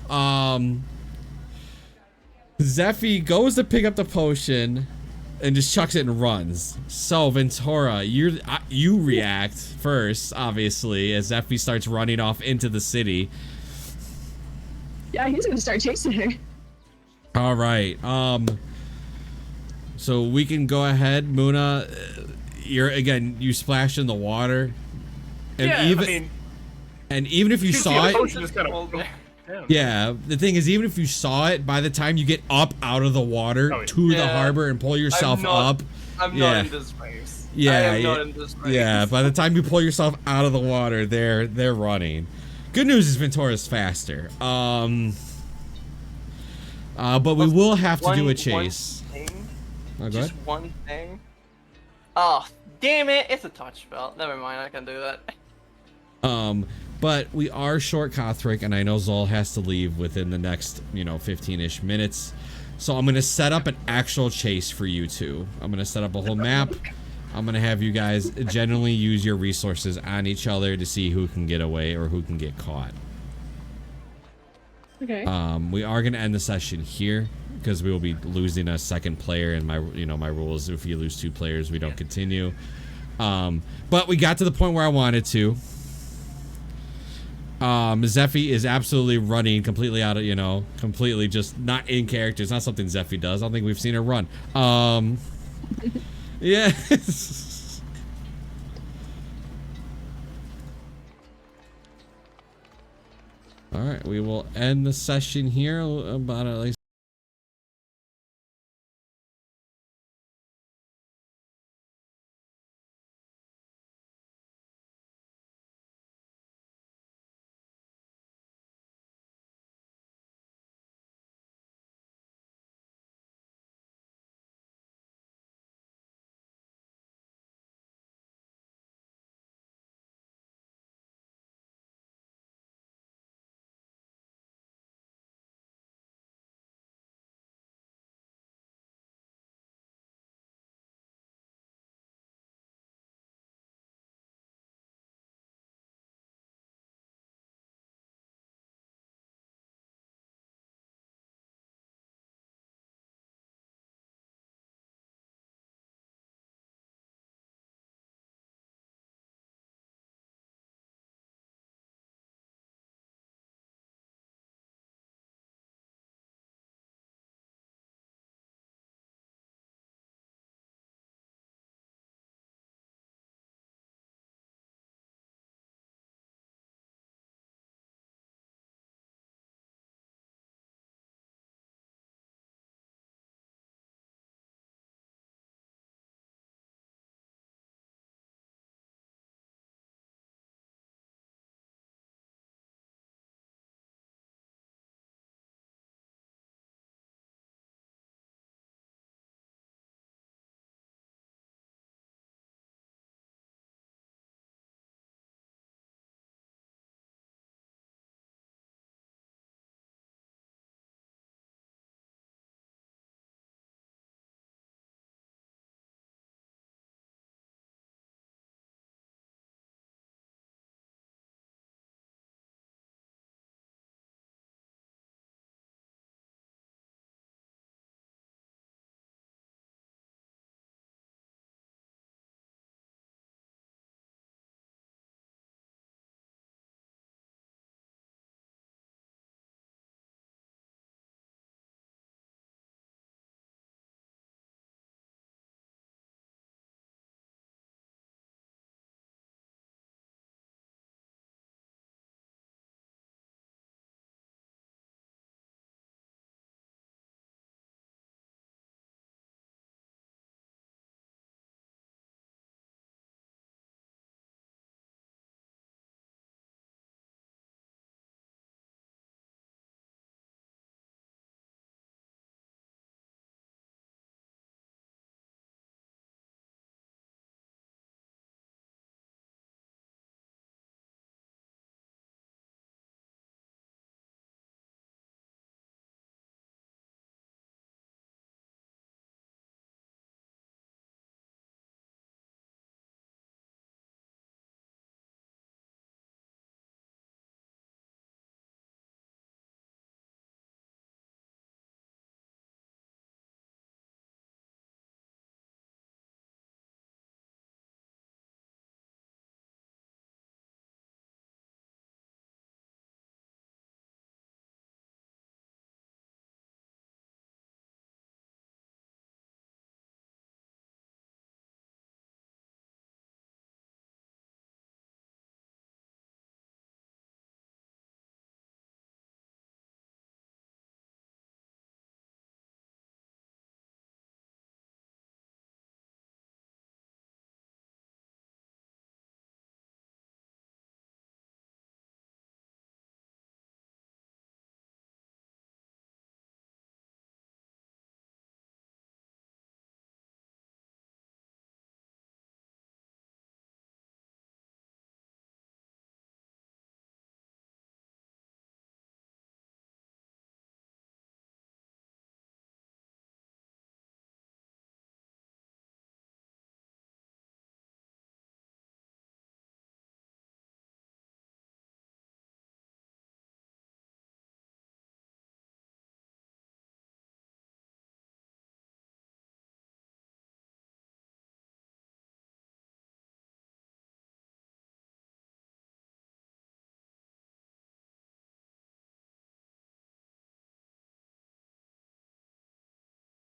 Zephy goes to pick up the potion and just chucks it and runs. So Ventura, you react first, obviously, as Zephy starts running off into the city. Yeah, he's gonna start chasing her. All right. So we can go ahead, Muna. You splash in the water, and Yeah, even I mean, and even if you you see saw the it, potion just kind Well, of. Yeah. yeah. The thing is, even if you saw it, by the time you get up out of the water Oh, yeah. to the Yeah. harbor and pull yourself up, I'm Yeah. not in this race. I Yeah, am not yeah, in this race. yeah. By the time you pull yourself out of the water, they're running. Good news is Ventura's faster. But we will have to do a chase. One thing, Oh, go just ahead. one thing. Oh, damn it! It's a touch spell. Never mind, I can do that. But we are short Kothric, and I know Zol has to leave within the next, 15-ish minutes. So I'm gonna set up an actual chase for you two. I'm gonna set up a whole map. I'm gonna have you guys generally use your resources on each other to see who can get away or who can get caught. Okay. We are gonna end the session here because we will be losing a second player, and my rules: if you lose 2 players, we don't continue. But we got to the point where I wanted to. Zephy is absolutely running completely out of, completely just not in character. It's not something Zephy does. I don't think we've seen her run. Yeah. All right, we will end the session here about at least